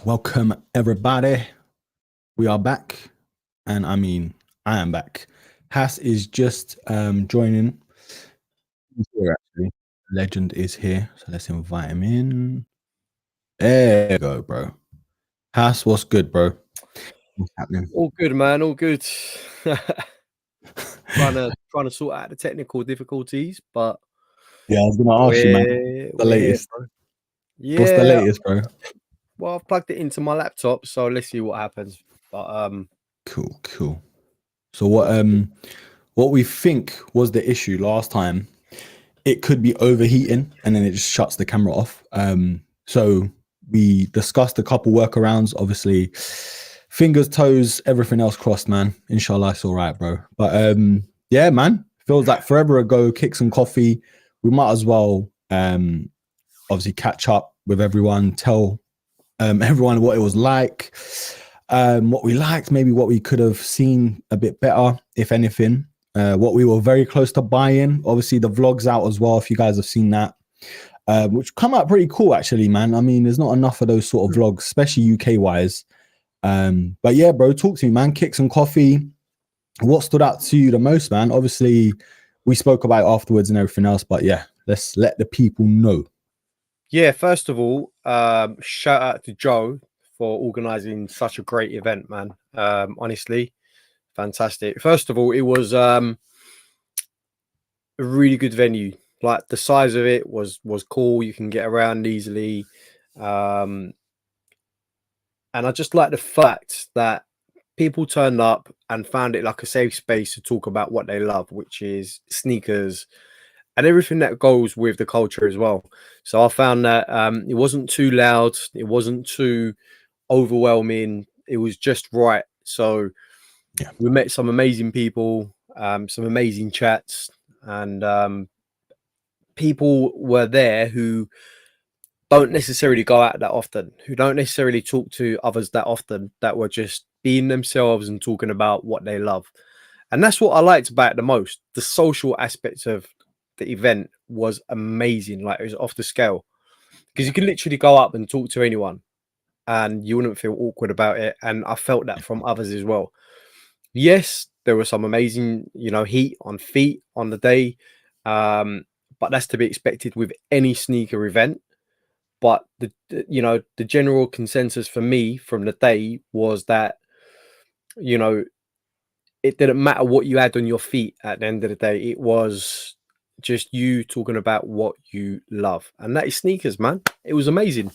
Welcome, everybody. We are back, and I mean, I am back. Hass is just joining. He's here, actually. Legend is here, so let's invite him in. There you go, bro. Hass, what's good, bro? What's happening? All good, man. All good. trying to sort out the technical difficulties, but Yeah, I was gonna ask you, man. The latest. Yeah. What's the latest, bro? Well, I've plugged it into my laptop, so let's see what happens. But Cool. So what we think was the issue last time, it could be overheating and then it just shuts the camera off. So we discussed a couple workarounds, obviously fingers, toes, everything else crossed, man. Inshallah, it's all right, bro. But yeah, man, feels like forever ago, kicks and coffee. We might as well obviously catch up with everyone, tell everyone what it was like, what we liked, maybe what we could have seen a bit better, if anything. What we were very close to buying. Obviously, the vlog's out as well, if you guys have seen that, which come out pretty cool, actually, man. I mean, there's not enough of those sort of vlogs, especially UK-wise. But yeah, bro, talk to me, man. Kicks and coffee. What stood out to you the most, man? Obviously, we spoke about it afterwards and everything else, but yeah, let's let the people know. yeah, first of all, shout out to Joe for organising such a great event, man. Honestly, fantastic. First of all, it was a really good venue. Like the size of it was cool. You can get around easily. And I just like the fact that people turned up and found it like a safe space to talk about what they love, which is sneakers and everything that goes with the culture as well. So I found that it wasn't too loud, it wasn't too overwhelming, it was just right. So yeah, we met some amazing people, some amazing chats, and people were there who don't necessarily go out that often, who don't necessarily talk to others that often, that were just being themselves and talking about what they love. And that's what I liked about it the most. The social aspect of the event was amazing. Like, it was off the scale, because you could literally go up and talk to anyone and you wouldn't feel awkward about it. And I felt that from others as well. Yes, there was some amazing, heat on feet on the day. But that's to be expected with any sneaker event. But the general consensus for me from the day was that, it didn't matter what you had on your feet at the end of the day. It was just you talking about what you love, and that is sneakers, man. It was amazing.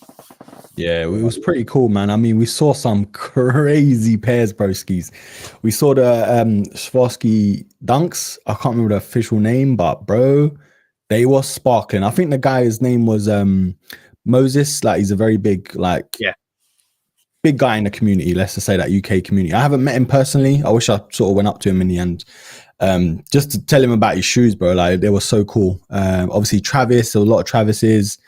Yeah, it was pretty cool, man. I mean, we saw some crazy pairs, broskis. We saw the Swarovski dunks. I can't remember the official name, but bro, they were sparkling. I think the guy's name was Moses. Like, he's a very big, big guy in the community. Let's just say that UK community. I haven't met him personally. I wish I sort of went up to him in the end, just to tell him about his shoes, bro. Like, they were so cool. Obviously, Travis. There were a lot of Travises.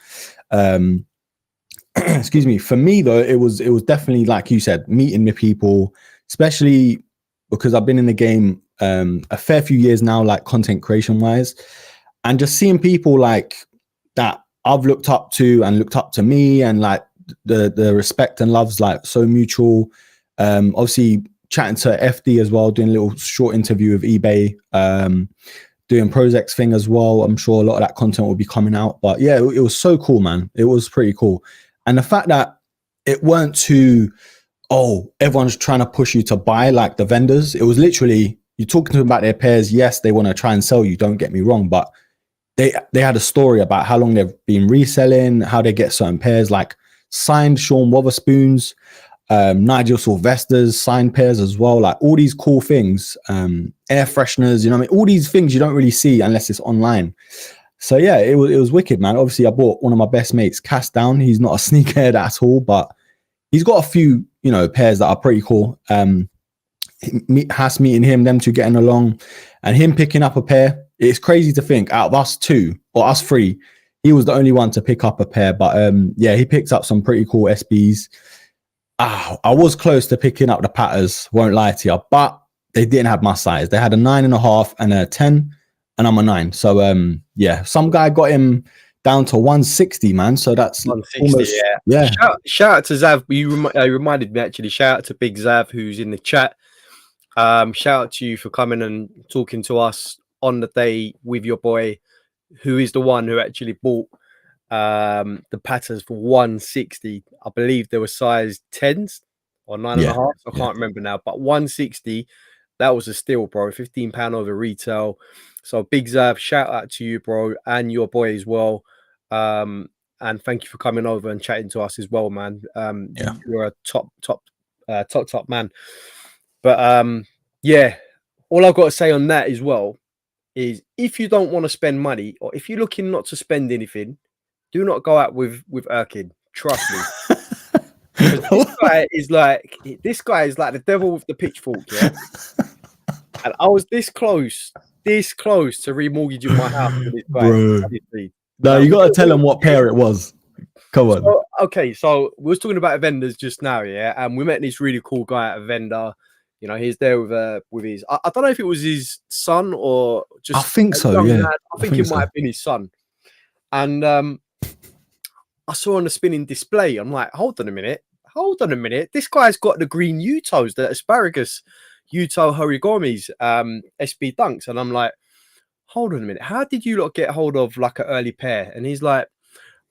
Excuse me. For me though, it was definitely, like you said, meeting the people, especially because I've been in the game a fair few years now, like content creation wise, and just seeing people like that I've looked up to and looked up to me, and like the respect and love's like so mutual. Obviously chatting to FD as well, doing a little short interview with eBay, doing Prozex thing as well. I'm sure a lot of that content will be coming out, but yeah, it was so cool, man. It was pretty cool. And the fact that it weren't too, everyone's trying to push you to buy, like the vendors. It was literally, you're talking to them about their pairs. Yes, they want to try and sell you, don't get me wrong, but they had a story about how long they've been reselling, how they get certain pairs, like signed Sean Wotherspoons, Nigel Sylvester's signed pairs as well, like all these cool things, air fresheners, you know what I mean? All these things you don't really see unless it's online. So yeah, it was wicked, man. Obviously, I bought one of my best mates, Cast Down. He's not a sneakerhead at all, but he's got a few, pairs that are pretty cool. Has meeting him, them two getting along, and him picking up a pair. It's crazy to think out of us two or us three, he was the only one to pick up a pair. But yeah, he picked up some pretty cool SBs. I was close to picking up the Patters, won't lie to you, but they didn't have my size. They had a 9.5 and a 10. And I'm a 9. So yeah, some guy got him down to 160, man. So that's 160, almost, yeah. Shout out to Zav. You reminded me, actually. Shout out to Big Zav, who's in the chat. Shout out to you for coming and talking to us on the day with your boy, who is the one who actually bought the patterns for 160. I believe they were size 10s or 9.5. I can't remember now, but 160, that was a steal, bro. £15 over retail. So Big Zav, shout out to you, bro, and your boy as well. And thank you for coming over and chatting to us as well, man. You're a top man. But yeah, all I've got to say on that as well is, if you don't want to spend money, or if you're looking not to spend anything, do not go out with Erkin. Trust me. This guy is like the devil with the pitchfork, yeah. And I was this close to remortgaging my house for this guy. Bro. No, you got to tell him what pair it was. Come on. So, okay, so we was talking about vendors just now, yeah, and we met this really cool guy at a vendor. You know, he's there with his. I don't know if it was his son or just. I think so. Yeah, I think it might have been his son. And I saw on the spinning display. I'm like, hold on a minute. This guy's got the green Utos, the asparagus Uto Horigomis, SB Dunks, and I'm like, hold on a minute. How did you lot get hold of like an early pair? And he's like,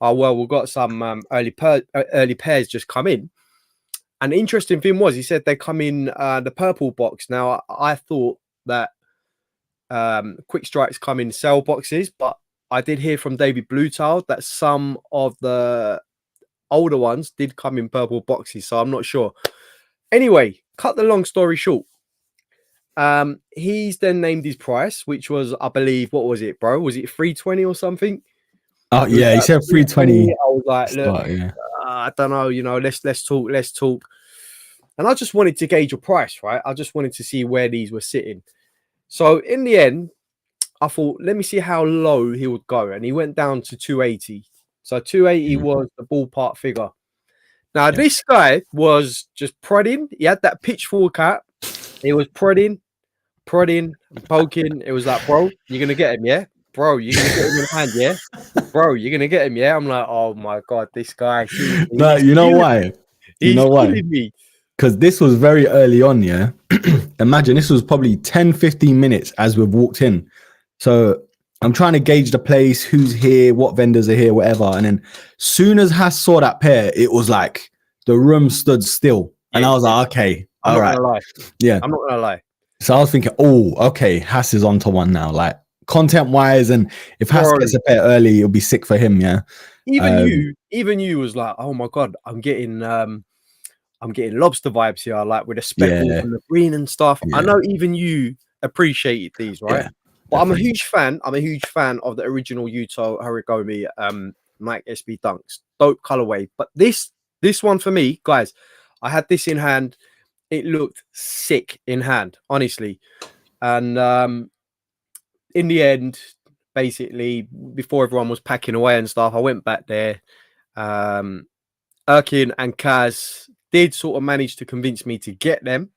oh well, we've got some early pairs just come in. And the interesting thing was, he said they come in the purple box. Now, I thought that Quick Strikes come in cell boxes, but I did hear from David Bluetile that some of the older ones did come in purple boxes, so I'm not sure. Anyway, cut the long story short. He's then named his price, which was, I believe, what was it, bro? Was it 320 or something? Oh yeah, he said 320. I was like, look, I don't know, you know, let's talk. And I just wanted to gauge a price, right? I just wanted to see where these were sitting. So in the end, I thought, let me see how low he would go. And he went down to 280. So 280 was the ballpark figure. Now, this guy was just prodding. He had that pitchfork hat. He was prodding, poking. It was like, bro, you're going to get him, yeah? Bro, you're going to get him in hand, yeah? Bro, you're going to get him, yeah? I'm like, oh, my God, this guy. No, you know why? You know why? Because this was very early on, yeah? Imagine, this was probably 10, 15 minutes as we've walked in. So I'm trying to gauge the place, who's here, what vendors are here, whatever. And then soon as Hass saw that pair, it was like the room stood still. And I was like, okay, all right. Yeah. I'm not going to lie. So I was thinking, oh, okay, Hass is onto one now. Like, content-wise, and if Hass gets a pair early, it'll be sick for him, yeah? Even you was like, oh, my God, I'm getting lobster vibes here, like with the speckle and the green and stuff. I know even you appreciated these, right? But definitely. I'm a huge fan of the original Uto Horigomi Nike SB Dunks. Dope colorway. But this one for me, guys, I had this in hand. It looked sick in hand, honestly. And in the end, basically, before everyone was packing away and stuff, I went back there. Erkin and Kaz did sort of manage to convince me to get them.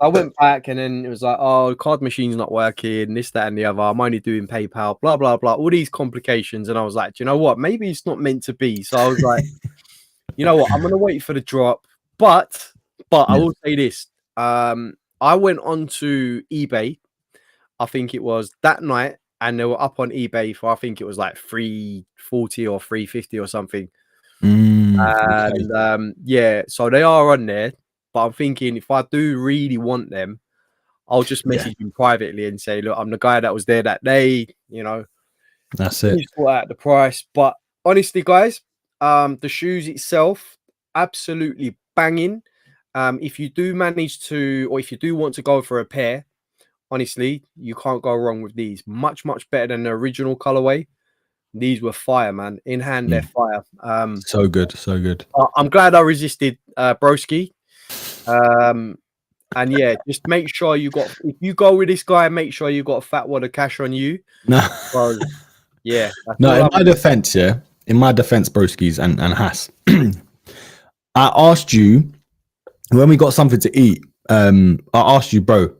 I went back and then it was like, oh, card machine's not working, this, that, and the other. I'm only doing PayPal, blah, blah, blah, all these complications. And I was like, do you know what? Maybe it's not meant to be. So I was like, you know what? I'm going to wait for the drop. But I will say this. I went onto eBay, I think it was that night, and they were up on eBay for, I think it was like 340 or 350 or something. And yeah, so they are on there. But I'm thinking, if I do really want them, I'll just message him privately and say, look, I'm the guy that was there that day, you know. That's it. Sort out the price. But honestly, guys, the shoes itself, absolutely banging. If you do manage to, or if you do want to go for a pair, honestly, you can't go wrong with these. Much, much better than the original colorway. These were fire, man. In hand, they're fire. So good, so good. I'm glad I resisted Broski. And yeah, just make sure if you go with this guy, make sure you got a fat wad of cash on you. No, yeah. No, in my defense, Broskis and Hass, I asked you when we got something to eat. I asked you, bro,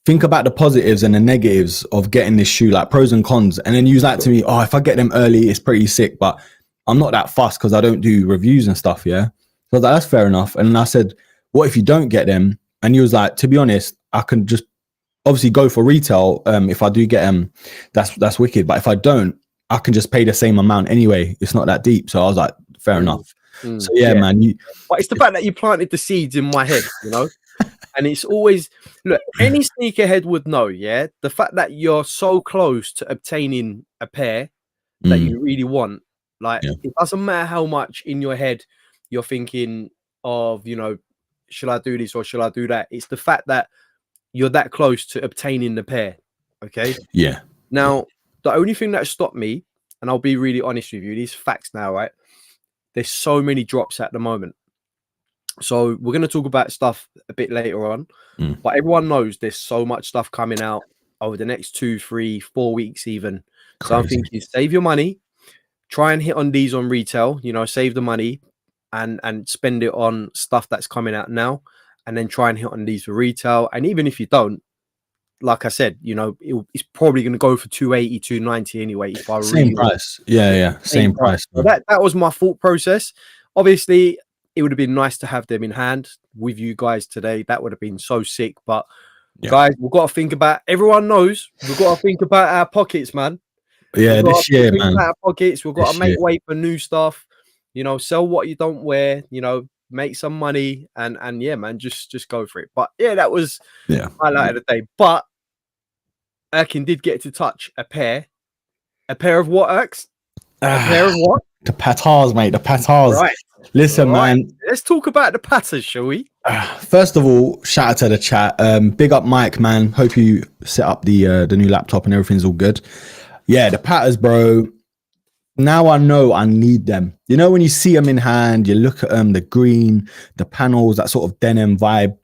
think about the positives and the negatives of getting this shoe, like pros and cons, and then use that to me. Oh, if I get them early, it's pretty sick, but I'm not that fussed because I don't do reviews and stuff. Yeah, so I was like, that's fair enough. And I said, what if you don't get them? And he was like, to be honest, I can just obviously go for retail. If I do get them, that's wicked. But if I don't, I can just pay the same amount anyway. It's not that deep. So I was like, fair enough. So yeah, man. But it's the fact that you planted the seeds in my head, you know. And it's always, look, any sneakerhead would know, yeah, the fact that you're so close to obtaining a pair that you really want, like, it doesn't matter how much in your head you're thinking of, you know, should I do this or should I do that? It's the fact that you're that close to obtaining the pair, okay? Yeah. Now, the only thing that stopped me, and I'll be really honest with you, these facts now, right? There's so many drops at the moment. So we're going to talk about stuff a bit later on, but everyone knows there's so much stuff coming out over the next 2, 3, 4 weeks even. Crazy. So I'm thinking, save your money, try and hit on these on retail, you know, save the money and spend it on stuff that's coming out now, and then try and hit on these for retail. And even if you don't, like I said, you know, it's probably going to go for 280, 290 anyway. If I same price. Yeah. Same price. So that was my thought process. Obviously, it would have been nice to have them in hand with you guys today. That would have been so sick. But guys, we've got to think about, everyone knows, we've got to think about our pockets, man. Yeah, this year, man. Our pockets. We've got to make way for new stuff. You know, sell what you don't wear, you know, make some money and yeah, man, just go for it. But yeah, that was highlight of the day. But Erkin did get to touch a pair of what, Erks? A pair of what? The patars, mate. The patars. Right. Listen, man. Let's talk about the patters, shall we? First of all, shout out to the chat. Big up, Mike, man. Hope you set up the new laptop and everything's all good. Yeah, the patters, bro. Now I know I need them. You know, when you see them in hand, you look at them, the green, the panels, that sort of denim vibe.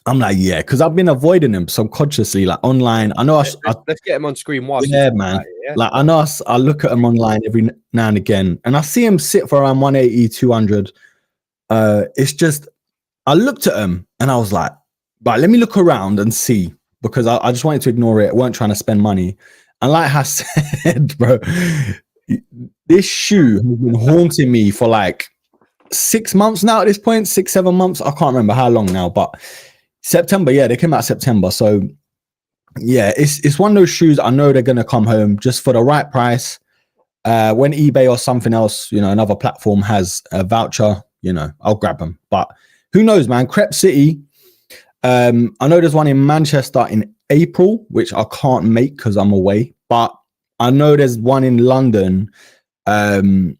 I'm like, yeah, because I've been avoiding them subconsciously, like online. I know. Let's get them on screen. Yeah, man. Like I know. I look at them online every now and again, and I see them sit for around 180, 200. It's just, I looked at them and I was like, right, let me look around and see, because I just wanted to ignore it. I weren't trying to spend money. And like I said, bro, this shoe has been haunting me for like 6 months now at this point, 6, 7 months. I can't remember how long now, but September, yeah, they came out September. So yeah, it's one of those shoes I know they're gonna come home just for the right price. When eBay or something else, you know, another platform has a voucher, you know, I'll grab them. But who knows, man? Crep City. I know there's one in Manchester in April, which I can't make because I'm away. But I know there's one in London in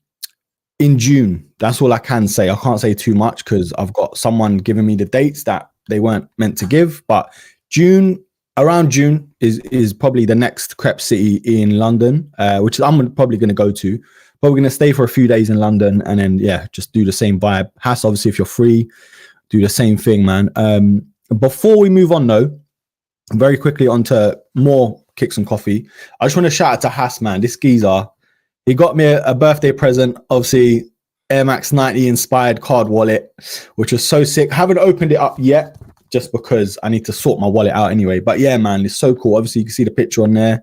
June. That's all I can say. I can't say too much because I've got someone giving me the dates that they weren't meant to give. But around June is probably the next Crep City in London, which I'm probably going to go to. But we're going to stay for a few days in London and then, yeah, just do the same vibe. Hass, obviously, if you're free, do the same thing, man. Before we move on, though, very quickly onto more Kicks and Coffee, I just want to shout out to Hass, man. This geezer, he got me a birthday present, obviously, Air Max 90 inspired card wallet, which was so sick. Haven't opened it up yet, just because I need to sort my wallet out anyway. But yeah, man, it's so cool. Obviously, you can see the picture on there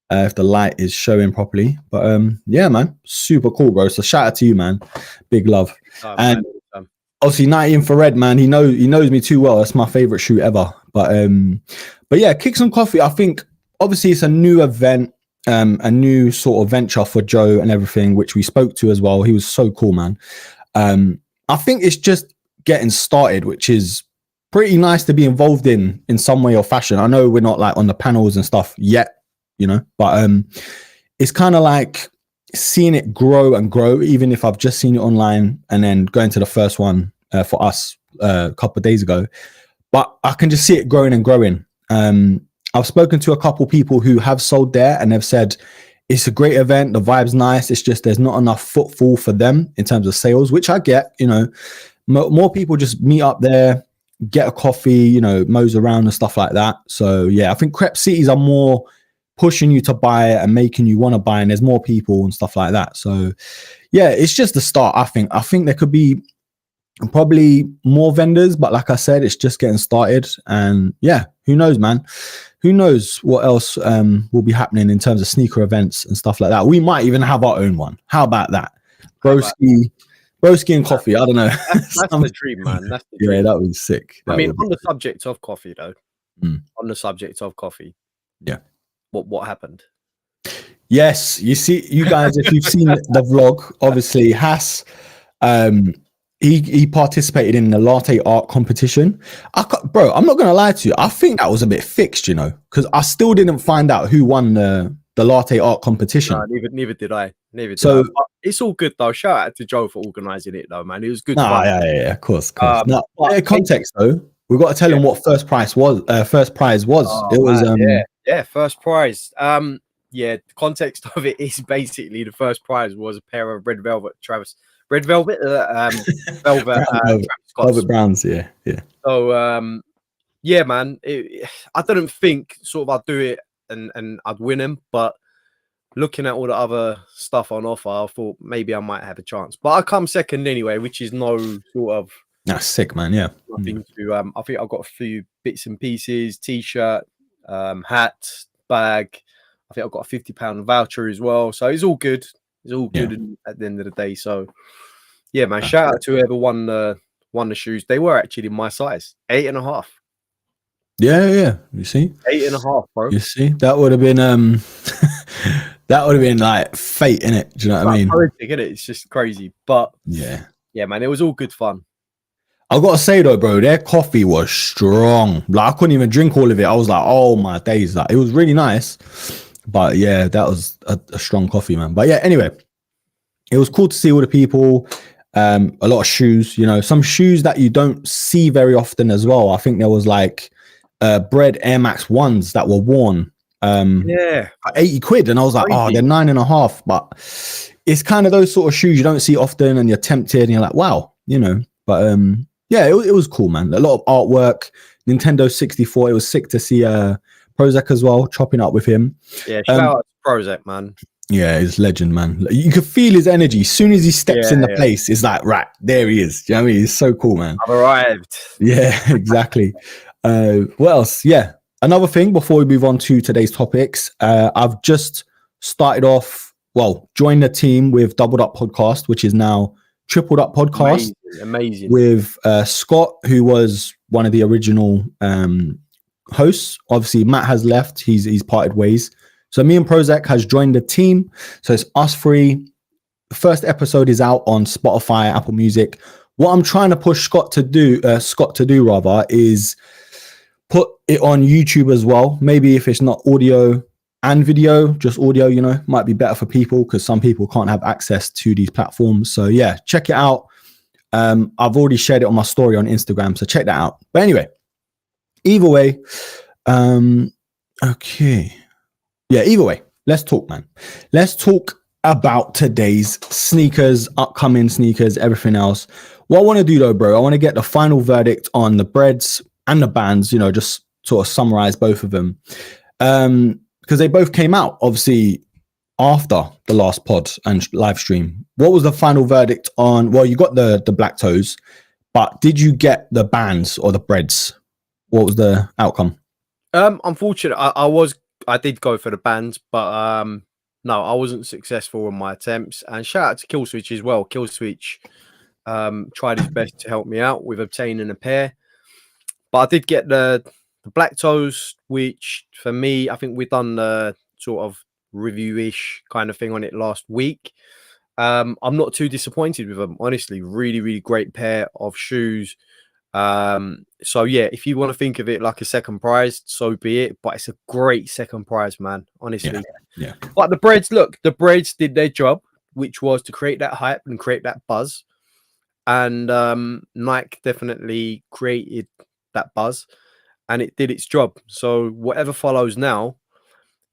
if the light is showing properly. But yeah, man, super cool, bro. So shout out to you, man. Big love. And obviously, 90 infrared, man. He knows me too well. That's my favorite shoe ever. But yeah, Kicks and Coffee. I think obviously it's a new event, a new sort of venture for Joe and everything, which we spoke to as well. He was so cool, man. I think it's just getting started, which is pretty nice to be involved in some way or fashion. I know we're not like on the panels and stuff yet, you know, but it's kind of like seeing it grow and grow, even if I've just seen it online and then going to the first one for us a couple of days ago. But I can just see it growing and growing. I've spoken to a couple people who have sold there and they've said it's a great event. The vibe's nice. It's just there's not enough footfall for them in terms of sales, which I get. You know, more people just meet up there, get a coffee, you know, mose around and stuff like that. So yeah, I think Crep Cities are more pushing you to buy it and making you want to buy, and there's more people and stuff like that. So yeah, it's just the start. I think there could be and probably more vendors, but like I said, it's just getting started. And yeah, who knows, man? Who knows what else will be happening in terms of sneaker events and stuff like that. We might even have our own one. How about that? Broski and coffee. I don't know. That's the dream, man. That's the dream. Yeah, that was sick. I mean, on the subject of coffee, though. On the subject of coffee. Yeah. What happened? Yes, you see, you guys, if you've seen the vlog, obviously Hass, he participated in the latte art competition. Bro, I'm not gonna lie to you. I think that was a bit fixed, you know, because I still didn't find out who won the latte art competition. No, neither did I. So it's all good though. Shout out to Joe for organising it though, man. It was good. Yeah, of course. Now, context though, we've got to tell him what first prize was. First prize was. It was first prize. Yeah, the context of it is basically the first prize was a pair of Red Velvet Velvet Browns, yeah. So yeah, man, I didn't think sort of I'd do it and I'd win them, but looking at all the other stuff on offer, I thought maybe I might have a chance. But I come second anyway, which is no sort of that's sick, man. Yeah, nothing to I think I've got a few bits and pieces, t-shirt, hat, bag. I think I've got a £50 voucher as well. So it's all good. It's all good at the end of the day. So yeah, man, shout out to whoever won the shoes. They were actually my size, 8.5. Yeah. You see? 8.5, bro. You see? That would have been that would have been like fate, innit? Do you know what I mean? It's just crazy. But yeah, man, it was all good fun. I gotta say though, bro, their coffee was strong. Like I couldn't even drink all of it. I was like, oh my days. Like it was really nice. But yeah, that was a strong coffee, man. But yeah, anyway, it was cool to see all the people, a lot of shoes, you know, some shoes that you don't see very often as well. I think there was like Bred Air Max 1s that were worn. Yeah, £80. And I was like, oh, they're 9.5. But it's kind of those sort of shoes you don't see often and you're tempted and you're like, wow, you know. But yeah, it was cool, man. A lot of artwork, Nintendo 64. It was sick to see Prozac as well, chopping up with him. Yeah, shout out to Prozac, man. Yeah, he's legend, man. You could feel his energy. As soon as he steps in the place, it's like, right, there he is. Do you know what I mean? He's so cool, man. I've arrived. Yeah, exactly. What else? Yeah. Another thing before we move on to today's topics, I've just started off, joined the team with Doubled Up Podcast, which is now Tripled Up Podcast. Amazing. With Scott, who was one of the original hosts. Obviously, Matt has left. He's parted ways. So me and Prozac has joined the team. So it's us three. The first episode is out on Spotify, Apple Music. What I'm trying to push Scott to do is put it on YouTube as well. Maybe if it's not audio and video, just audio, you know, might be better for people because some people can't have access to these platforms. So yeah, check it out. I've already shared it on my story on Instagram, so check that out. But anyway, either way, okay. Yeah, either way, let's talk, man. Let's talk about today's sneakers, upcoming sneakers, everything else. What I want to do though, bro, I want to get the final verdict on the Breds and the bands, you know, just sort of summarize both of them. Because they both came out, obviously, after the last pod and live stream. What was the final verdict on, you got the Black Toes, but did you get the bands or the Breds? What was the outcome? Unfortunately, I did go for the bands, but no, I wasn't successful in my attempts. And shout out to Killswitch as well. Killswitch tried his best to help me out with obtaining a pair. But I did get the Black Toes, which for me, I think we've done the sort of review-ish kind of thing on it last week. I'm not too disappointed with them, honestly. Really, really great pair of shoes. So yeah, if you want to think of it like a second prize, so be it. But it's a great second prize, man. Honestly. Yeah. But the Breds did their job, which was to create that hype and create that buzz. And Nike definitely created that buzz, and it did its job. So whatever follows now,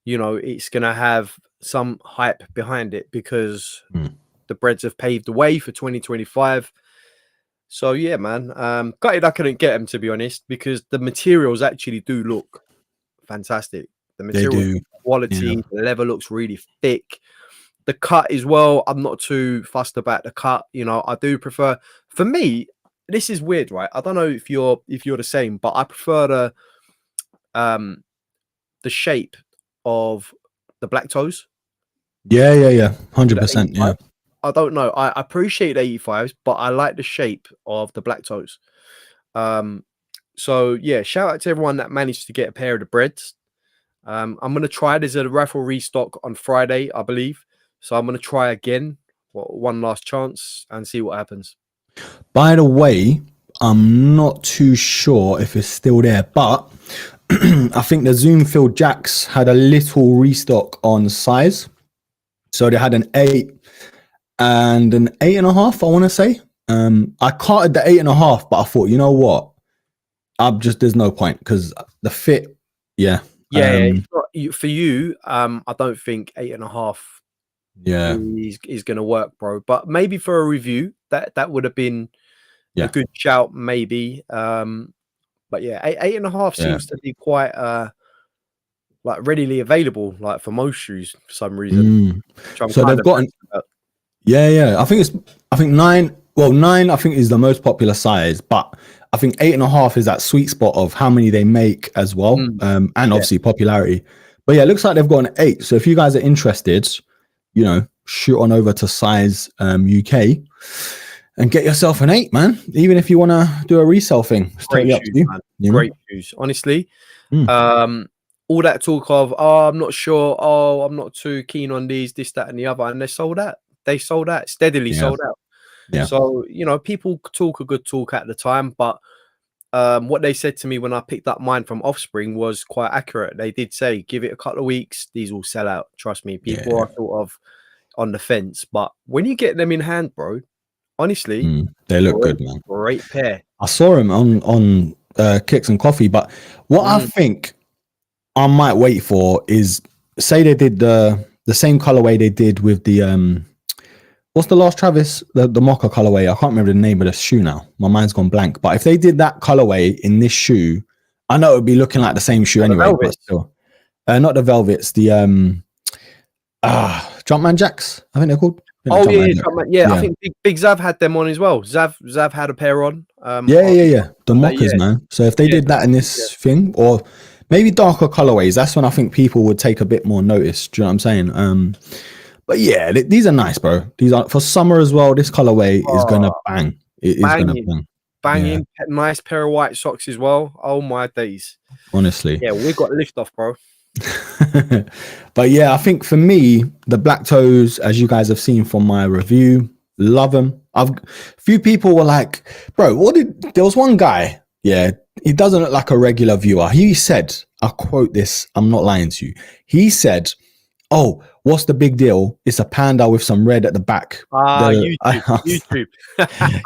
you know, it's gonna have some hype behind it because the Breds have paved the way for 2025. So yeah, man, gutted I couldn't get them, to be honest, because the materials actually do look fantastic. The material quality, the leather looks really thick. The cut as well, I'm not too fussed about the cut. You know, I do prefer, for me, this is weird, right? I don't know if you're the same, but I prefer the shape of the black toes. Yeah, 100%. Yeah. I don't know. I appreciate 85s, but I like the shape of the black toes. So yeah, shout out to everyone that managed to get a pair of the Breds. I'm gonna try. There's a raffle restock on Friday, I believe. So I'm gonna try again, one last chance, and see what happens. By the way, I'm not too sure if it's still there, but I think the Zoom Field Jacks had a little restock on size. So they had an 8 and an 8.5, I want to say. I carted the 8.5, but I thought, you know what? There's no point because the fit, yeah. For you, I don't think 8.5 is going to work, bro. But maybe for a review, that would have been a good shout, maybe. But yeah, 8.5 seems to be quite like readily available, like for most shoes for some reason. So they've got I think 9. Well, 9 I think is the most popular size, but I think 8.5 is that sweet spot of how many they make as well, and obviously popularity. But yeah, it looks like they've got an 8. So if you guys are interested, you know, shoot on over to Size UK and get yourself an 8, man. Even if you want to do a resale thing, it's totally up to you. Great shoes, honestly. All that talk of, I'm not sure, I'm not too keen on these, this, that, and the other, and they sold out. They sold out, steadily sold out. Yeah. So, you know, people talk a good talk at the time, but what they said to me when I picked up mine from Offspring was quite accurate. They did say, give it a couple of weeks, these will sell out. Trust me, people are sort of on the fence, but when you get them in hand, bro, honestly, they look good, man. Great pair. I saw them on Kicks and Coffee, but what I think I might wait for is, say they did the same colorway they did with the what's the last Travis, the Mocha colorway? I can't remember the name of the shoe now. My mind's gone blank. But if they did that colorway in this shoe, I know it would be looking like the same shoe anyway. But still, not the Velvets, the Jumpman Jacks, I think they're called. I think Big Zav had them on as well. Zav had a pair on. The Mochas, man. So if they did that in this thing, or maybe darker colorways, that's when I think people would take a bit more notice. Do you know what I'm saying? But yeah, these are nice, bro. These are for summer as well. This colorway is gonna bang. It is gonna bang. Banging. Yeah. Nice pair of white socks as well. Oh my days. Honestly. Yeah, we got lift off, bro. But yeah, I think for me, the black toes, as you guys have seen from my review, love them. A few people were like, bro, there was one guy, he doesn't look like a regular viewer. He said, I'll quote this, I'm not lying to you. He said, oh, what's the big deal? It's a panda with some red at the back. YouTube.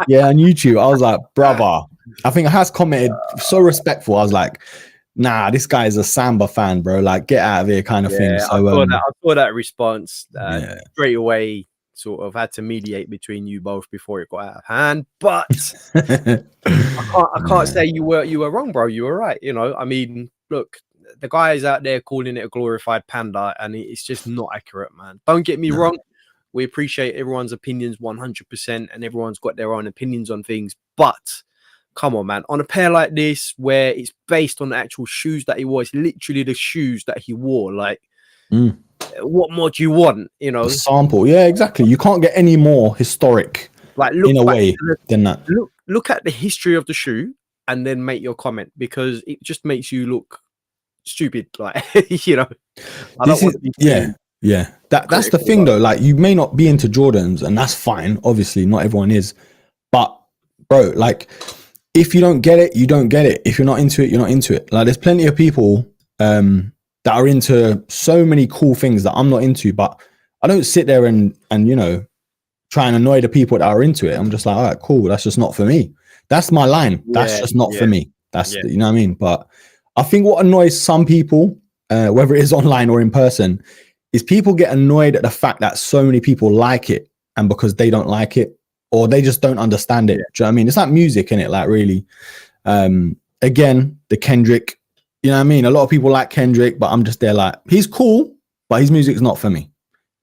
Yeah, on YouTube. I was like, brother. I think Has commented so respectful. I was like, nah, this guy is a Samba fan, bro. Like, get out of here kind of thing. So I saw that response straight away. Sort of had to mediate between you both before it got out of hand. But I can't say you were wrong, bro. You were right. You know, I mean, look, the guy is out there calling it a glorified panda, and it's just not accurate, man. Don't get me wrong. We appreciate everyone's opinions 100%, and everyone's got their own opinions on things. But come on, man. On a pair like this, where it's based on the actual shoes that he wore, it's literally the shoes that he wore. Like, what more do you want? You know, sample. Yeah, exactly. You can't get any more historic, like, in a way than that. Look at the history of the shoe, and then make your comment, because it just makes you look stupid. Like, you know, that's the thing though. Like, you may not be into Jordans, and that's fine. Obviously, not everyone is, but bro, like, if you don't get it, you don't get it. If you're not into it, you're not into it. Like, there's plenty of people that are into so many cool things that I'm not into, but I don't sit there and you know, try and annoy the people that are into it. I'm just like, all right, cool. That's just not for me. That's my line. That's just not for me. That's you know what I mean? But I think what annoys some people, whether it is online or in person, is people get annoyed at the fact that so many people like it, and because they don't like it, or they just don't understand it. Do you know what I mean? It's like music, innit? Like, really. Again, the Kendrick, you know what I mean? A lot of people like Kendrick, but I'm just there like, he's cool, but his music's not for me.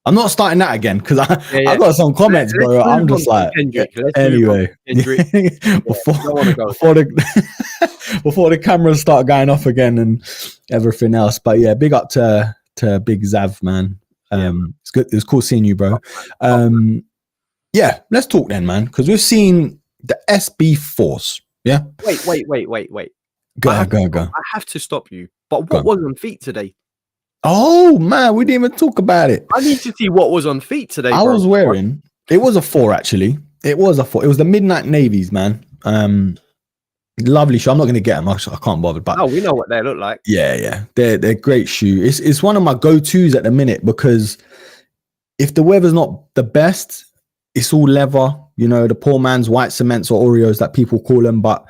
I'm not starting that again because Yeah, I yeah. got some comments, Let's bro. I'm move on just from like, Kendrick. Let's move on anyway. from Kendrick. Yeah, before I don't want to go. before the before the cameras start going off again and everything else. But yeah, big up to Big Zav, man. Yeah, It's good. It's cool seeing you, bro. Yeah, let's talk then, man, because we've seen the SB Force. Yeah. Wait. Go I ahead, go. I have to stop you. But Go what on. was on feet today? Oh man, we didn't even talk about it. I need to see what was on feet today, I bro. was wearing. It was a 4 actually. It was a 4. It was the Midnight Navies, man. Lovely shoe. I'm not going to get them. I can't bother. But No, we know what they look like. yeah, they're great shoe. It's one of my go-tos at the minute because if the weather's not the best, it's all leather. You know, the poor man's white cements or Oreos that people call them, but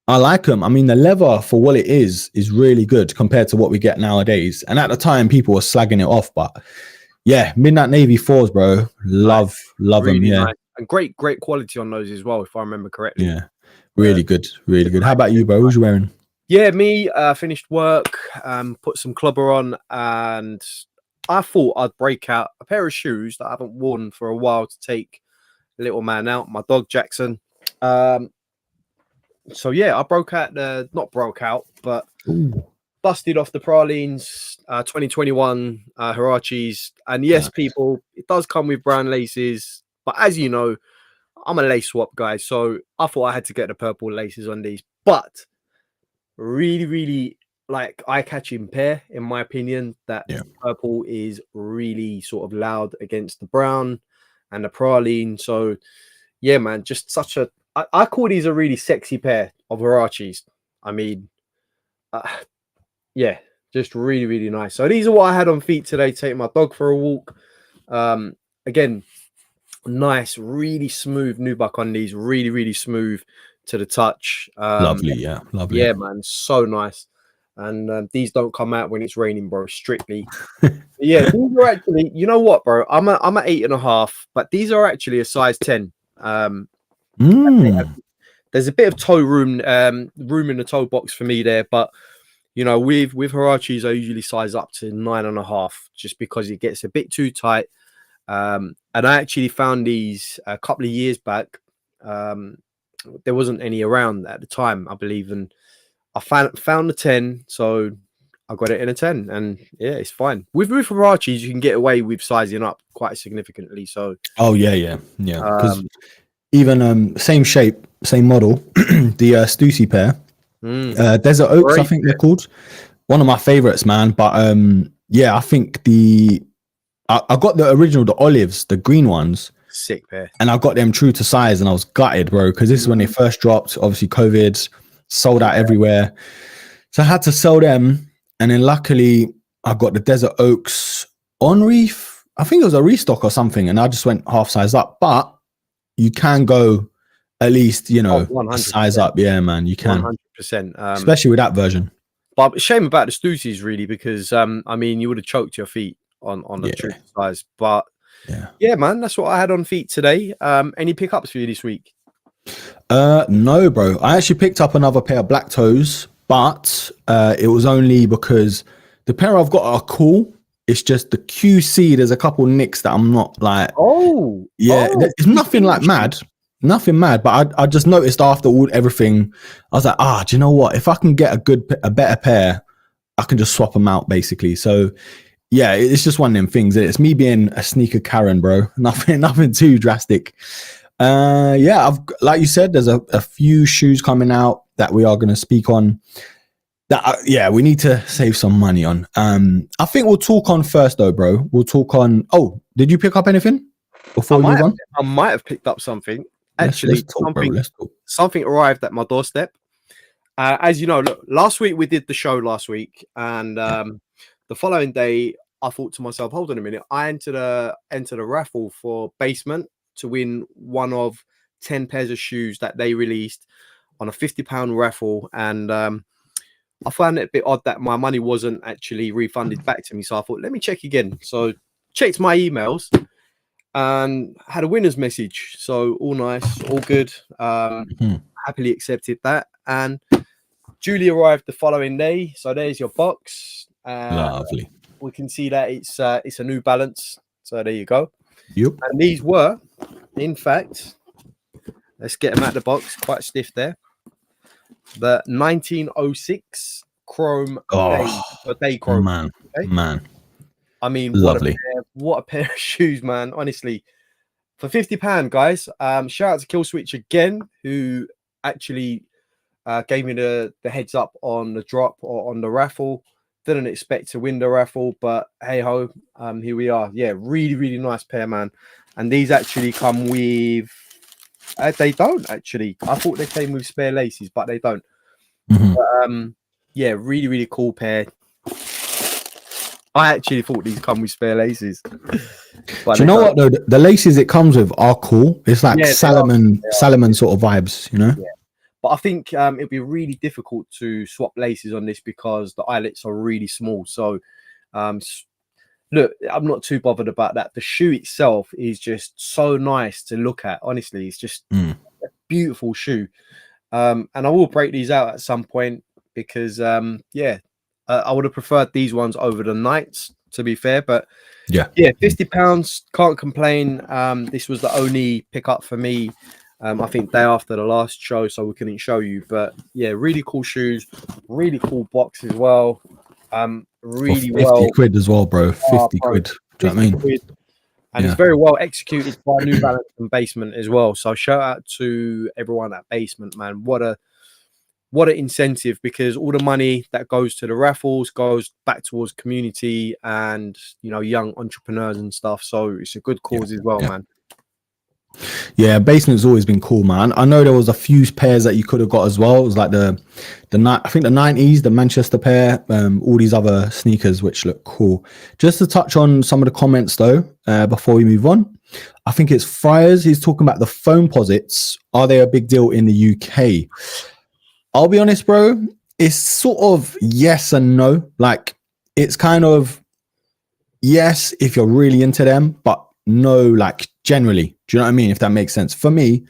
I like them. I mean, the leather for what it is really good compared to what we get nowadays. And at the time, people were slagging it off, but yeah, Midnight Navy 4s, bro. Love Really them. Yeah, nice. And great quality on those as well, if I remember correctly. yeah, really good. How about you, bro? Who's you wearing? Yeah, me. Finished work. Put some clubber on, and I thought I'd break out a pair of shoes that I haven't worn for a while to take the little man out. My dog Jackson. So yeah, I not broke out, but busted off the Pralines 2021 Hirachis. And yes, people, it does come with brown laces, but as you know, I'm a lace swap guy, so I thought I had to get the purple laces on these. But really like eye-catching pair, in my opinion. That purple is really sort of loud against the brown and the praline. So yeah, man, just such a I call these a really sexy pair of Hirachis. I mean, yeah, just really nice. So these are what I had on feet today, taking my dog for a walk. Again, nice, really smooth nubuck on these, really smooth to the touch. Lovely, yeah, lovely. Yeah, man, so nice. And these don't come out when it's raining, bro, strictly. Yeah, these are actually, you know what, bro? I'm at 8.5, but these are actually a size 10. There's a bit of toe room in the toe box for me there, but you know, with Hirachis, I usually size up to 9.5 just because it gets a bit too tight. And I actually found these a couple of years back. There wasn't any around at the time, I believe, and I found the 10, so I got it in a 10, and yeah, it's fine. With Hirachis, you can get away with sizing up quite significantly. So yeah. Because even same shape, same model, the Stussy pair, Desert Oaks, I think they're called. One of my favorites, man. But yeah, I think I got the original, the olives, the green ones. Sick pair. And I got them true to size, and I was gutted, bro, because this is when they first dropped. Obviously, COVID sold out everywhere, so I had to sell them. And then luckily, I got the Desert Oaks on reef. I think it was a restock or something, and I just went half size up. But you can go at least, you know, size up. Yeah, man, you can 100%, especially with that version. But shame about the Stussies, really, because I mean, you would have choked your feet on the true size. But yeah, man, that's what I had on feet today. Any pickups for you this week? No, bro. I actually picked up another pair of black toes, but it was only because the pair I've got are cool. It's just the QC. There's a couple nicks that I'm not like. It's nothing like nothing mad. But I just noticed after everything, I was like, do you know what? If I can get a better pair, I can just swap them out basically. So yeah, it's just one of them things. It's me being a sneaker Karen, bro. Nothing too drastic. Yeah, like you said, there's a few shoes coming out that we are going to speak on. That we need to save some money on. I think we'll talk on first though, bro. We'll talk on. Oh, did you pick up anything before we move on? I might have picked up something. Actually, let's talk. Something arrived at my doorstep. As you know, look, last week we did the show last week, and the following day I thought to myself, hold on a minute, I entered a raffle for Basement to win one of 10 pairs of shoes that they released on a £50 raffle, and I found it a bit odd that my money wasn't actually refunded back to me. So I thought, let me check again. So checked my emails and had a winner's message. So all nice, all good. Happily accepted that, and duly arrived the following day. So there's your box. Lovely. We can see that it's a New Balance. So there you go. Yep. And these were, in fact, let's get them out of the box. Quite stiff there. The 1906 chrome day chrome. Man, Okay? man. I mean, Lovely. what a pair of shoes, man. Honestly, for £50, guys. Shout out to Kill Switch again, who actually gave me the heads up on the drop or on the raffle. Didn't expect to win the raffle, but hey ho, here we are. Yeah, really, really nice pair, man. And these actually come with. They don't actually. I thought they came with spare laces, but they don't. But, yeah, really, really cool pair. I actually thought these come with spare laces. But do you know what though? The laces it comes with are cool. It's like Salomon sort of vibes, you know. Yeah. But I think it'd be really difficult to swap laces on this because the eyelets are really small. So, look, I'm not too bothered about that. The shoe itself is just so nice to look at. Honestly, it's just a beautiful shoe. And I will break these out at some point because, I would have preferred these ones over the Knights, to be fair. But yeah, £50, can't complain. This was the only pickup for me. I think day after the last show, so we couldn't show you. But yeah, really cool shoes, really cool box as well. Really 50 quid as well, bro. 50 quid. Do you know what I mean? Quid. And it's very well executed by New Balance and Basement as well. So shout out to everyone at Basement, man. What an incentive, because all the money that goes to the raffles goes back towards community and, you know, young entrepreneurs and stuff. So it's a good cause as well, man. Yeah, Basement's always been cool, man. I know there was a few pairs that you could have got as well. It was like I think the 90s, the Manchester pair, all these other sneakers which look cool. Just to touch on some of the comments though, before we move on, I think it's Friars. He's talking about the Foamposites. Are they a big deal in the UK? I'll be honest, bro. It's sort of yes and no. Like it's kind of yes if you're really into them, but no, like generally. Do you know what I mean? If that makes sense. For me,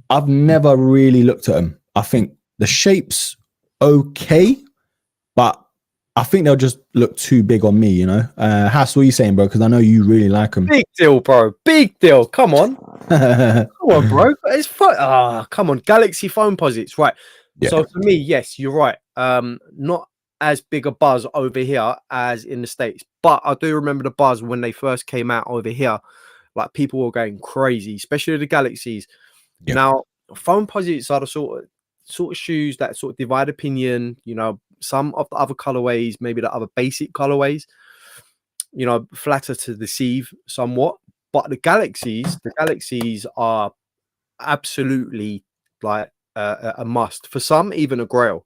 I've never really looked at them. I think the shape's okay, but I think they'll just look too big on me, you know? Hass, what are you saying, bro? Because I know you really like them. Big deal, bro. Big deal. Come on. Come on, bro. It's fun. Come on. Galaxy Foamposites. Right. Yeah. So for me, yes, you're right. Not as big a buzz over here as in the States, but I do remember the buzz when they first came out over here. Like people were going crazy, especially the Galaxies. Yeah. Now, Foamposites are the sort of shoes that sort of divide opinion. You know, some of the other colorways, maybe the other basic colorways, you know, flatter to deceive somewhat. But the Galaxies are absolutely like a must. For some, even a grail.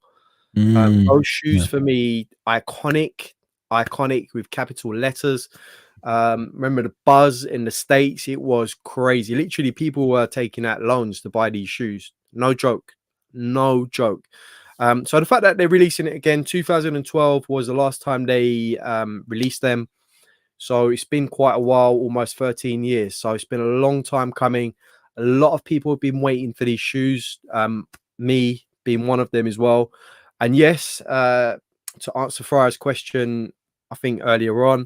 Those shoes for me, iconic with capital letters. Remember the buzz in the States? It was crazy. Literally, people were taking out loans to buy these shoes. No joke. So the fact that they're releasing it again, 2012 was the last time they released them. So it's been quite a while, almost 13 years. So it's been a long time coming. A lot of people have been waiting for these shoes. Me being one of them as well. And yes, to answer Friar's question, I think earlier on,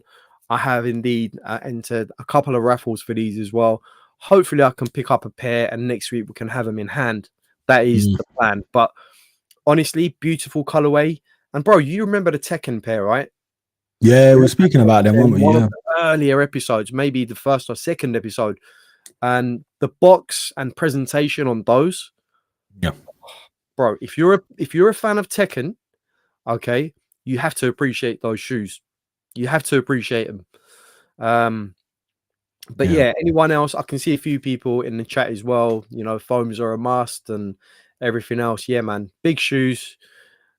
I have indeed entered a couple of raffles for these as well. Hopefully I can pick up a pair and next week we can have them in hand. That is the plan. But honestly, beautiful colorway. And bro, you remember the Tekken pair, right? Yeah, we're speaking about them, weren't we? One of the earlier episodes, maybe the first or second episode. And the box and presentation on those. Yeah. Bro, if you're a fan of Tekken, okay, you have to appreciate those shoes. You have to appreciate them. But yeah, anyone else? I can see a few people in the chat as well. You know, foams are a must and everything else. Yeah, man, big shoes.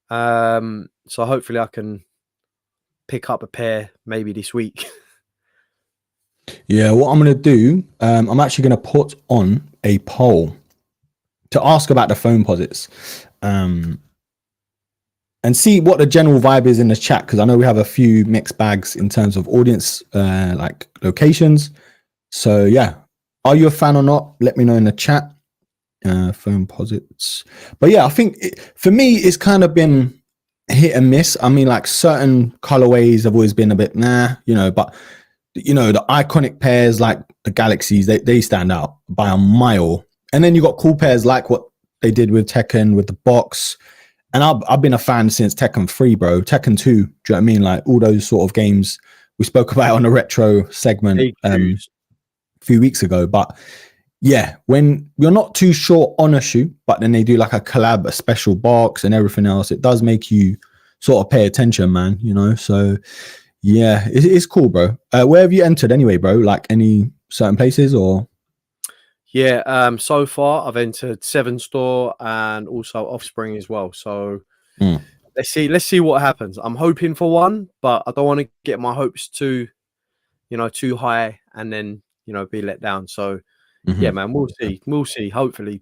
So hopefully I can pick up a pair maybe this week. Yeah, what I'm going to do, I'm actually going to put on a poll to ask about the Foamposites. And see what the general vibe is in the chat, because I know we have a few mixed bags in terms of audience, like locations. So yeah, are you a fan or not? Let me know in the chat. Foamposites. But yeah, I think for me, it's kind of been hit and miss. I mean, like certain colorways have always been a bit nah, you know, but you know, the iconic pairs like the Galaxies, they stand out by a mile. And then you got cool pairs like what they did with Tekken, with the box. And I've been a fan since Tekken 3, bro. Tekken 2, do you know what I mean? Like all those sort of games we spoke about on the retro segment a few weeks ago. But yeah, when you're not too sure on a shoe, but then they do like a collab, a special box and everything else, it does make you sort of pay attention, man, you know? So yeah, it's cool, bro. Where have you entered anyway, bro? Like any certain places or? Yeah, so far I've entered 7 Store and also Offspring as well. So let's see what happens. I'm hoping for one, but I don't want to get my hopes too high and then, be let down. So yeah, man, we'll see. Hopefully.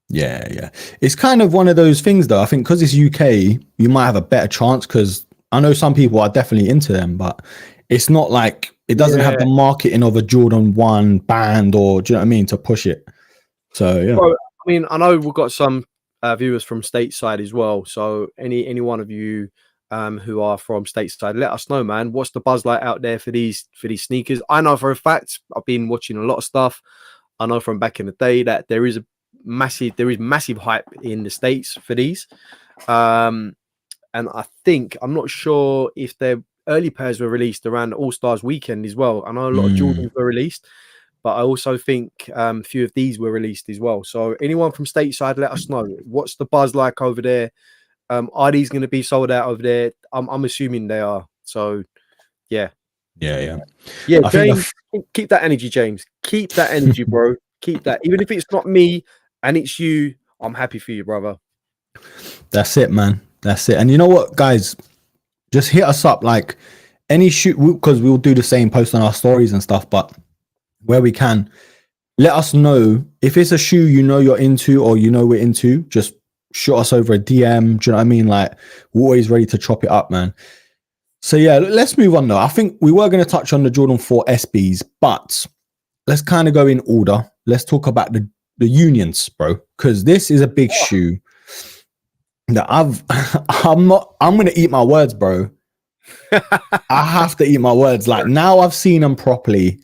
Yeah. It's kind of one of those things though. I think because it's UK, you might have a better chance because I know some people are definitely into them, but it's not like it doesn't have the marketing of a Jordan 1 band or, do you know what I mean, to push it. So yeah. Bro, I mean, I know we've got some viewers from stateside as well. So any one of you who are from stateside, let us know, man. What's the buzz like out there for these sneakers? I know for a fact, I've been watching a lot of stuff. I know from back in the day that there is massive hype in the States for these. And I think, I'm not sure if their early pairs were released around the All-Stars weekend as well. I know a lot of Jordans were released, but I also think a few of these were released as well. So anyone from stateside, let us know. What's the buzz like over there? Are these going to be sold out over there? I'm assuming they are. So yeah. Yeah. James, keep that energy, James. Keep that energy, bro. Keep that. Even if it's not me and it's you, I'm happy for you, brother. That's it, man. That's it. And you know what, guys? Just hit us up, like any shoot, because we'll do the same, post on our stories and stuff. But where we can, let us know if it's a shoe you're into or we're into. Just shoot us over a DM. Do you know what I mean? Like we're always ready to chop it up, man. So yeah, let's move on though. I think we were going to touch on the Jordan 4 SBs, but let's kind of go in order. Let's talk about the Unions, bro, because this is a big shoe that I'm going to eat my words, bro. I have to eat my words. Like now I've seen them properly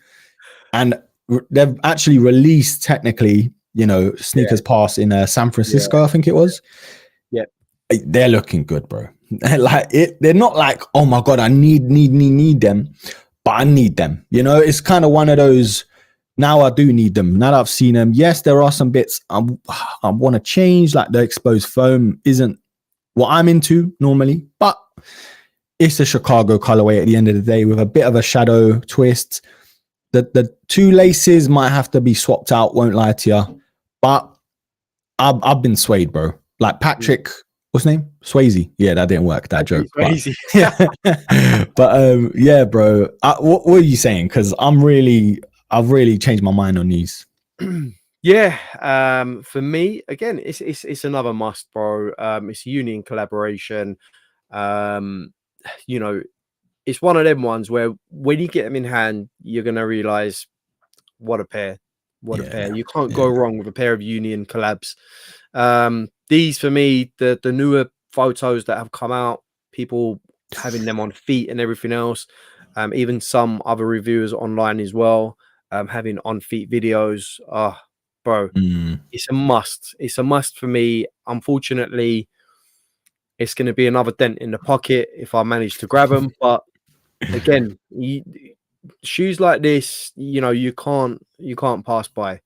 and they've actually released technically, Sneakers Pass in San Francisco, I think it was. Yeah. They're looking good, bro. Like they're not like, oh my God, I need them, but I need them. It's kind of one of those, now I do need them. Now that I've seen them, yes, there are some bits I want to change. Like the exposed foam isn't what I'm into normally, but it's a Chicago colorway at the end of the day with a bit of a shadow twist. The 2 laces might have to be swapped out, won't lie to you. But I've been swayed, bro. Like Patrick, what's his name? Swayze. Yeah, that didn't work, that joke. But yeah, bro. What are you saying? Because I've really changed my mind on these. Yeah, for me, again, it's another must, bro. It's a Union collaboration. It's one of them ones where when you get them in hand, you're gonna realize what a pair. You can't go wrong with a pair of Union collabs. These for me, the newer photos that have come out, people having them on feet and everything else. Even some other reviewers online as well, having on feet videos. Bro, it's a must. It's a must for me. Unfortunately, it's going to be another dent in the pocket if I manage to grab them. But again, shoes like this, you can't pass by.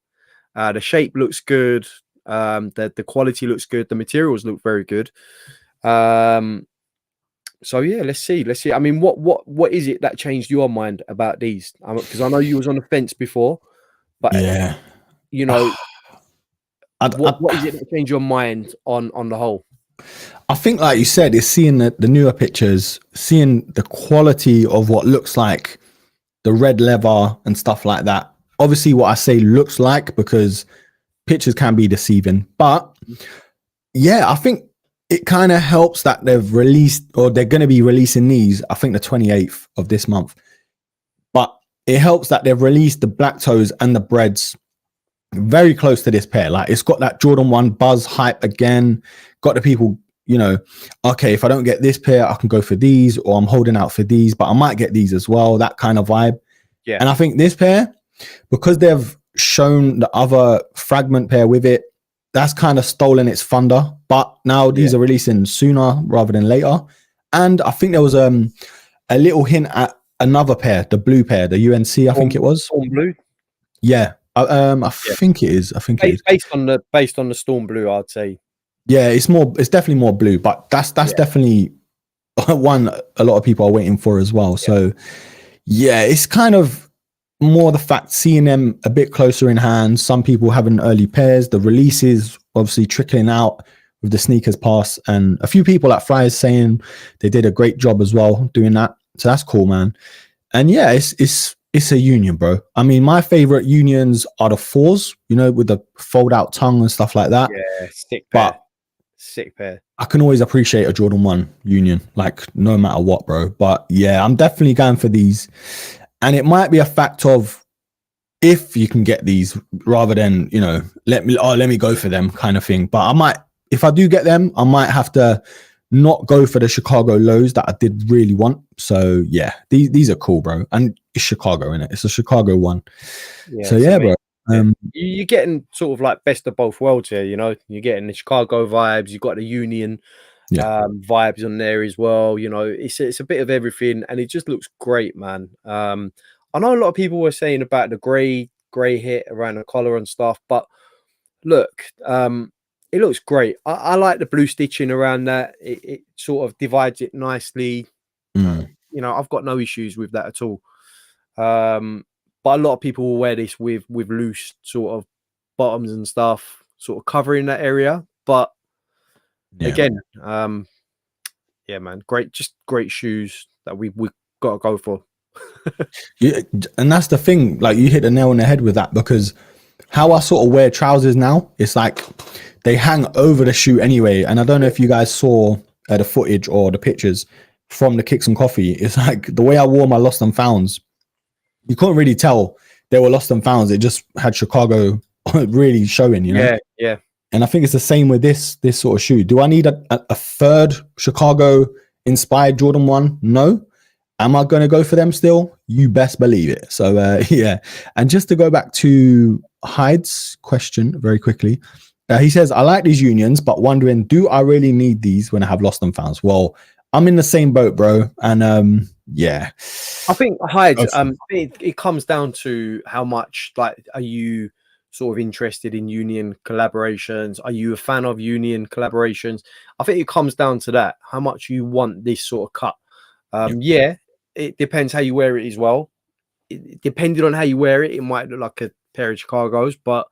The shape looks good. The quality looks good. The materials look very good. So yeah, let's see. I mean, what is it that changed your mind about these? Because I know you was on the fence before, but yeah. What is it that changed your mind on the whole? I think, like you said, is seeing the newer pictures, seeing the quality of what looks like the red leather and stuff like that. Obviously, what I say looks like, because pictures can be deceiving. But yeah, I think it kind of helps that they've released, or they're going to be releasing these, I think the 28th of this month. But it helps that they've released the black toes and the Breds very close to this pair. Like it's got that Jordan 1 buzz hype again, got the people, okay, if I don't get this pair, I can go for these, or I'm holding out for these, but I might get these as well, that kind of vibe. Yeah. And I think this pair, because they've shown the other fragment pair with it, that's kind of stolen its thunder. But now these are releasing sooner rather than later. And I think there was a little hint at another pair, the blue pair, the UNC, I think it was. Storm Blue? Yeah. I think it is. Based on the Storm Blue, I'd say. Yeah, it's definitely more blue, but that's definitely one a lot of people are waiting for as well. So yeah, it's kind of more the fact seeing them a bit closer in hand. Some people having early pairs, the releases obviously trickling out with the sneakers pass, and a few people at Fry's saying they did a great job as well doing that. So that's cool, man. And yeah, it's a union, bro. I mean, my favorite unions are the 4s, with the fold out tongue and stuff like that. Yeah, sick pair. I can always appreciate a Jordan 1 union, like no matter what, bro. But yeah, I'm definitely going for these. And it might be a fact of if you can get these rather than, let me go for them kind of thing. But if I do get them, I might have to not go for the Chicago lows that I did really want. So yeah, these are cool, bro. And it's Chicago, innit? It's a Chicago one. Yeah, so yeah, bro. You're getting sort of like best of both worlds here, You're getting the Chicago vibes, you've got the Union vibes on there as well. It's a bit of everything, and it just looks great, man. I know a lot of people were saying about the grey hit around the collar and stuff, but look, it looks great. I like the blue stitching around that. It sort of divides it nicely. I've got no issues with that at all. But a lot of people will wear this with loose sort of bottoms and stuff, sort of covering that area. But again, man, great shoes that we got to go for. Yeah, and that's the thing. Like, you hit the nail on the head with that, because how I sort of wear trousers now, it's like they hang over the shoe anyway. And I don't know if you guys saw the footage or the pictures from the Kicks and Coffee. It's like the way I wore my Lost and Founds, you couldn't really tell they were Lost and Founds. It just had Chicago really showing, Yeah. And I think it's the same with this sort of shoe. Do I need a third Chicago inspired Jordan 1? No. Am I going to go for them still? You best believe it. So yeah. And just to go back to Hyde's question very quickly, he says, I like these unions, but wondering, do I really need these when I have Lost and Founds? Well, I'm in the same boat, bro. And yeah, I think Hyde, it comes down to how much, like, are you sort of interested in union collaborations? Are you a fan of union collaborations? I think it comes down to that, how much you want this sort of cut. Yeah, it depends how you wear it as well. Depending on how you wear it, it might look like a pair of Chicago's, but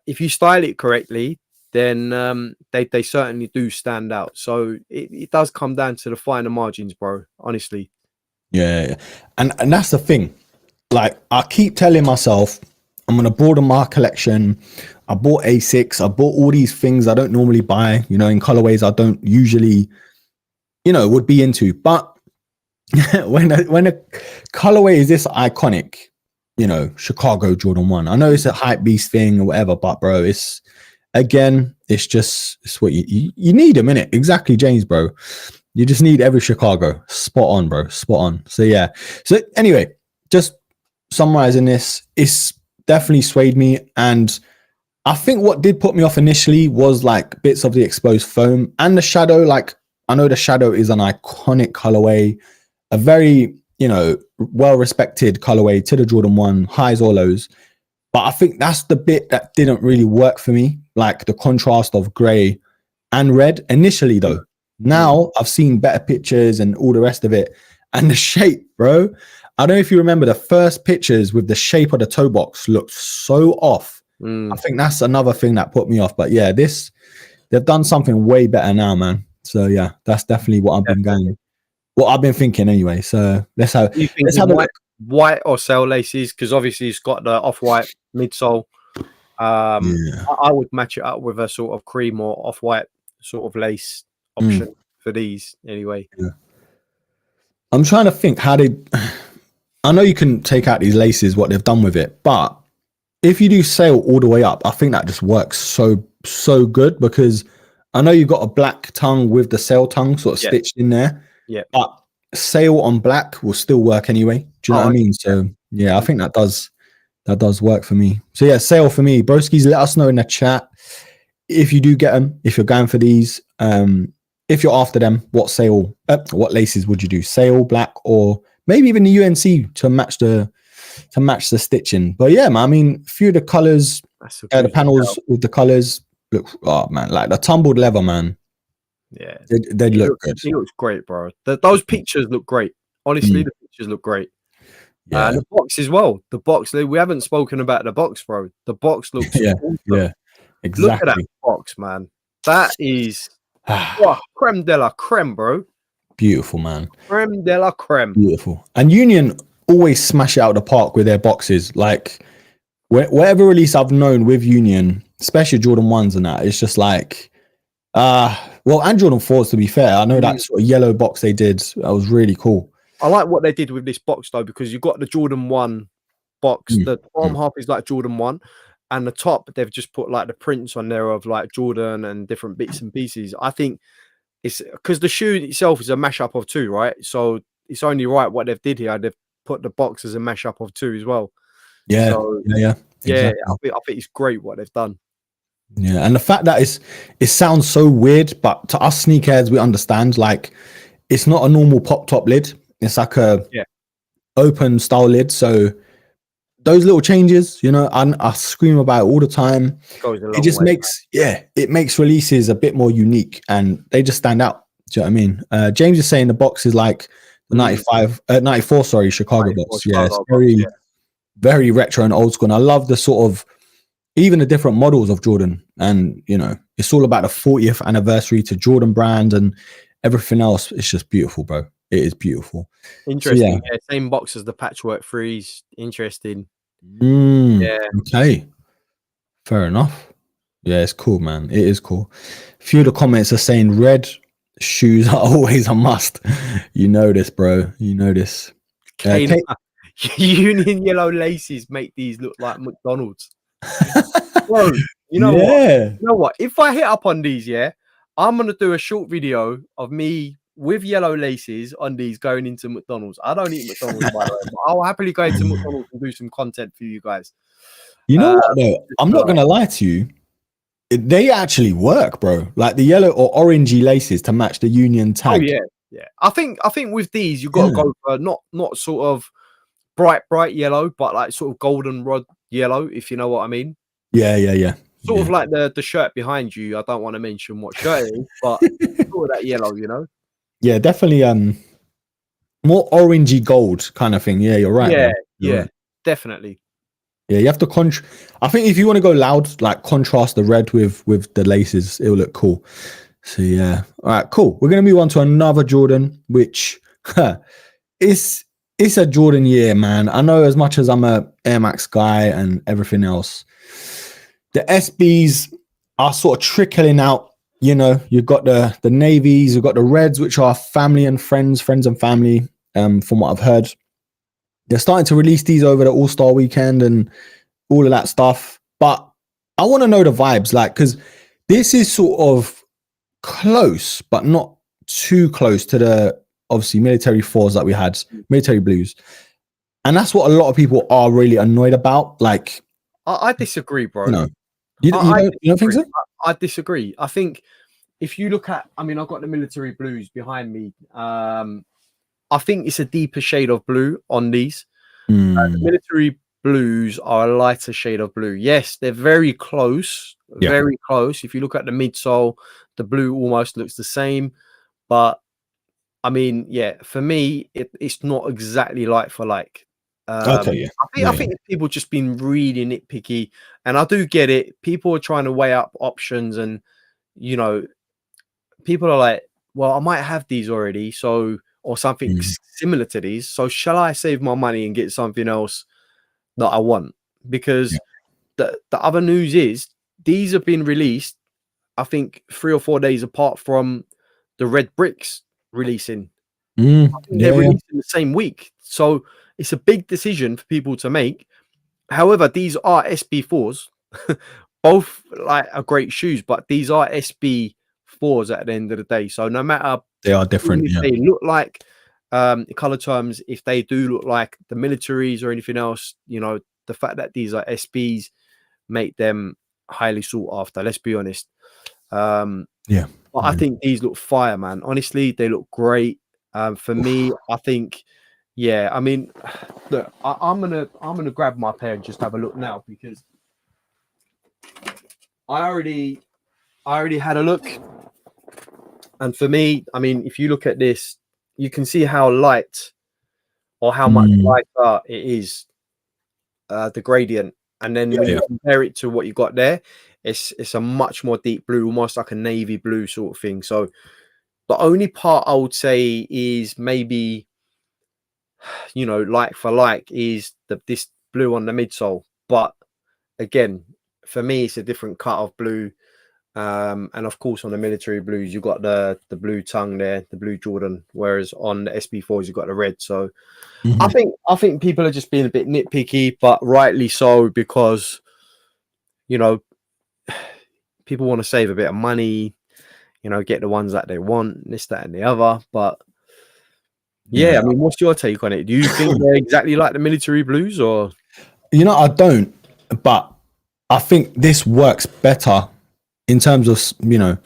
if you style it correctly, then they certainly do stand out. So it does come down to the finer margins, bro, honestly. Yeah. And that's the thing. Like, I keep telling myself, I'm going to broaden my collection. I bought A6. I bought all these things I don't normally buy, in colorways I don't usually, would be into. But when a colorway is this iconic, Chicago Jordan 1, I know it's a hype beast thing or whatever, but bro, it's what you need them, innit? Exactly, James, bro. You just need every Chicago. Spot on, bro. Spot on. So yeah. So anyway, just summarizing this, it's definitely swayed me. And I think what did put me off initially was like bits of the exposed foam and the shadow. Like, I know the shadow is an iconic colorway, a very, well-respected colorway to the Jordan 1, highs or lows. But I think that's the bit that didn't really work for me, like the contrast of gray and red initially, though. Now I've seen better pictures and all the rest of it. And the shape, bro. I don't know if you remember the first pictures with the shape of the toe box looked so off. I think that's another thing that put me off. But yeah, they've done something way better now, man. So yeah, that's definitely what I've been thinking anyway. So let's have white or cell laces, because obviously it's got the off-white midsole. I would match it up with a sort of cream or off-white sort of lace option for these anyway. I'm trying to think I know you can take out these laces, what they've done with it, but if you do sail all the way up, I think that just works so good, because I know you got a black tongue with the sail tongue sort of Yeah, stitched in there, yeah. but sail on black will still work anyway. Do you know what I mean? So yeah, I think that does work for me. So yeah, sail for me. Broskies, let us know in the chat if you do get them, if you're going for these. If you're after them, what laces would you do? Sail, black, or maybe even the UNC to match the stitching. But yeah, man, I mean, a few of the colors, the panels with the colors look, oh man, like the tumbled leather, man. Yeah, they look good. He looks great, bro. Those pictures look great. Honestly, the pictures look great. Yeah, and the box as well. The box, we haven't spoken about the box, bro. The box looks awesome. Yeah, exactly. Look at that box, man. That is creme de la creme, bro. Beautiful, man. Creme de la creme. Beautiful. And Union always smash it out of the park with their boxes. Like whatever release I've known with Union, especially Jordan 1s and that, it's just like, well, and Jordan 4s, to be fair. I know that sort of yellow box they did. That was really cool. I like what they did with this box, though, because you've got the Jordan 1 box. The bottom half is like Jordan 1. And the top, they've just put like the prints on there of like Jordan and different bits and pieces. I think it's because the shoe itself is a mashup of two, right? So it's only right what they've did here. They've put the box as a mashup of two as well. Yeah, so, exactly. I think it's great what they've done. Yeah, and the fact that it sounds so weird, but to us sneakerheads, we understand. Like, it's not a normal pop top lid. It's like a open style lid. So those little changes, you know, I scream about it all the time. It just makes releases a bit more unique, and they just stand out. Do you know what I mean? James is saying the box is like the 94, Chicago box. Yeah, it's very retro and old school. And I love the sort of, even the different models of Jordan. And, you know, it's all about the 40th anniversary to Jordan brand and everything else. It's just beautiful, bro. It is beautiful. Interesting. So, same box as the patchwork freeze. Interesting. Okay. Fair enough. Yeah, it's cool, man. It is cool. A few of the comments are saying red shoes are always a must. You know this, bro. You know this. Union yellow laces make these look like McDonald's. Bro, you know what? You know what? If I hit up on these, I'm gonna do a short video of me with yellow laces on these going into McDonald's. I don't eat McDonald's, by the way, but I'll happily go into McDonald's and do some content for you guys. You know what, though? I'm not gonna lie to you. They actually work, bro. Like the yellow or orangey laces to match the Union tag. Oh, yeah. I think with these you've got to go for not sort of bright yellow, but like sort of goldenrod yellow, if you know what I mean. Yeah. Sort of like the shirt behind you. I don't want to mention what shirt it is, but sort of that yellow, you know. Yeah, definitely. More orangey gold kind of thing. Yeah, you're right. Yeah, definitely. Yeah, you have to I think if you want to go loud, like contrast the red with the laces, it'll look cool. So yeah, all right, cool. We're gonna move on to another Jordan, which it's a Jordan year, man. I know as much as I'm a Air Max guy and everything else, the SBs are sort of trickling out. You know, you've got the navies, you've got the reds, which are family and friends and family. From what I've heard. They're starting to release these over the All-Star weekend and all of that stuff. But I want to know the vibes, like, because this is sort of close, but not too close to the, obviously, military 4s that we had, military blues. And that's what a lot of people are really annoyed about. Like, I disagree, bro. You don't think so? I disagree. I think if you look at, I mean, I've got the military blues behind me. I think it's a deeper shade of blue on these. The military blues are a lighter shade of blue. Yes, they're very close, very close. If you look at the midsole, the blue almost looks the same. But I mean, for me, it's not exactly like for like. I think people just been really nitpicky, and I do get it. People are trying to weigh up options, and you know, people are like, "Well, I might have these already, or something similar to these. So shall I save my money and get something else that I want?" Because the other news is these have been released, I think 3 or 4 days apart from the red bricks releasing. They're releasing the same week. So it's a big decision for people to make. However, these are SB4s. Both like are great shoes, but these are SB4 fours at the end of the day. So no matter They are different. if Yeah. they look like in color terms, if they do look like the militaries or anything else, you know, the fact that these are SBs make them highly sought after. Let's be honest. Yeah. But I think these look fire, man. Honestly, they look great. For me, I think, yeah. I mean, look, I'm gonna grab my pair and just have a look now because I already had a look, and for me, I mean, if you look at this, you can see how light or how much lighter it is, the gradient, and then when you compare it to what you got there, it's a much more deep blue, almost like a navy blue sort of thing. So the only part I would say is maybe, you know, like for like is this blue on the midsole, but again, for me, it's a different cut of blue. And of course, on the military blues, you got the blue tongue there, the blue Jordan, whereas on the SB4s, you got the red. So I think people are just being a bit nitpicky, but rightly so, because, you know, people want to save a bit of money, you know, get the ones that they want, this, that, and the other. But yeah, I mean, what's your take on it? Do you think they're exactly like the military blues, or? You know, I don't, but I think this works better in terms of, you know,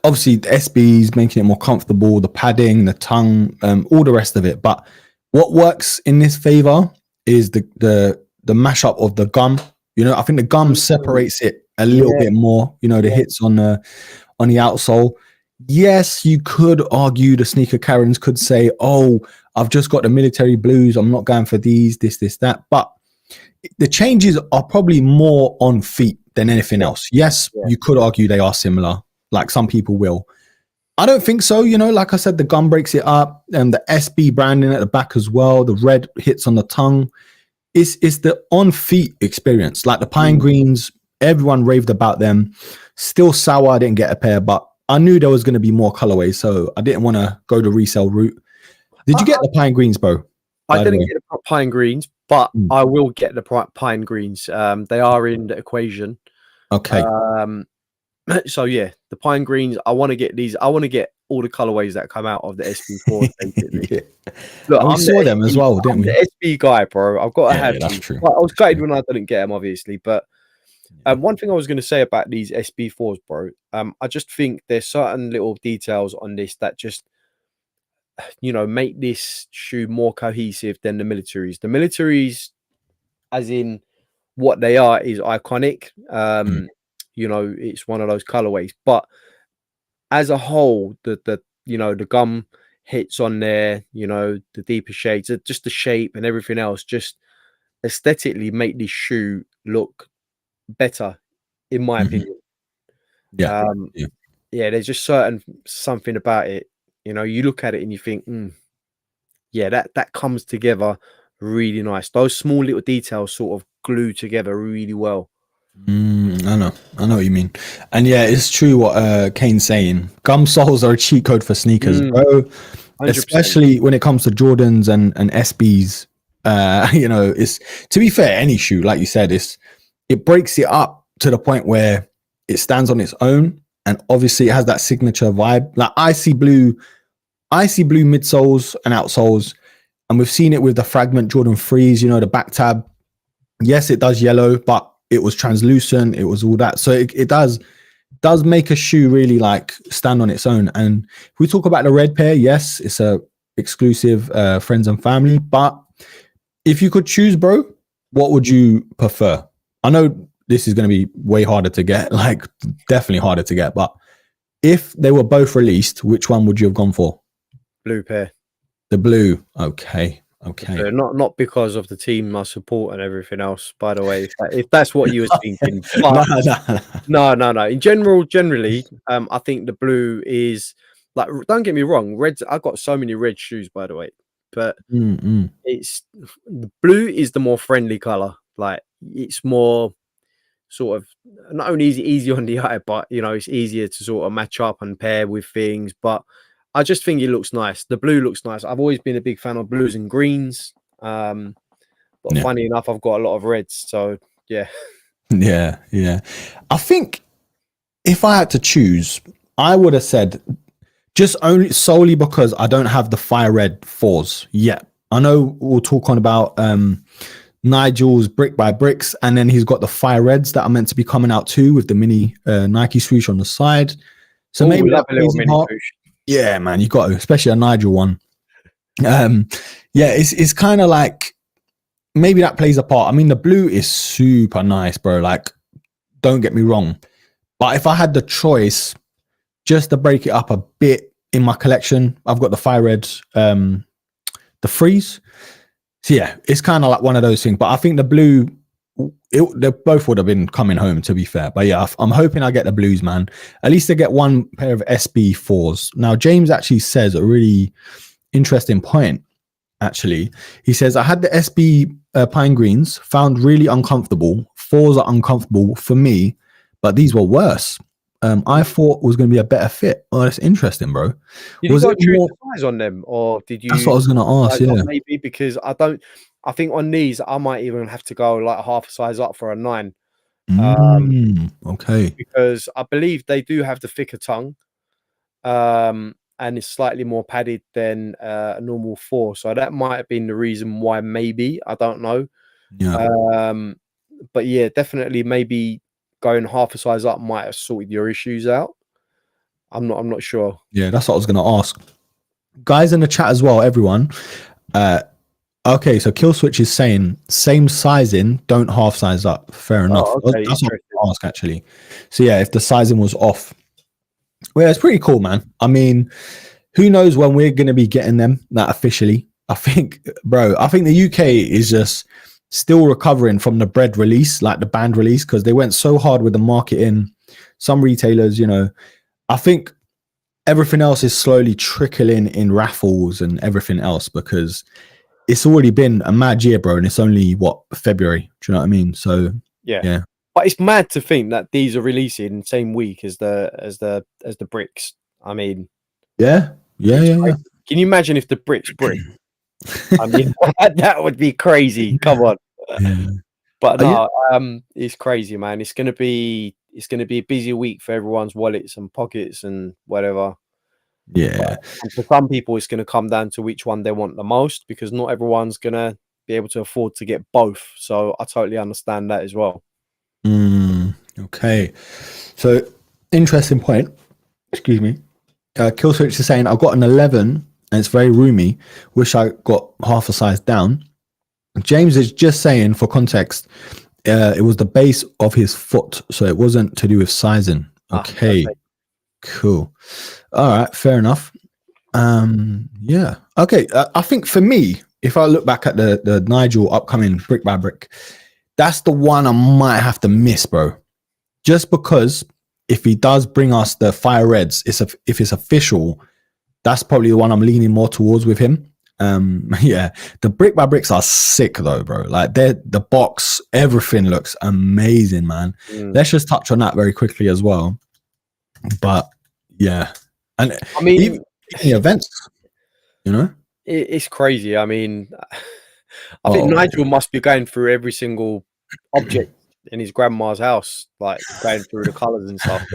obviously the SBs making it more comfortable, the padding, the tongue, all the rest of it. But what works in this favor is the mashup of the gum. You know, I think the gum separates it a little bit more. You know, the hits on the outsole. Yes, you could argue the sneaker Karens could say, "Oh, I've just got the military blues. I'm not going for these, this, that." But the changes are probably more on feet than anything else. Yes, you could argue they are similar, like some people will. I don't think so. You know, like I said, the gum breaks it up, and the SB branding at the back as well. The red hits on the tongue. It's the on feet experience. Like the pine greens, everyone raved about them. Still sour. I didn't get a pair, but I knew there was going to be more colorways, so I didn't want to go the resale route. Did you get the pine greens, bro? I didn't get the pine greens, but I will get the pine greens. They are in the equation. Okay. So yeah, the pine greens. I want to get these. I want to get all the colorways that come out of the SB4. Look, we saw them as well, didn't we? The SB guy, bro. I've got to have. That's true. I was gutted when I didn't get them, obviously. But one thing I was going to say about these SB4s, bro. I just think there's certain little details on this that just, you know, make this shoe more cohesive than the militaries. The militaries, as in what they are, is iconic. You know, it's one of those colorways, but as a whole, the you know, the gum hits on there, you know, the deeper shades, just the shape and everything else, just aesthetically make this shoe look better, in my opinion. Yeah, there's just something about it. You know, you look at it and you think, yeah, that comes together really nice. Those small little details sort of glue together really well. I know what you mean. And yeah, it's true what Kane's saying. Gum soles are a cheat code for sneakers, bro. 100%. Especially when it comes to Jordans and SBs. You know, it's, to be fair, any shoe, like you said, it breaks it up to the point where it stands on its own, and obviously it has that signature vibe. Like icy blue midsoles and outsoles, and we've seen it with the Fragment Jordan 3s, you know, the back tab. Yes, it does yellow, but it was translucent, it was all that. So it does make a shoe really like stand on its own. And if we talk about the red pair, yes, it's a exclusive friends and family. But if you could choose, bro, what would you prefer? I know this is going to be way harder to get, like definitely harder to get. But if they were both released, which one would you have gone for? Blue pair. The blue. Okay. Not because of the team I support and everything else, by the way, if that's what you were thinking. No. Generally, I think the blue is like, don't get me wrong, reds. I've got so many red shoes, by the way, but it's the blue is the more friendly color. Like it's more sort of not only easy on the eye, but you know, it's easier to sort of match up and pair with things. But I just think it looks nice. The blue looks nice. I've always been a big fan of blues and greens. But funny enough, I've got a lot of reds. So yeah. Yeah. I think if I had to choose, I would have said just only solely because I don't have the fire red 4s yet. I know we'll talk on about Nigel's brick by bricks, and then he's got the fire reds that are meant to be coming out too with the mini Nike swoosh on the side. So maybe love a little mini swoosh. Yeah, man, you got to, especially a Nigel one. It's kind of like maybe that plays a part. I mean, the blue is super nice, bro. Like, don't get me wrong, but if I had the choice just to break it up a bit in my collection, I've got the fire red, the freeze. So yeah, it's kind of like one of those things. But I think the blue, they both would have been coming home, to be fair. But yeah, I'm hoping I get the blues, man. At least I get one pair of SB4s. Now, James actually says a really interesting point. Actually, he says, I had the SB pine greens, found really uncomfortable. 4s are uncomfortable for me, but these were worse. I thought was going to be a better fit. Oh, that's interesting, bro. Did you go true to size on them, or did you? That's what I was going to ask. Yeah, maybe because I think on these I might even have to go like half a size up for a 9. Okay. Because I believe they do have the thicker tongue, and it's slightly more padded than a normal 4. So that might have been the reason why. Maybe, I don't know. Yeah. But yeah, definitely maybe going half a size up might have sorted your issues out. I'm not sure. Yeah, that's what I was going to ask. Guys in the chat as well, everyone. Okay, so Kill Switch is saying same sizing, don't half size up. Fair enough. Okay, that's what I was going to ask, actually. So yeah, if the sizing was off. Well, it's pretty cool, man. I mean, who knows when we're going to be getting them that officially. I think the UK is just still recovering from the Bred release, like the band release, because they went so hard with the marketing. Some retailers, I think everything else is slowly trickling in raffles and everything else, because it's already been a mad year, bro, and it's only February. Do you know what I mean? So yeah. But it's mad to think that these are releasing the same week as the bricks. I mean, yeah. Can you imagine if the bricks brick? I mean, that would be crazy. Come on. Yeah. But no, it's crazy, man. It's gonna be a busy week for everyone's wallets and pockets and whatever. Yeah. And for some people, it's gonna come down to which one they want the most, because not everyone's gonna be able to afford to get both. So I totally understand that as well. Okay. So interesting point. Excuse me. Kill Switch is saying I've got an 11 and it's very roomy. Wish I got half a size down. James is just saying, for context, it was the base of his foot, so it wasn't to do with sizing. Okay, cool. All right, fair enough. Yeah. Okay. I think for me, if I look back at the Nigel upcoming brick by brick, that's the one I might have to miss, bro. Just because if he does bring us the fire reds, if it's official, that's probably the one I'm leaning more towards with him. Yeah, the brick by bricks are sick though, bro. Like the box, everything looks amazing, man. Let's just touch on that very quickly as well. But yeah, and I mean, even the events, it's crazy. I mean, I think Nigel must be going through every single object in his grandma's house, like going through the colors and stuff.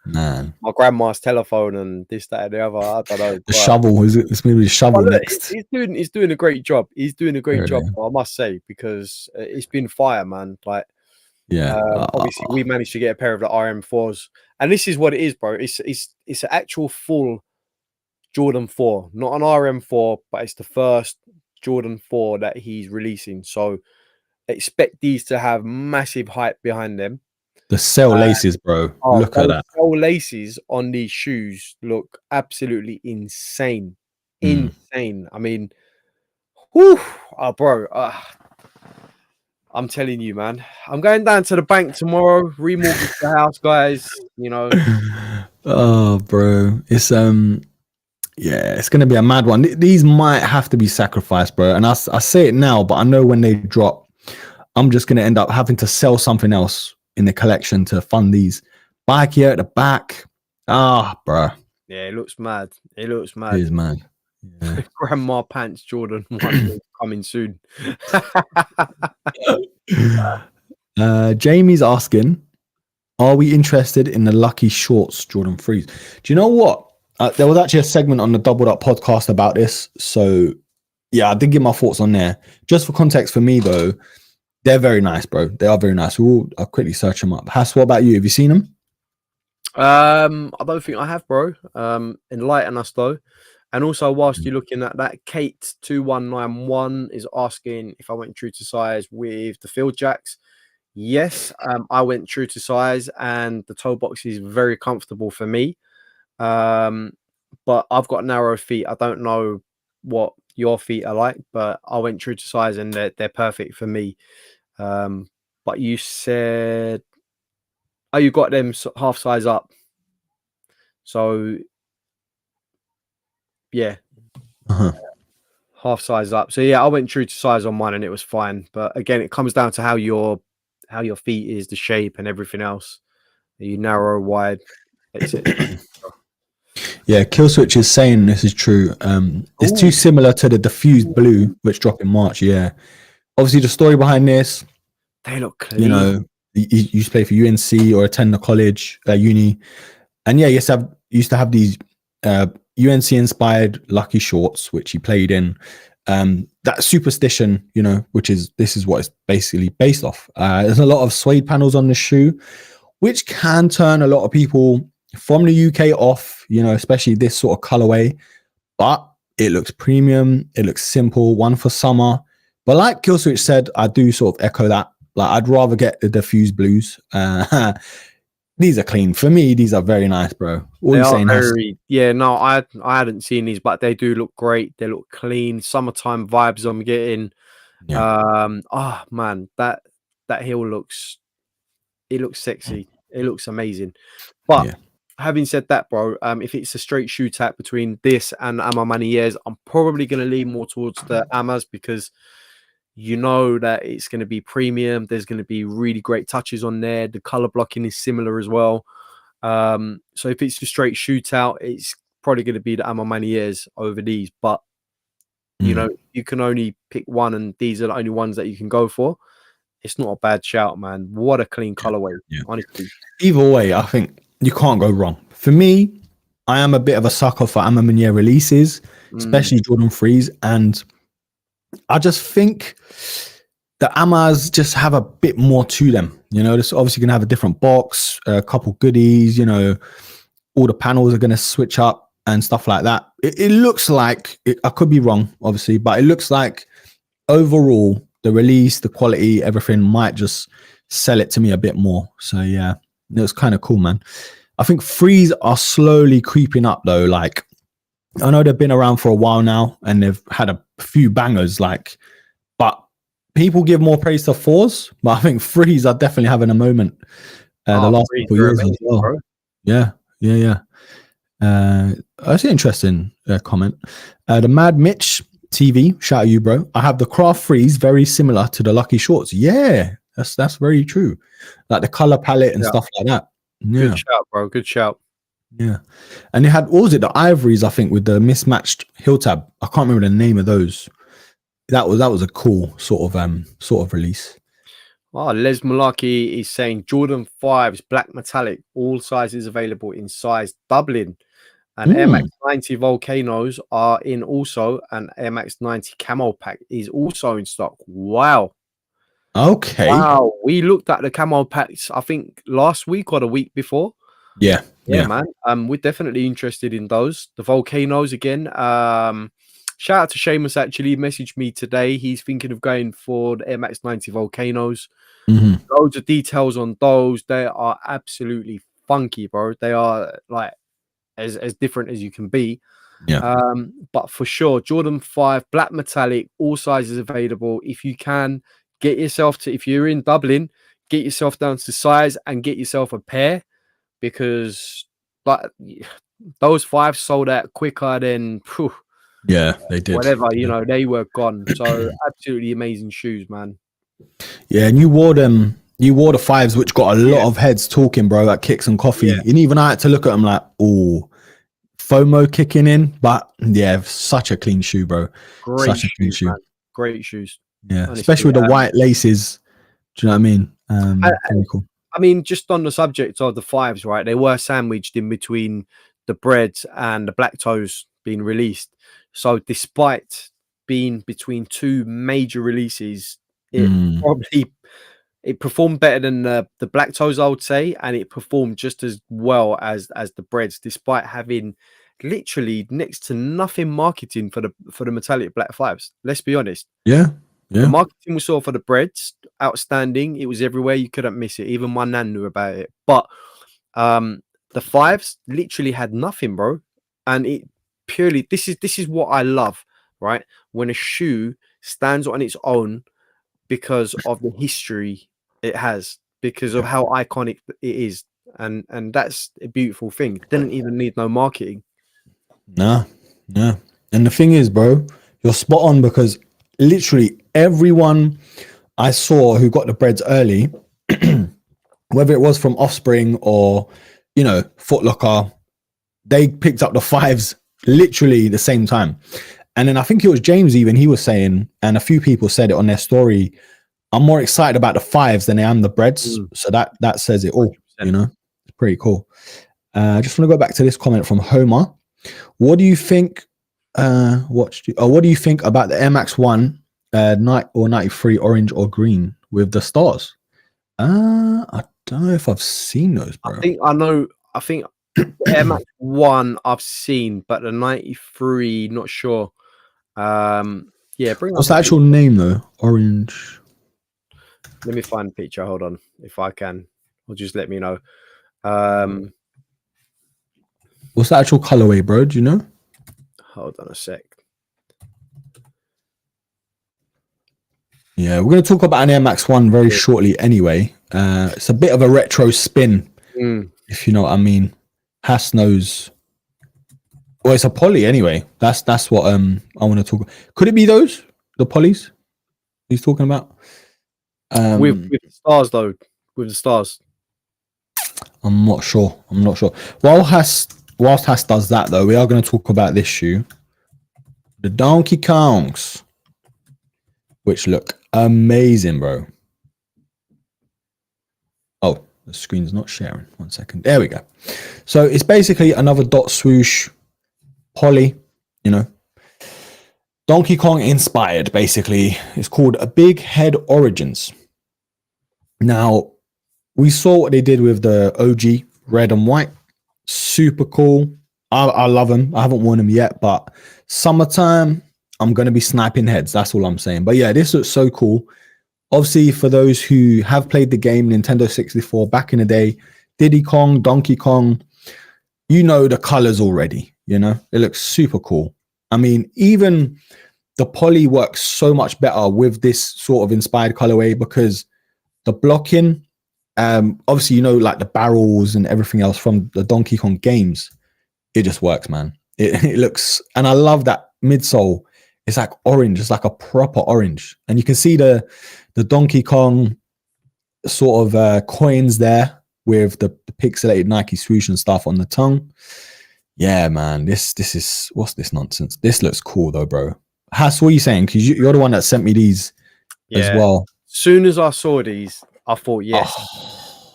Man, my grandma's telephone and this, that, and the other. I don't know. The shovel is it's maybe the shovel next. He's doing a great job. He's doing a great job, I must say, because it's been fire, man. Like, yeah. Obviously, we managed to get a pair of the RM4s, and this is what it is, bro. It's an actual full Jordan 4, not an RM4, but it's the first Jordan 4 that he's releasing. So expect these to have massive hype behind them. The cell laces, bro. Look at that. Cell laces on these shoes look absolutely insane. Insane. I mean, whew, bro. I'm telling you, man. I'm going down to the bank tomorrow, remortgage the house, guys. Oh, bro. It's yeah, it's gonna be a mad one. These might have to be sacrificed, bro. And I say it now, but I know when they drop, I'm just gonna end up having to sell something else in the collection to fund these. Bike here at the back. Bro. Yeah, it looks mad. It is mad. Yeah. Grandma pants Jordan 1 coming soon. Jamie's asking, Are we interested in the Lucky Shorts Jordan 3s? Do you know what? There was actually a segment on the Doubled Up podcast about this. So, yeah, I did give my thoughts on there. Just for context for me, though, they're very nice, bro. They are very nice. I'll quickly search them up. Hass, what about you? Have you seen them? I don't think I have, bro. Enlighten us, though. And also, whilst you're looking at that, Kate2191 is asking if I went true to size with the field jacks. Yes, I went true to size, and the toe box is very comfortable for me. But I've got narrow feet. I don't know what your feet are like, but I went true to size, and they're perfect for me. But you said, oh, you got them half size up. So yeah, half size up. So yeah, I went true to size on mine, and it was fine. But again, it comes down to how your feet is, the shape, and everything else. Are you narrow, wide, etc. Yeah, Killswitch is saying this is true. It's too similar to the diffused blue, which dropped in March. Yeah, obviously the story behind this, they look clean. You know, you used to play for UNC or attend the college, uni, and yeah, used to have these UNC inspired Lucky Shorts, which he played in. That superstition, you know, this is what it's basically based off. There's a lot of suede panels on the shoe, which can turn a lot of people from the UK off, you know, especially this sort of colorway. But it looks premium, it looks simple, one for summer. But like Killswitch said, I do sort of echo that. Like, I'd rather get the diffused blues. These are clean for me. These are very nice, bro. They are very, yeah. No, I hadn't seen these, but they do look great. They look clean. Summertime vibes I'm getting. Yeah. Oh man, that heel looks sexy. It looks amazing. But yeah, having said that, bro, if it's a straight shoe tap between this and Ama Maniers, I'm probably going to lean more towards the Amas, because you know that it's going to be premium. There's going to be really great touches on there. The color blocking is similar as well. So if it's a straight shootout, it's probably going to be the Ama Maniers over these. But you know, you can only pick one, and these are the only ones that you can go for. It's not a bad shout, man. What a clean colorway, honestly. Either way, I think you can't go wrong. For me, I am a bit of a sucker for Ama Manier releases, especially Jordan 3s, and I just think the Amas just have a bit more to them. You know, this obviously going to have a different box, a couple goodies, you know, all the panels are going to switch up and stuff like that. It looks like, I could be wrong, obviously, but it looks like overall, the release, the quality, everything might just sell it to me a bit more. So yeah, it was kind of cool, man. I think 3s are slowly creeping up though. Like, I know they've been around for a while now and they've had a few bangers, like, but people give more praise to 4s, but I think 3s are definitely having a moment the last couple years as well. Bro. Yeah. That's an interesting comment. The Mad Mitch TV, shout out you, bro. I have the Craft 3s, very similar to the Lucky Shorts. Yeah, that's very true. Like the color palette and stuff like that. Yeah. Good shout, bro. Good shout. Yeah, and they had, what was it, the Ivories, I think, with the mismatched heel tab. I can't remember the name of those. That was a cool sort of release. Oh, Les Malaki is saying Jordan 5s, black metallic, all sizes available in size Dublin. And Air Max 90 Volcanoes are in also, and Air Max 90 Camo Pack is also in stock. Wow. Okay. Wow. We looked at the Camo Packs, I think, last week or the week before. Yeah, man. We're definitely interested in those. The Volcanoes again. Shout out to Seamus, actually messaged me today. He's thinking of going for the Air Max 90 Volcanoes. Loads of details on those. They are absolutely funky, bro. They are like as different as you can be. Yeah. But for sure, Jordan 5 black metallic, all sizes available. If you can get yourself to, if you're in Dublin, get yourself down to size and get yourself a pair, because but those 5 sold out quicker than yeah, they did. Whatever, you know, they were gone. So absolutely amazing shoes, man. Yeah, and you wore them. You wore the 5s, which got a lot of heads talking, bro, at Kicks and Coffee. Yeah. And even I had to look at them like, oh, FOMO kicking in. But yeah, such a clean shoe, bro. Great such a clean shoe. Man. Great shoes. Yeah, honestly, especially with the white laces. Do you know what I mean? Very cool. I mean, just on the subject of the fives, right? They were sandwiched in between the Breds and the Black Toes being released. So despite being between two major releases, it probably it performed better than the Black Toes, I would say, and it performed just as well as the Breds, despite having literally next to nothing marketing for the metallic Black Fives. Let's be honest. Yeah. The marketing we saw for the Breds, outstanding. It was everywhere. You couldn't miss it. Even my nan knew about it. But the fives literally had nothing, bro. And it purely this is what I love, right? When a shoe stands on its own because of the history it has, because of how iconic it is. And that's a beautiful thing. Didn't even need no marketing. Nah. And the thing is, bro, you're spot on, because literally everyone I saw who got the Breds early, whether it was from Offspring or, you know, Foot Locker, they picked up the fives literally the same time. And then I think it was James, even he was saying, and a few people said it on their story, I'm more excited about the fives than I am the Breds. So that says it all, 100%. You know, it's pretty cool. I just want to go back to this comment from Homer. What do you think? What do you think about the Air Max 1 93 orange or green with the stars? I don't know if I've seen those, bro. I think Air Max 1 I've seen, but the 93 not sure. Yeah, what's the actual name though? Orange. Let me find a picture. Hold on, if I can, or just let me know. What's the actual colorway, bro? Do you know? Hold on a sec. Yeah, we're going to talk about an Air Max 1 very shortly anyway. It's a bit of a retro spin, if you know what I mean. Hass knows. Well, it's a poly anyway. That's what I want to talk about. Could it be those? The polys he's talking about? With the stars, though. With the stars. I'm not sure. Whilst Hass does that, though, we are going to talk about this shoe. The Donkey Kongs, which look amazing, bro. Oh, the screen's not sharing. 1 second. There we go. So it's basically another dot swoosh poly, you know. Donkey Kong inspired, basically. It's called a Big Head Origins. Now, we saw what they did with the OG red and white. Super cool. I love them. I haven't worn them yet, but summertime, I'm going to be sniping heads. That's all I'm saying. But yeah, this looks so cool. Obviously, for those who have played the game, Nintendo 64, back in the day, Diddy Kong, Donkey Kong, you know the colors already, you know? It looks super cool. I mean, even the poly works so much better with this sort of inspired colorway, because the blocking, obviously, you know, like the barrels and everything else from the Donkey Kong games, it just works, man. It looks, and I love that midsole. It's like orange. It's like a proper orange, and you can see the Donkey Kong sort of coins there with the pixelated Nike swoosh and stuff on the tongue. Yeah, man. This is, what's this nonsense? This looks cool though, bro. Hass, what are you saying? Because you're the one that sent me these as well. Soon as I saw these, I thought, yes.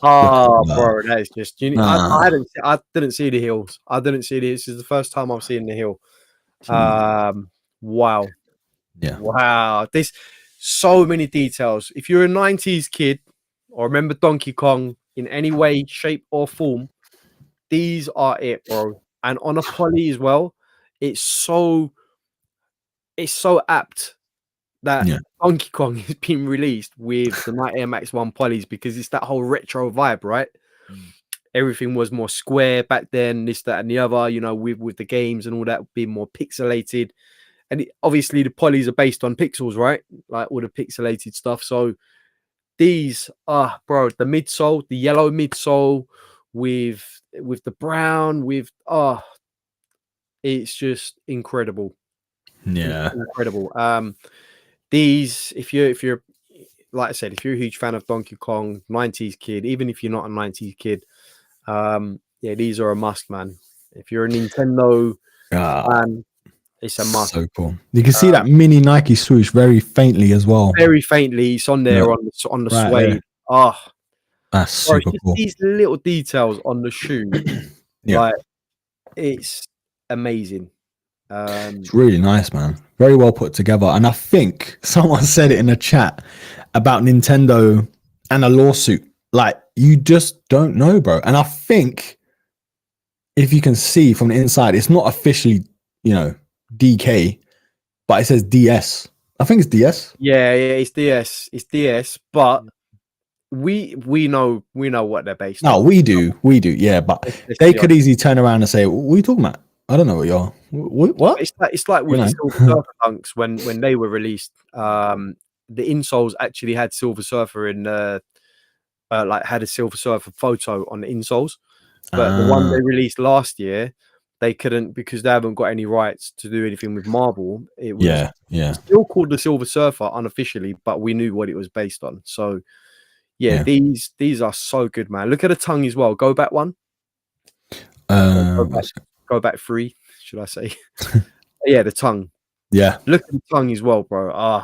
Bro, that is just. I didn't see the heels. I didn't see this. This is the first time I'm seeing the heel. Wow. Yeah. Wow. This so many details. If you're a 90s kid or remember Donkey Kong in any way, shape, or form, these are it, bro. And on a poly as well, it's so apt that Donkey Kong is being released with the Night Air Max 1 polys, because it's that whole retro vibe, right? Everything was more square back then, this, that, and the other, you know, with the games and all that being more pixelated. And obviously the polys are based on pixels, right? Like all the pixelated stuff. So these are, bro, the midsole, the yellow midsole with the brown, it's just incredible. Yeah. It's incredible. These, if you're like I said, if you're a huge fan of Donkey Kong, 90s kid, even if you're not a 90s kid, yeah, these are a must, man. If you're a Nintendo fan, it's a must. So cool. You can see that mini Nike swoosh very faintly as well. Very faintly, it's on there on the right suede. there. That's Bro, it's super just cool. these little details on the shoe, Yeah. like it's amazing. It's really nice, man. Very well put together. And I think someone said it in the chat about Nintendo and a lawsuit. Like, you just don't know, bro. And I think if you can see from the inside, it's not officially, DK, but it says DS. I think it's DS. Yeah, it's DS. It's DS, but we know what they're based No, on. we do. Yeah, but Let's they be could honest. easily turn around and say, what are you talking about? I don't know what you're. What? It's like with the Silver Surfer dunks when they were released. The insoles actually had Silver Surfer in like had a Silver Surfer photo on the insoles, but the one they released last year, they couldn't because they haven't got any rights to do anything with Marvel. It was still called the Silver Surfer unofficially, but we knew what it was based on. So yeah. These are so good, man. Look at the tongue as well. Go back one. Go back three, should I say? Yeah, the tongue. Yeah. Look at the tongue as well, bro.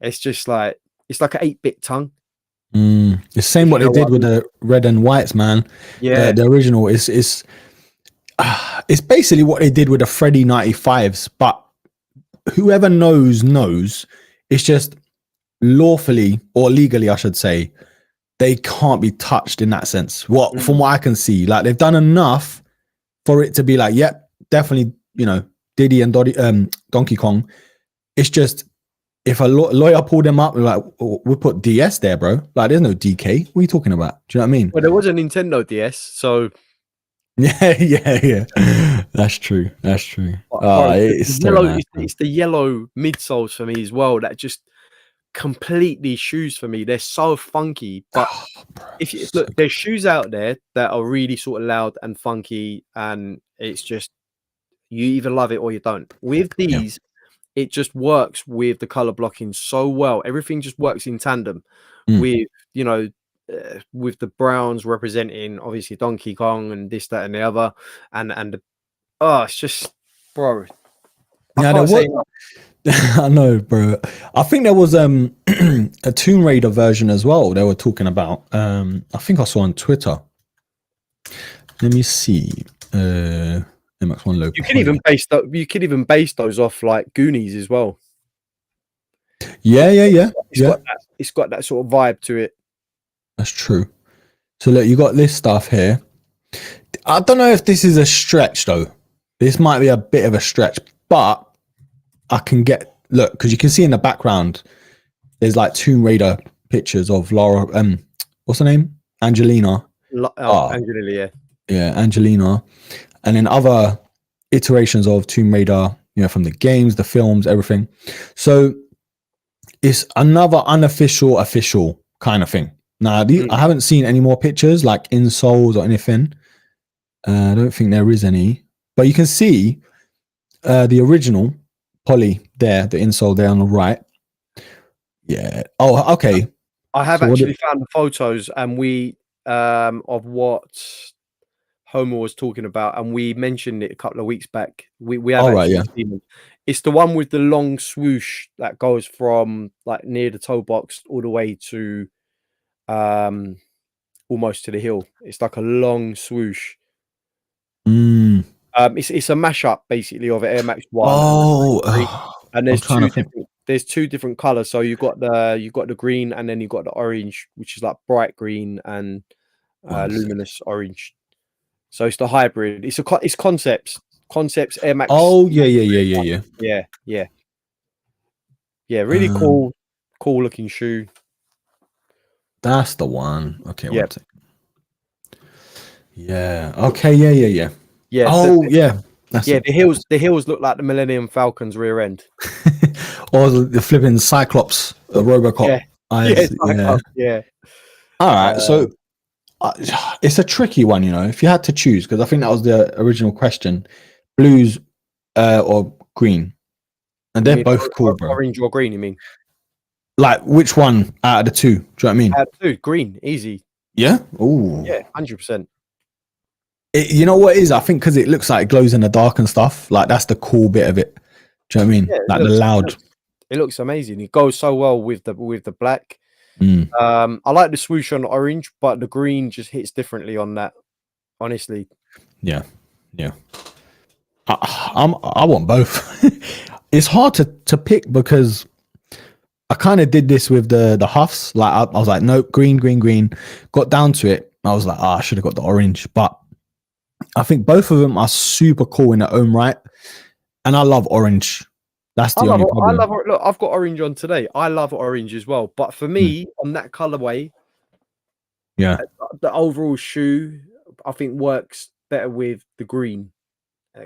It's just like it's like an 8-bit tongue. It's the same what they did with the red and whites, man. Yeah, the original is it's basically what they did with the Freddy 95s, but whoever knows. It's just lawfully or legally, I should say, they can't be touched in that sense. From what I can see, like they've done enough for it to be like, yep, definitely, Diddy and Donkey Kong. It's just if a lawyer pulled them up, like we put DS there, bro. Like there's no DK. What are you talking about? Do you know what I mean? Well, there was a Nintendo DS, so yeah. That's true. It's the yellow midsoles for me as well that just completely shoes for me. They're so funky, but if you look, there's shoes out there that are really sort of loud and funky, and it's just you either love it or you don't. With these, it just works with the color blocking so well. Everything just works in tandem with with the browns representing obviously Donkey Kong and this, that, and the other, and it's just, bro. I know, bro. I think there was a Tomb Raider version as well they were talking about. I think I saw on Twitter. Let me see. MX1 local. You could even base those off like Goonies as well. Yeah. It's got that sort of vibe to it. That's true. So look, you got this stuff here. I don't know if this is a stretch though. This might be a bit of a stretch, but I can look, because you can see in the background there's like Tomb Raider pictures of Laura. What's her name? Angelina. Angelina, yeah, Angelina, and then other iterations of Tomb Raider. From the games, the films, everything. So it's another unofficial, official kind of thing. Now, I haven't seen any more pictures like insoles or anything. I don't think there is any, but you can see the original poly there, the insole there on the right. Yeah. Oh, okay. I have actually found the photos, and we of what Homer was talking about, and we mentioned it a couple of weeks back. We have seen them. It's the one with the long swoosh that goes from like near the toe box all the way to almost to the heel. It's like a long swoosh. It's a mashup basically of Air Max 1 and there's two different colors. So you've got the green, and then you've got the orange, which is like bright green and luminous orange. So it's the hybrid. It's concepts Air Max. Oh yeah. Really cool looking shoe. That's the one. Okay. Yeah. Yeah. Okay. Yeah. Yeah. Oh yeah. The heels look like the Millennium Falcon's rear end. Or the flipping Cyclops, Robocop eyes. Yeah. All right. So it's a tricky one, if you had to choose, because I think that was the original question: blues or green, and they're both cool, bro. Orange or green, you mean? Like which one out of the two? Do you know what I mean? Out of two, green, easy. Yeah. Oh. Yeah, 100%. You know what it is? I think because it looks like it glows in the dark and stuff. Like that's the cool bit of it. Do you know what I mean? Yeah, like the loud. It looks amazing. It goes so well with the black. I like the swoosh on orange, but the green just hits differently on that. Honestly, yeah. I want both. It's hard to pick because I kind of did this with the Huffs. Like I was like, nope, green. Got down to it. I was like, I should have got the orange. But I think both of them are super cool in their own right. And I love orange. That's the only problem. Look, I've got orange on today. I love orange as well. But for me, on that colorway, yeah, the overall shoe, I think works better with the green.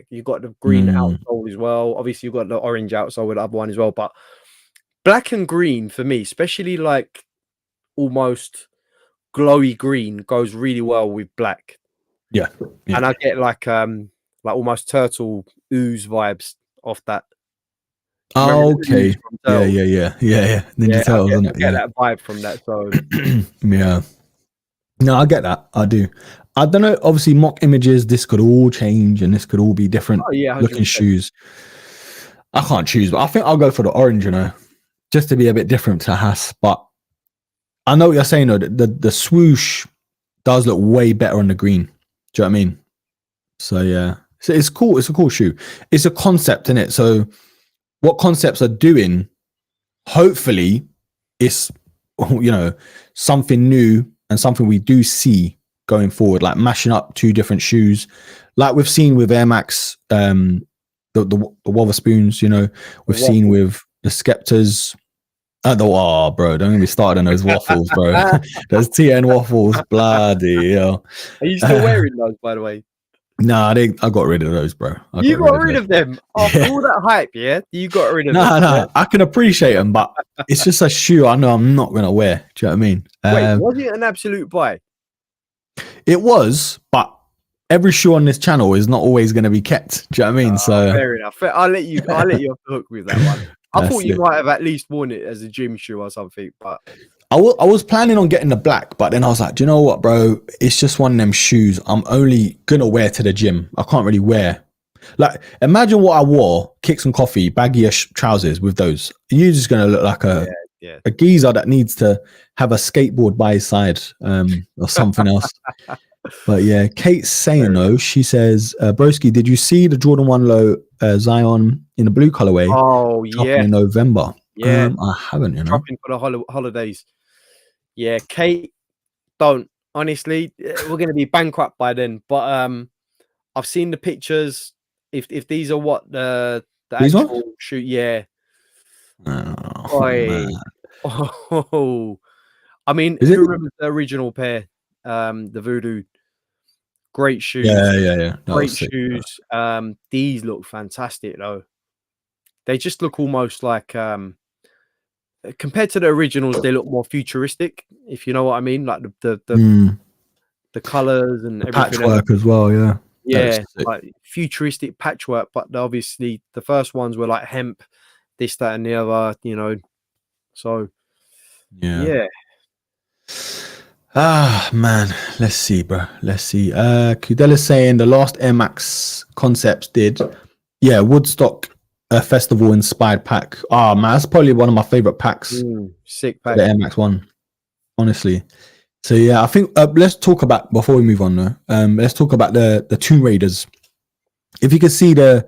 You've got the green outsole as well. Obviously, you've got the orange outsole with the other one as well. But black and green for me, especially like almost glowy green, goes really well with black. Yeah. And I get like almost turtle ooze vibes off that. Oh, okay. Yeah. Ninja Turtles, isn't it? I get that vibe from that. So yeah. No, I get that. I do. I don't know. Obviously, mock images. This could all change, and this could all be different looking shoes. I can't choose, but I think I'll go for the orange. You know, just to be a bit different to Haas. But I know what you're saying though. The swoosh does look way better on the green. Do you know what I mean? So yeah, so it's cool. It's a cool shoe. It's a concept in it. So what concepts are doing, hopefully it's, you know, something new and something we do see going forward, like mashing up two different shoes like we've seen with Air Max, the Wotherspoons, you know, we've seen with the Skeptors. Bro, don't get me started on those waffles, bro. Those TN waffles, bloody hell. Are you still wearing those, by the way? Nah, I got rid of those, bro. You got rid of them after all that hype, yeah? You got rid of them. No, I can appreciate them, but it's just a shoe I know I'm not gonna wear. Do you know what I mean? Wait, was it an absolute buy? It was, but every shoe on this channel is not always going to be kept. Do you know what I mean? So fair enough. I'll let you off the hook with that one. I thought you might have at least worn it as a gym shoe or something, but I was planning on getting the black, but then I was like, do you know what, bro? It's just one of them shoes I'm only gonna wear to the gym. I can't really wear. Like, imagine what I wore, kicks and coffee, baggy trousers with those. You're just gonna look like a geezer that needs to have a skateboard by his side, or something else. But yeah, Kate's saying though, she says, Broski, did you see the Jordan 1 Low Zion in the blue colorway? Oh yeah, in November. Yeah, I haven't. You know, dropping for the holidays. Yeah, Kate, don't. Honestly, we're going to be bankrupt by then. But I've seen the pictures. If these are what the actual shoot, yeah. Oh, I mean, who remembers the original pair? The Voodoo. Great shoes. Yeah. Great shoes. These look fantastic though. They just look almost like compared to the originals, they look more futuristic, if you know what I mean. Like the colors and everything. Patchwork as well, yeah. Yeah, like futuristic patchwork, but obviously the first ones were like hemp, this, that, and the other, you know. So yeah. Ah man, let's see, bro. Let's see. Kudella's saying the last Air Max concepts did, Woodstock festival inspired pack. Oh man, that's probably one of my favorite packs. Sick pack. The Air Max one, honestly. So yeah, I think let's talk about, before we move on though, let's talk about the Tomb Raiders. If you can see I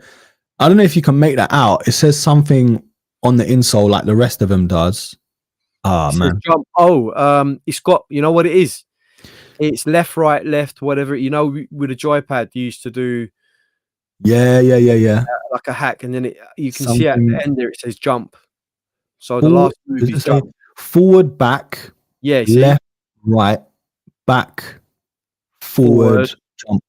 don't know if you can make that out. It says something on the insole like the rest of them does. Man. It's got, you know what it is? It's left, right, left, whatever. You know, with a joypad, you used to do. Yeah. Like a hack, and then you can see at the end there it says jump. So the last move is jump. Forward, back. Yeah. Left, right, back, forward, jump.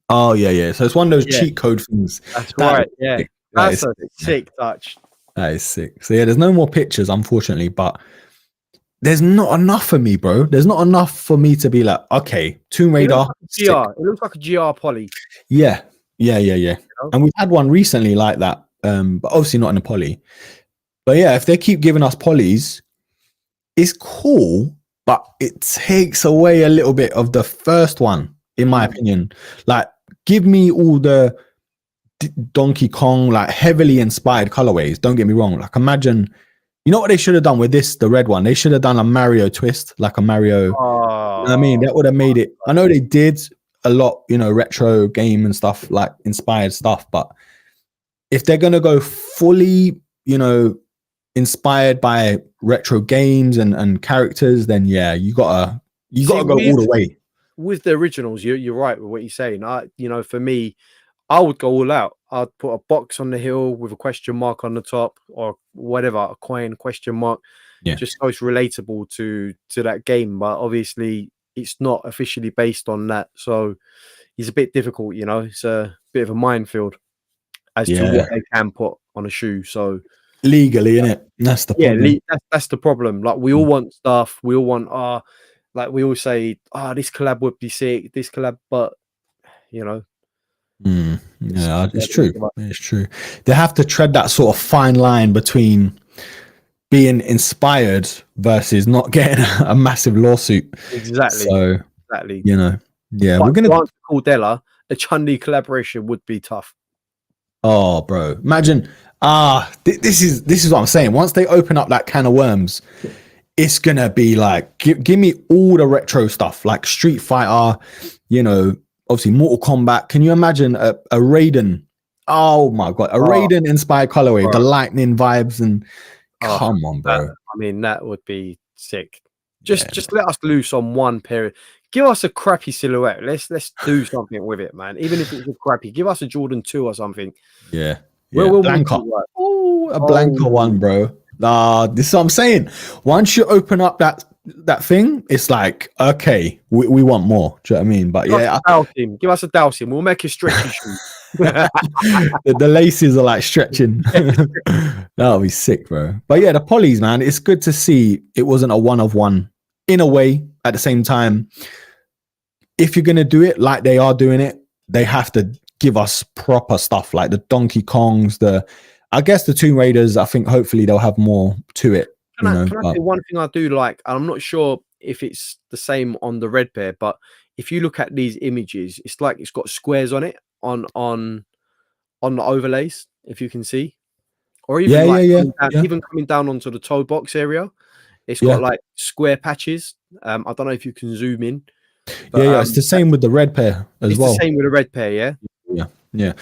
Oh yeah. So it's one of those cheat code things. That's right. Yeah. That's a sick touch. That is sick. So yeah, there's no more pictures, unfortunately, but there's not enough for me, bro. There's not enough for me to be like, okay, Tomb Raider. It looks like a GR poly. Yeah. You know? And we've had one recently like that, but obviously not in a poly. But yeah, if they keep giving us polys, it's cool, but it takes away a little bit of the first one, in my opinion. Like, give me all the Donkey Kong, like heavily inspired colorways. Don't get me wrong. Like, imagine You know what they should have done with this, the red one? They should have done a Mario twist, like a Mario. You know what I mean? That would have made it. I know they did a lot, you know, retro game and stuff, like inspired stuff. But if they're gonna go fully, you know, inspired by retro games and characters, then yeah, you gotta go all the way. With the originals, you're right with what you're saying. You know, for me, I would go all out. I'd put a box on the hill with a question mark on the top, or whatever, a coin question mark. Yeah, just so it's relatable to that game. But obviously, it's not officially based on that, so it's a bit difficult. You know, it's a bit of a minefield as to what they can put on a shoe. So legally, innit? That's the problem. Yeah, that's the problem. Like, we all want stuff. We all want like we all say, this collab would be sick. This collab, but you know. Yeah, it's true. It's true. They have to tread that sort of fine line between being inspired versus not getting a massive lawsuit. Exactly. So, exactly. You know, yeah, but we're gonna. Cordella, a Chun-Li collaboration would be tough. Oh, bro, imagine. This is what I'm saying. Once they open up that can of worms, it's gonna be like, give me all the retro stuff, like Street Fighter, you know. Obviously, Mortal Kombat. Can you imagine a Raiden? Oh my god, a Raiden inspired colorway, the lightning vibes, and come on, bro. I mean, that would be sick. Just let us loose on one pair. Give us a crappy silhouette. Let's do something with it, man. Even if it's a crappy, give us a Jordan 2 or something. Yeah. Blanca. Oh, a Blanca one, bro. This is what I'm saying. Once you open up that thing, it's like, okay, we want more. Do you know what I mean? But give us a dowsing. We'll make a stretchy shoe. the laces are like stretching. That'll be sick, bro. But yeah, the polys, man, it's good to see it wasn't a one of one in a way. At the same time, if you're gonna do it like they are doing it, they have to give us proper stuff, like the Donkey Kongs, I guess the Tomb Raiders. I think hopefully they'll have more to it. Can I say one thing I do like? I'm not sure if it's the same on the red pair, but if you look at these images, it's like it's got squares on it on the overlays, if you can see, or even even coming down onto the toe box area, it's got like square patches. I don't know if you can zoom in. But, it's the same with the red pair as well. It's the same with the red pair, yeah.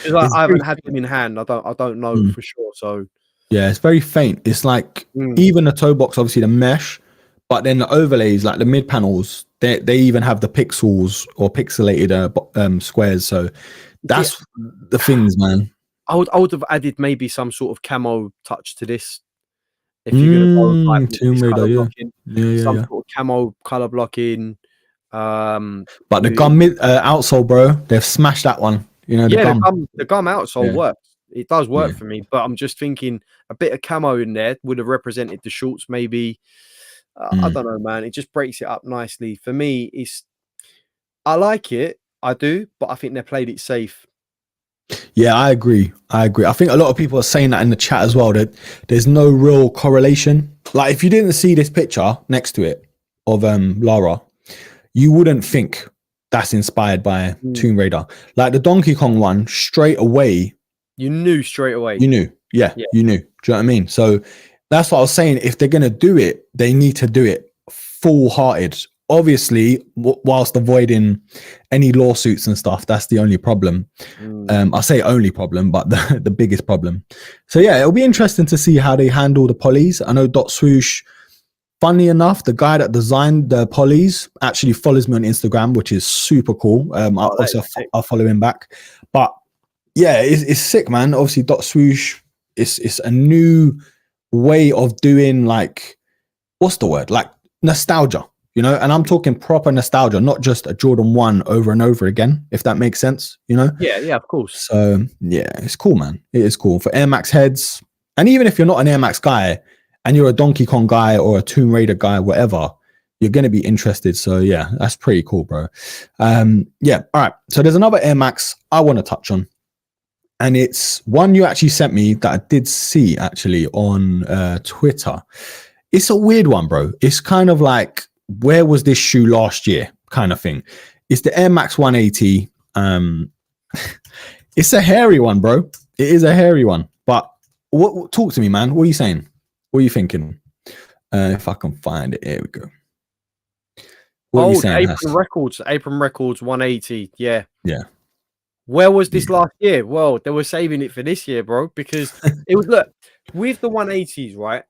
I haven't had them in hand. I don't know for sure. So. Yeah, it's very faint. It's like even the toe box, obviously the mesh, but then the overlays, like the mid panels, they even have the pixels or pixelated squares. So that's the things, man. I would have added maybe some sort of camo touch to this. If you're gonna go like Tomb Raider, some sort of camo color blocking. But the gum outsole, bro, they've smashed that one. You know, the gum outsole works. It does work for me, but I'm just thinking a bit of camo in there would have represented the shorts, maybe. I don't know, man. It just breaks it up nicely. For me, I like it. I do, but I think they played it safe. Yeah, I agree. I think a lot of people are saying that in the chat as well, that there's no real correlation. Like, if you didn't see this picture next to it of Lara, you wouldn't think that's inspired by Tomb Raider. Like the Donkey Kong one, straight away. You knew straight away. You knew. Yeah, you knew. Do you know what I mean? So that's what I was saying. If they're going to do it, they need to do it full-hearted. Obviously, whilst avoiding any lawsuits and stuff, that's the only problem. I say only problem, but the biggest problem. So yeah, it'll be interesting to see how they handle the polys. I know Dot Swoosh, funny enough, the guy that designed the polys actually follows me on Instagram, which is super cool. I'll follow him back. But yeah, it's sick, man. Obviously, Dot Swoosh, it's a new way of doing, like, what's the word? Like nostalgia, you know? And I'm talking proper nostalgia, not just a Jordan 1 over and over again, if that makes sense, you know? Yeah, of course. So yeah, it's cool, man. It is cool for Air Max heads. And even if you're not an Air Max guy and you're a Donkey Kong guy or a Tomb Raider guy, whatever, you're going to be interested. So yeah, that's pretty cool, bro. Yeah. All right. So there's another Air Max I want to touch on. And it's one you actually sent me that I did see actually on Twitter. It's a weird one, bro. It's kind of like, where was this shoe last year kind of thing. It's the Air Max 180. It's a hairy one, bro. It is a hairy one. But talk to me, man. What are you saying? What are you thinking? If I can find it, here we go. What are you saying, Apron Records 180. Yeah. Yeah. Where was this last year? Well, they were saving it for this year, bro, because it was, look, with the 180s, right?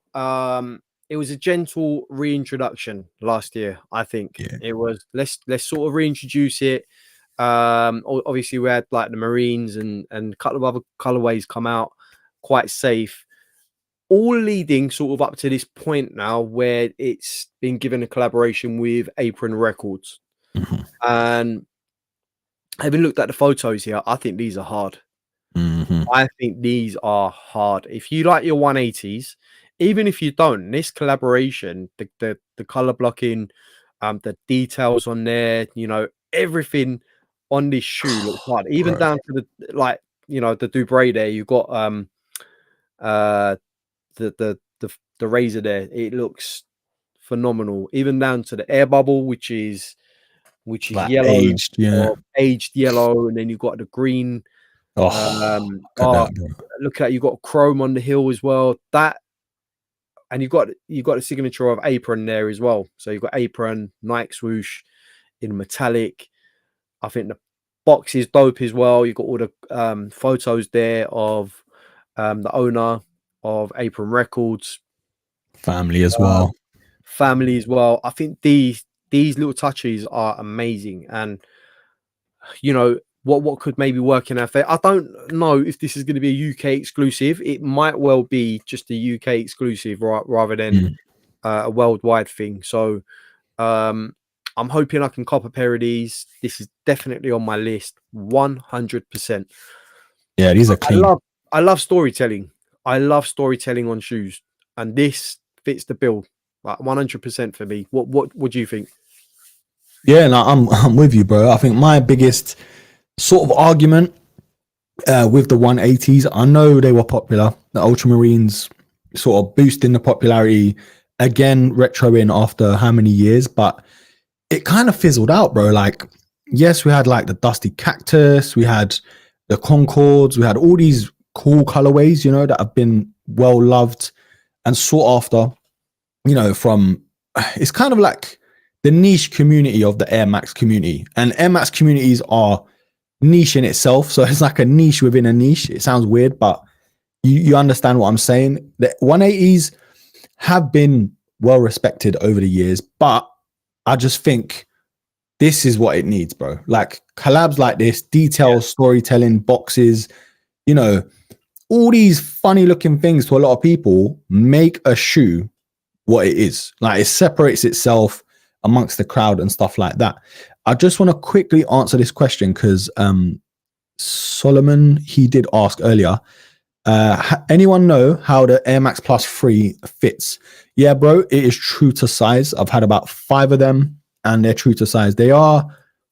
It was a gentle reintroduction last year, I think. Yeah. It was let's sort of reintroduce it. Obviously we had like the Marines and a couple of other colorways come out quite safe, all leading sort of up to this point now where it's been given a collaboration with Apron Records. And having looked at the photos here, I think these are hard. I think these are hard. If you like your 180s, even if you don't, this collaboration, the color blocking, the details on there, you know, everything on this shoe looks hard. Even down to the, like, you know, the Bred there, you've got the razor there. It looks phenomenal. Even down to the air bubble, which is like yellow, aged yellow, and then you've got the green. Look at that, you've got chrome on the heel as well. That, and you've got the signature of Apron there as well. So you've got Apron, Nike swoosh in metallic. I think the box is dope as well. You've got all the photos there of the owner of Apron Records, family as well. I think these little touches are amazing, and you know what could maybe work in our favor. I don't know if this is going to be a UK exclusive. It might well be just a UK exclusive rather than a worldwide thing. So I'm hoping I can cop a pair of these. This is definitely on my list, 100%. Yeah, these are clean. I love storytelling. I love storytelling on shoes, and this fits the bill, like 100% for me. What do you think? Yeah, no, I'm with you, bro. I think my biggest sort of argument with the 180s, I know they were popular. The Ultramarines sort of boosting the popularity again, retroing after how many years, but it kind of fizzled out, bro. Like, yes, we had like the Dusty Cactus, we had the Concords, we had all these cool colorways, you know, that have been well loved and sought after, you know, from, it's kind of like the niche community of the Air Max community, and Air Max communities are niche in itself. So it's like a niche within a niche. It sounds weird, but you understand what I'm saying. The 180s have been well respected over the years, but I just think this is what it needs, bro. Like collabs like this, details, storytelling, boxes, you know, all these funny looking things to a lot of people make a shoe what it is. Like it separates itself amongst the crowd and stuff like that. I just want to quickly answer this question because Solomon, he did ask earlier, anyone know how the Air Max Plus 3 fits? Yeah, bro, it is true to size. I've had about 5 of them and they're true to size. They are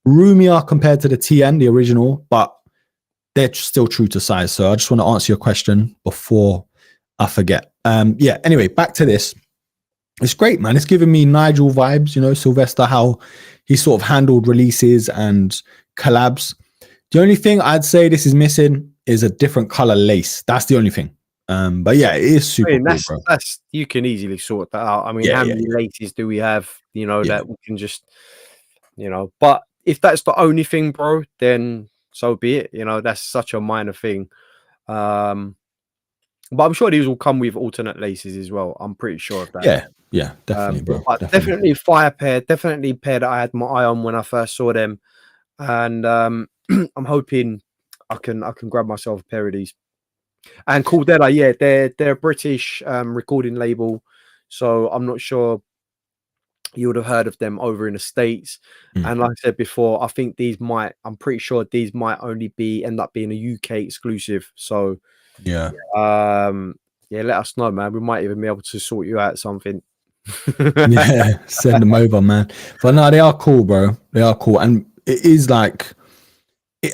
roomier compared to the TN, the original, but they're still true to size. So I just want to answer your question before I forget. Yeah, anyway, back to this. It's great, man. It's giving me Nigel vibes, you know, Sylvester, how he sort of handled releases and collabs. The only thing I'd say this is missing is a different color lace. That's the only thing. But yeah, it is super cool, bro. That's you can easily sort that out. I mean, how many laces do we have, you know, that we can just, you know, but if that's the only thing, bro, then so be it. You know, that's such a minor thing. But I'm sure these will come with alternate laces as well. I'm pretty sure of that. Yeah, definitely, bro. Definitely fire pair, definitely a pair that I had my eye on when I first saw them, and I'm hoping I can grab myself a pair of these. And Cool Dead, yeah, they're a British recording label, so I'm not sure you would have heard of them over in the States. And like I said before, I think I'm pretty sure these might only end up being a UK exclusive. So yeah, let us know, man. We might even be able to sort you out something. Yeah, send them over, man. But no, they are cool, bro. They are cool, and it is like,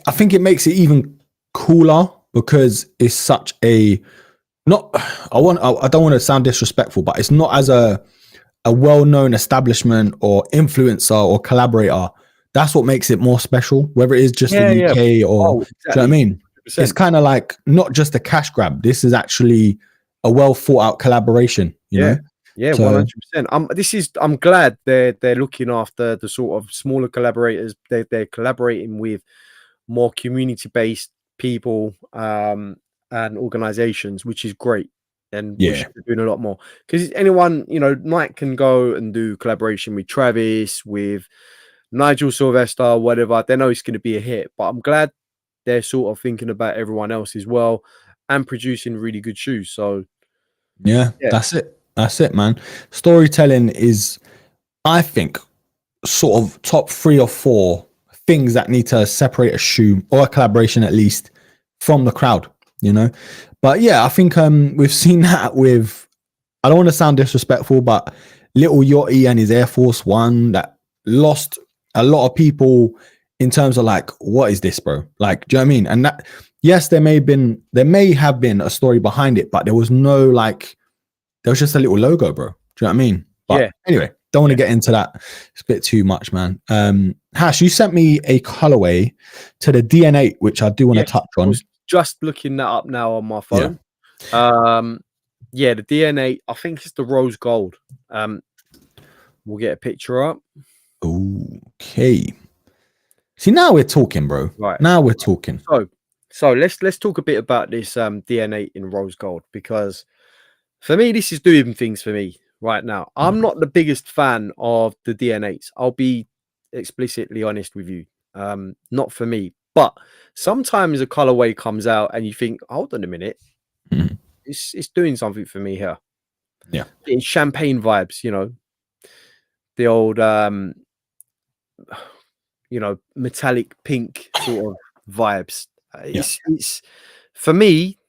I think it makes it even cooler because it's such a I don't want to sound disrespectful, but it's not as a well-known establishment or influencer or collaborator. That's what makes it more special, whether it is just the UK or exactly. Do you know what I mean? 100%. It's kind of like not just a cash grab. This is actually a well thought out collaboration. you know. Yeah, So 100%. I'm glad they're looking after the sort of smaller collaborators. They're collaborating with more community-based people and organizations, which is great. And we yeah, should be doing a lot more. Because anyone, Nike can go and do collaboration with Travis, with Nigel Sylvester, whatever. They know it's going to be a hit. But I'm glad they're sort of thinking about everyone else as well and producing really good shoes. So yeah, yeah, that's it, man. Storytelling is, I think, sort of top 3 or 4 things that need to separate a shoe or a collaboration at least from the crowd, you know. But yeah, I think we've seen that with, I don't want to sound disrespectful, but Little Yachty and his Air Force One that lost a lot of people in terms of like, what is this, bro? Like, do you know what I mean? And that, yes, there may have been a story behind it, but there was no like, there was just a little logo, bro. Do you know what I mean? But yeah. anyway, don't want to get into that. It's a bit too much, man. Hash, you sent me a colorway to the DNA, which I do want to touch on. I was just looking that up now on my phone. Yeah, the DNA, I think it's the rose gold. We'll get a picture up. Okay. See, now we're talking, bro. Right. Now we're talking. So let's talk a bit about this DNA in rose gold, because for me, this is doing things for me right now. I'm not the biggest fan of the DNAs. I'll be explicitly honest with you. Not for me. But sometimes a colorway comes out and you think, hold on a minute, it's doing something for me here. Yeah. It's champagne vibes, the old metallic pink sort of vibes. It's for me,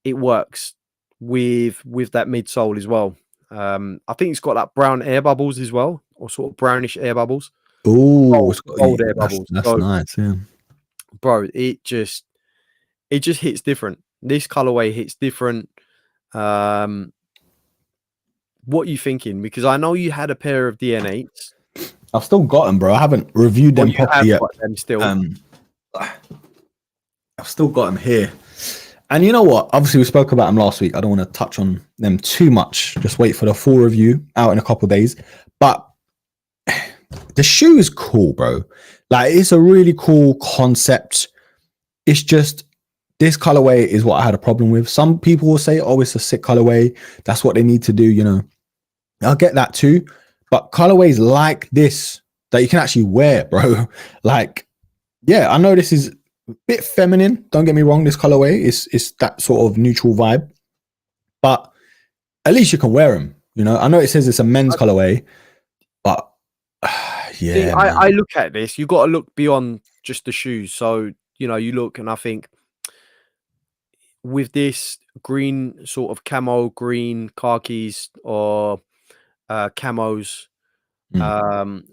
it works with that midsole as well. I think it's got that brown air bubbles as well, or sort of brownish air bubbles. Oh, gold air bubbles. That's nice, yeah. Bro, it just hits different. This colorway hits different. What are you thinking? Because I know you had a pair of DNAs. I've still got them, bro. I haven't reviewed them properly yet. Them still. I've still got them here. And you know what? Obviously, we spoke about them last week. I don't want to touch on them too much. Just wait for the full review out in a couple of days. But the shoe is cool, bro. Like, it's a really cool concept. It's just, this colorway is what I had a problem with. Some people will say, oh, it's a sick colorway. That's what they need to do, I'll get that too. But colorways like this that you can actually wear, bro. Like, yeah, I know this is a bit feminine. Don't get me wrong. This colorway is that sort of neutral vibe. But at least you can wear them, I know it says it's a men's colorway, but yeah. See, I look at this. You got to look beyond just the shoes. So, you look and I think with this green sort of camo, green khakis or camos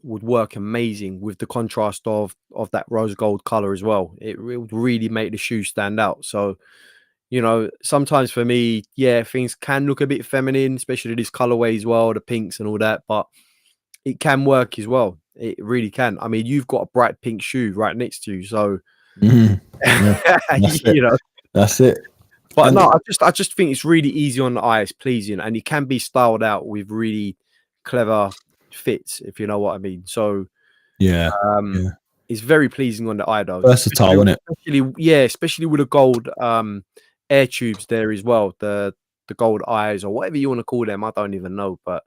would work amazing with the contrast of that rose gold color as well. It would really make the shoe stand out. So, sometimes for me, yeah, things can look a bit feminine, especially this colorway as well, the pinks and all that, but it can work as well. It really can. I mean, you've got a bright pink shoe right next to you, so that's it. But no, I just think it's really easy on the eyes, pleasing, and it can be styled out with really clever fits, if you know what I mean. So it's very pleasing on the eye, though. Versatile, isn't it? Especially with the gold air tubes there as well, the gold eyes or whatever you want to call them. I don't even know, but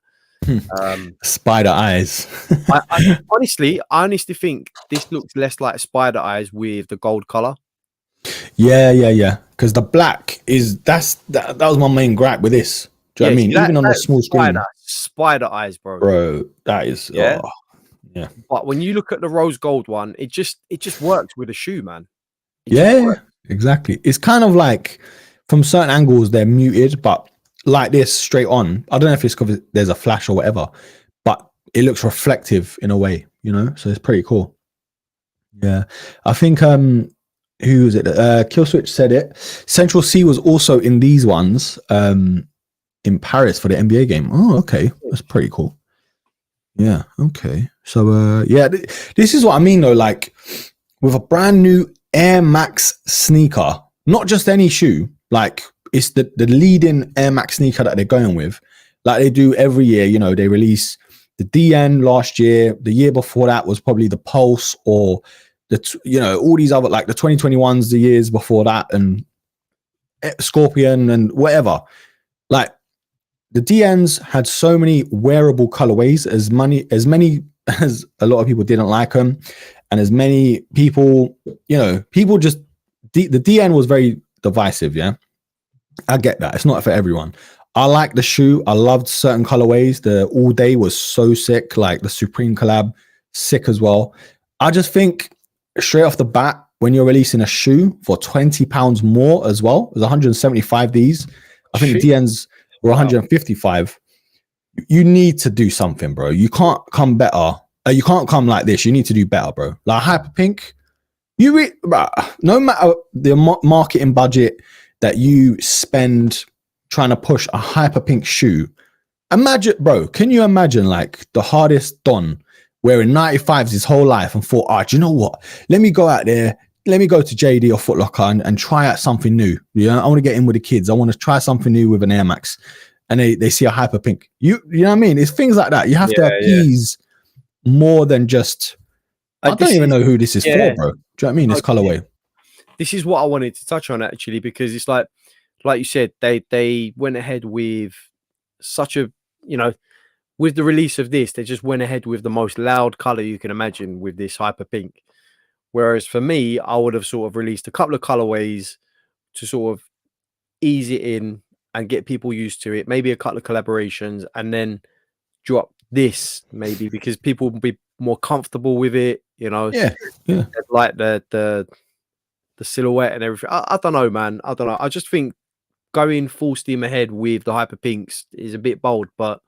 spider eyes. I honestly think this looks less like spider eyes with the gold color. Yeah. Because the black is that was my main gripe with this. Do you know what I mean? Even on the small screen, spider eyes, bro. That is yeah. But when you look at the rose gold one, it just works with a shoe, man. Exactly. It's kind of like from certain angles they're muted, but like this straight on. I don't know if it's because there's a flash or whatever, but it looks reflective in a way, so it's pretty cool. Yeah. I think who was it? Killswitch said it. Central C was also in these ones in Paris for the NBA game. Oh, okay. That's pretty cool. Yeah. Okay. So this is what I mean though, like with a brand new Air Max sneaker, not just any shoe, like it's the leading Air Max sneaker that they're going with. like they do every year. You know, they release the DN last year. The year before that was probably the Pulse, or you know, all these other, like the 2021s, the years before that, and Scorpion and whatever. Like the DNs had so many wearable colorways, as many as a lot of people didn't like them, and as many people, you know, people just the DN was very divisive. Yeah, I get that. It's not for everyone. I like the shoe. I loved certain colorways. The All Day was so sick. Like the Supreme collab, sick as well. I just think straight off the bat, when you're releasing a shoe for £20 more as well, it was 175 these. I think the DNs were 155. You need to do something, bro. You can't come better. You can't come like this. You need to do better, bro. Like Hyperpink, no matter the marketing budget that you spend trying to push a Hyperpink shoe, imagine, bro, can you imagine like the hardest Don wearing 95s his whole life and thought, do you know what? Let me go out there. Let me go to JD or Foot Locker and try out something new. You know, I want to get in with the kids. I want to try something new with an Air Max. And they see a Hyperpink. You know what I mean? It's things like that. You have to appease more than just, I don't even know who this is for, bro. Do you know what I mean? This colorway. This is what I wanted to touch on, actually, because it's like you said, they went ahead with such a, you know, with the release of this, they just went ahead with the most loud color you can imagine with this Hyperpink. Whereas for me, I would have sort of released a couple of colorways to sort of ease it in and get people used to it. Maybe a couple of collaborations, and then drop this maybe because people will be more comfortable with it. You know, like the silhouette and everything. I don't know, man. I don't know. I just think going full steam ahead with the Hyperpinks is a bit bold, but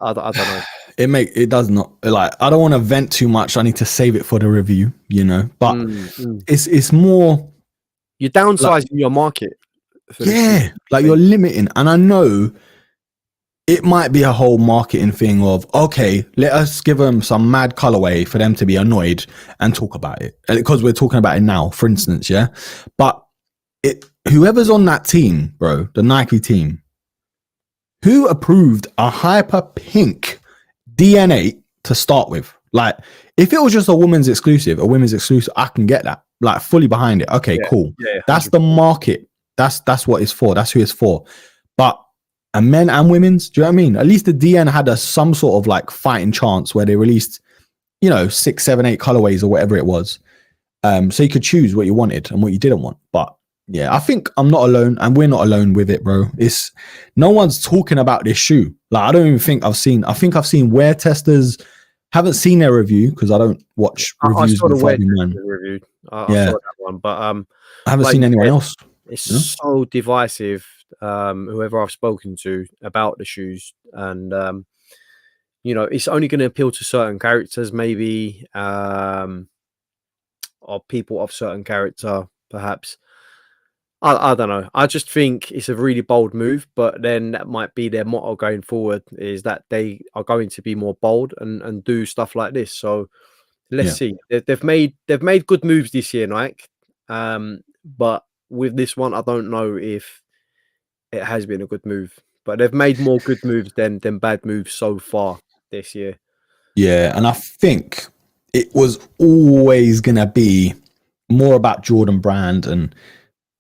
I don't know. It does not, like, I don't want to vent too much. I need to save it for the review, you know. But it's more, you're downsizing your market. Like you're limiting. And I know it might be a whole marketing thing of, okay, let us give them some mad colorway for them to be annoyed and talk about it, because we're talking about it now, for instance. Yeah, but whoever's on that team, bro, the Nike team, who approved a Hyperpink DNA to start with? Like, if it was just a women's exclusive, I can get that, like, fully behind it. Okay, cool. That's the market. That's what it's for. That's who it's for. But a men and women's, do you know what I mean? At least the DN had some sort of like fighting chance where they released, you know, 6, 7, 8 colorways or whatever it was. So you could choose what you wanted and what you didn't want. But yeah, I think I'm not alone, and we're not alone with it, bro. It's no one's talking about this shoe. Like, I don't even think I've seen wear testers. Haven't seen their review because I don't watch reviews. I saw the review. I saw that one, but I haven't seen anyone else. It's so divisive. Whoever I've spoken to about the shoes, and you know, it's only going to appeal to certain characters, maybe, or people of certain character, perhaps. I don't know. I just think it's a really bold move, but then that might be their motto going forward, is that they are going to be more bold and do stuff like this. So let's see. They've made good moves this year, Nike. But with this one, I don't know if it has been a good move. But they've made more good moves than bad moves so far this year. Yeah, and I think it was always gonna be more about Jordan Brand and,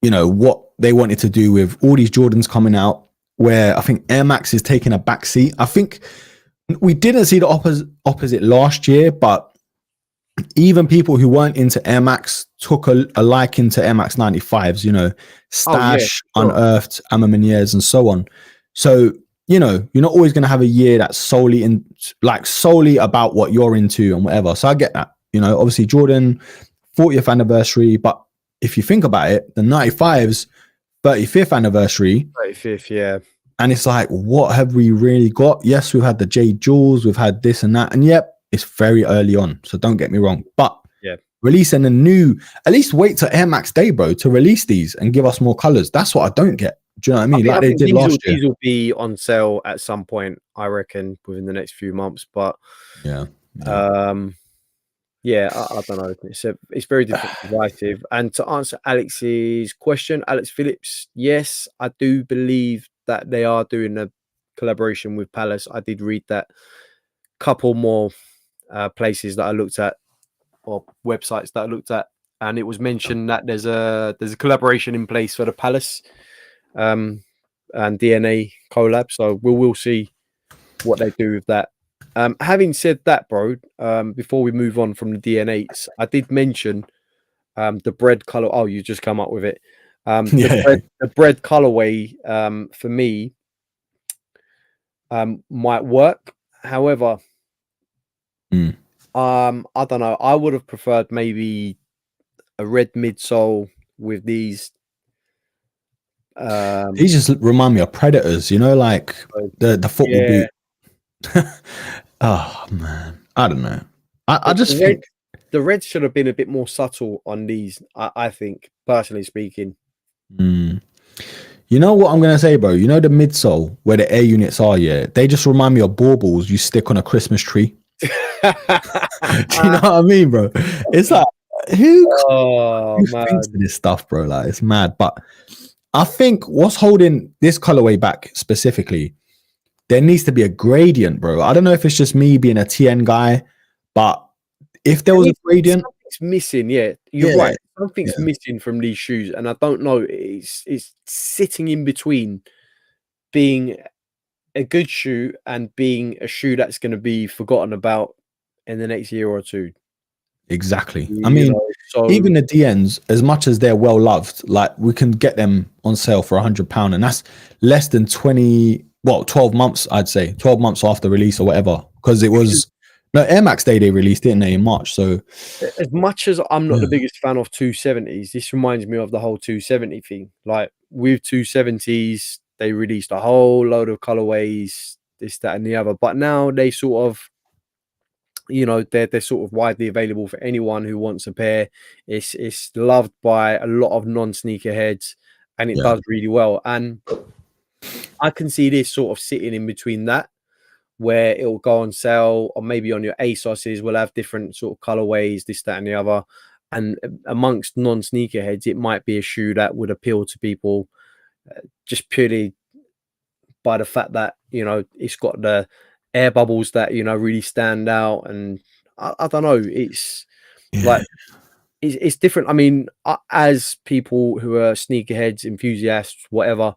you know, what they wanted to do with all these Jordans coming out, where I think Air Max is taking a backseat. I think we didn't see the opposite last year, but even people who weren't into Air Max took a liking to Air Max 95s, you know, Stash, Unearthed, Amaminiers, and so on. So, you know, you're not always going to have a year that's solely about what you're into and whatever. So I get that, you know, obviously Jordan 40th anniversary, but if you think about it, the 95's 35th anniversary. 35th, yeah. And it's like, what have we really got? Yes, we've had the Jade Jewels, we've had this and that. And yep, it's very early on. So don't get me wrong. But releasing a new, at least wait till Air Max Day, bro, to release these and give us more colors. That's what I don't get. Do you know what I mean? Like they did last year. These will be on sale at some point, I reckon, within the next few months. But I don't know. It's very divisive. And to answer Alex's question, Alex Phillips, yes, I do believe that they are doing a collaboration with Palace. I did read that. Couple more places that I looked at, or websites that I looked at, and it was mentioned that there's a collaboration in place for the Palace and DNA collab. So we'll see what they do with that. Having said that, bro, before we move on from the DNAs, I did mention the Bred color. Oh, you just come up with it. The Bred colorway for me might work. However, I don't know. I would have preferred maybe a red midsole with these. These just remind me of Predators, you know, like the football boot. Oh man, I don't know. I just think the red should have been a bit more subtle on these. I think, personally speaking. You know what I'm gonna say, bro? You know the midsole where the air units are, yeah? They just remind me of baubles you stick on a Christmas tree. Do you know what I mean, bro? It's like who thinks of this stuff, bro? Like it's mad. But I think what's holding this colorway back specifically, there needs to be a gradient, bro. I don't know if it's just me being a TN guy, but if there was a gradient, something's missing. Yeah, you're right. Something's missing from these shoes, and I don't know. It's sitting in between being a good shoe and being a shoe that's going to be forgotten about in the next year or two. Exactly. I mean, so even the DNs, as much as they're well loved, like we can get them on sale for £100, and that's less than 12 months, I'd say 12 months after release or whatever, because it was Air Max Day they released, didn't they, in March? So as much as I'm not the biggest fan of 270s, this reminds me of the whole 270 thing. Like with 270s, they released a whole load of colorways, this, that, and the other. But now they sort of, you know, they're sort of widely available for anyone who wants a pair. It's loved by a lot of non-sneaker heads, and it does really well. And I can see this sort of sitting in between that, where it will go on sale, or maybe on your ASOS's will have different sort of colorways, this, that, and the other. And amongst non-sneaker heads, it might be a shoe that would appeal to people just purely by the fact that, you know, it's got the air bubbles that, you know, really stand out. And I don't know, it's like it's different. I mean, as people who are sneakerheads, enthusiasts, whatever,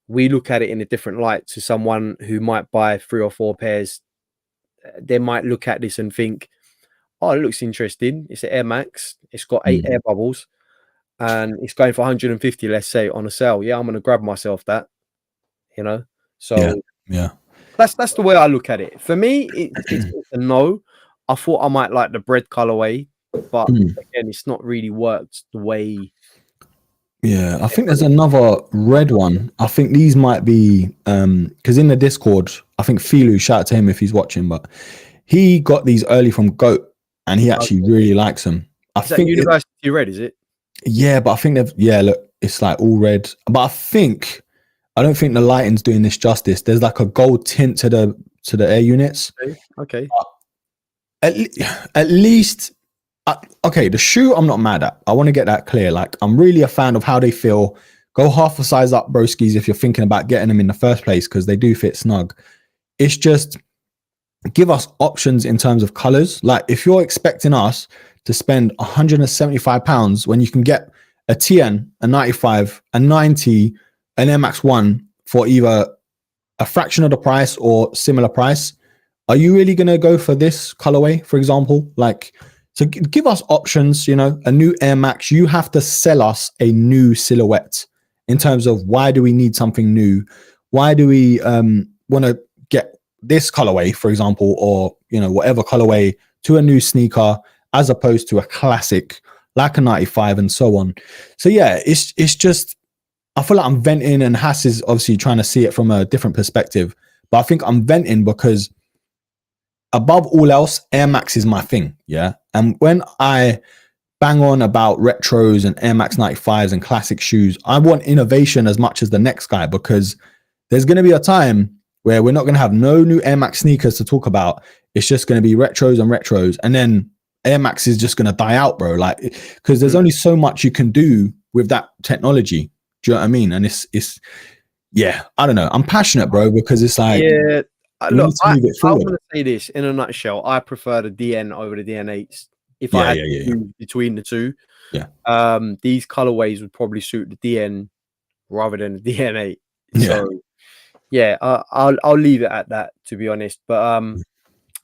we look at it in a different light to someone who might buy 3 or 4 pairs. They might look at this and think, oh, it looks interesting. It's an Air Max. It's got 8 air bubbles and it's going for 150, let's say, on a sale. Yeah, I'm going to grab myself that, you know? So that's the way I look at it. For me, it's a no. I thought I might like the Bred colorway, but again, it's not really worked the way. Yeah, I think there's another red one. I think these might be because in the Discord, I think Filu, shout out to him if he's watching, but he got these early from Goat and he actually really likes them. I think University Red, is it? Yeah, but I think look, it's like all red. But I don't think the lighting's doing this justice. There's like a gold tint to the air units. Okay. At least. Okay, the shoe I'm not mad at. I want to get that clear. Like, I'm really a fan of how they feel. Go half a size up, broskis, if you're thinking about getting them in the first place, because they do fit snug. It's just give us options in terms of colors. Like, if you're expecting us to spend £175 when you can get a TN, a 95, a 90, an Air Max 1 for either a fraction of the price or similar price, are you really going to go for this colorway, for example? Like, so give us options, you know, a new Air Max. You have to sell us a new silhouette in terms of why do we need something new? Why do we want to get this colorway, for example, or, you know, whatever colorway to a new sneaker as opposed to a classic like a 95 and so on. So, yeah, it's just, I feel like I'm venting, and Hass is obviously trying to see it from a different perspective. But I think I'm venting because above all else, Air Max is my thing, yeah? And when I bang on about retros and Air Max 95s and classic shoes, I want innovation as much as the next guy, because there's going to be a time where we're not going to have no new Air Max sneakers to talk about. It's just going to be retros and retros. And then Air Max is just going to die out, bro. Like, because there's only so much you can do with that technology. Do you know what I mean? And it's yeah, I don't know. I'm passionate, bro, because it's like Yeah, we look, need to move it I forward. want to say this in a nutshell. I prefer the DN over the DN8s. If I Yeah, had yeah, to yeah, yeah. choose between the two, Yeah. these colorways would probably suit the DN rather than the DN8. Yeah. So yeah, I'll leave it at that, to be honest. But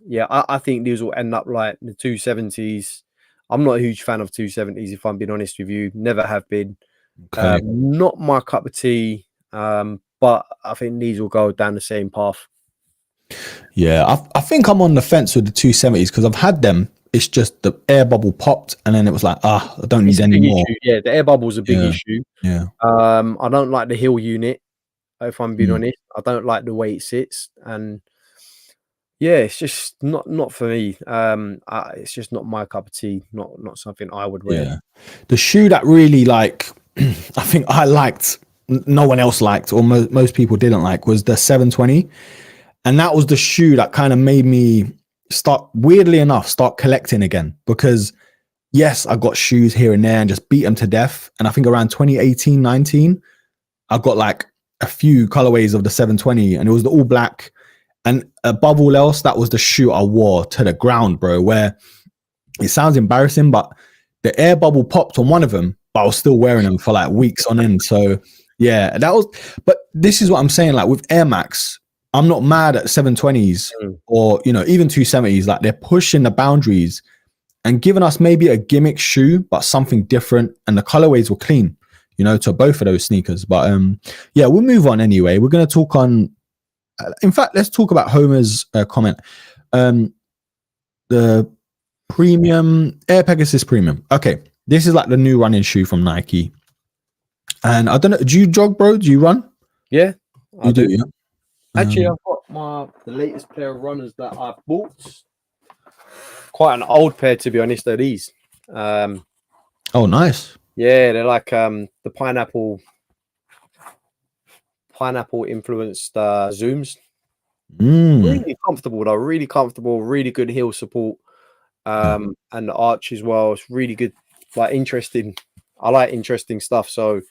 yeah, I think these will end up like the 270s. I'm not a huge fan of 270s, if I'm being honest with you. Never have been. Okay. Not my cup of tea. But I think these will go down the same path. Yeah, I think I'm on the fence with the 270s because I've had them. It's just the air bubble popped, and then it was like, I don't It's need a any big more. issue. Yeah, the air bubble's a big Yeah, issue. yeah. I don't like the heel unit, if I'm being Mm. honest. I don't like the way it sits, and yeah, it's just not for me. It's just not my cup of tea. Not something I would wear. Yeah. The shoe that really like I think I liked, no one else liked, or most people didn't like, was the 720. And that was the shoe that kind of made me start, weirdly enough, start collecting again. Because yes, I got shoes here and there and just beat them to death. And I think around 2018, 19, I got like a few colorways of the 720, and it was the all black. And above all else, that was the shoe I wore to the ground, bro, where it sounds embarrassing, but the air bubble popped on one of them, but I was still wearing them for like weeks on end. So yeah, that was, but this is what I'm saying. Like with Air Max, I'm not mad at 720s or, you know, even 270s. Like they're pushing the boundaries and giving us maybe a gimmick shoe, but something different. And the colorways were clean, you know, to both of those sneakers. But yeah, we'll move on anyway. We're going to talk on, in fact, let's talk about Homer's comment. The Premium Air Pegasus Premium. Okay, this is like the new running shoe from Nike. And I don't know, do you jog, bro? Do you run? Yeah, You do, yeah. Actually, I've got the latest pair of runners that I bought. Quite an old pair, to be honest. Are these? Oh, nice. Yeah, they're like the pineapple influenced Zooms. Really comfortable though. Really comfortable. Really good heel support. And the arch as well. It's really good. Like interesting. I like interesting stuff. So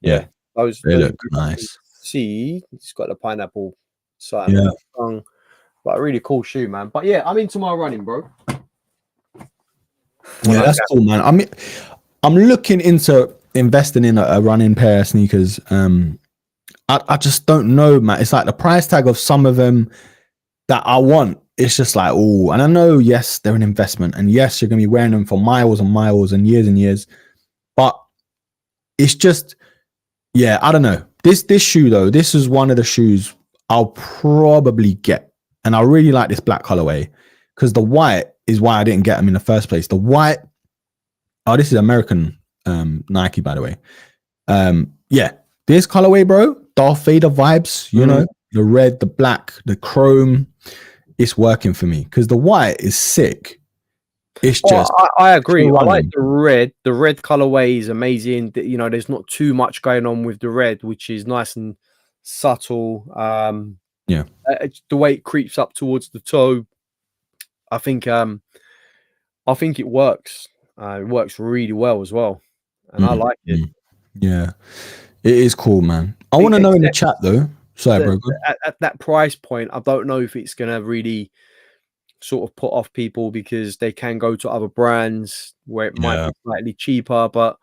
yeah, those look nice. See, it's got the pineapple sign. Yeah. But a really cool shoe, man. But yeah, I'm into my running, bro. Yeah, that's cool, man. I mean, I'm looking into investing in a running pair of sneakers. I just don't know, man. It's like the price tag of some of them that I want. It's just like, oh, and I know, yes, they're an investment, and yes, you're gonna be wearing them for miles and miles and years, but it's just, yeah, I don't know. This shoe though, this is one of the shoes I'll probably get, and I really like this black colorway because the white is why I didn't get them in the first place. The white, oh, this is American Nike, by the way. Yeah, this colorway, bro, Darth Vader vibes, you know, the red, the black, the chrome. It's working for me because the white is sick. It's just, I agree. I like the red. The red colorway is amazing. You know, there's not too much going on with the red, which is nice and subtle. Yeah, the way it creeps up towards the toe, I think it works. It works really well as well, and I like it. Yeah, it is cool, man. I want to know in the chat though. Sorry, bro. At that price point, I don't know if it's gonna really sort of put off people because they can go to other brands where it might be slightly cheaper. But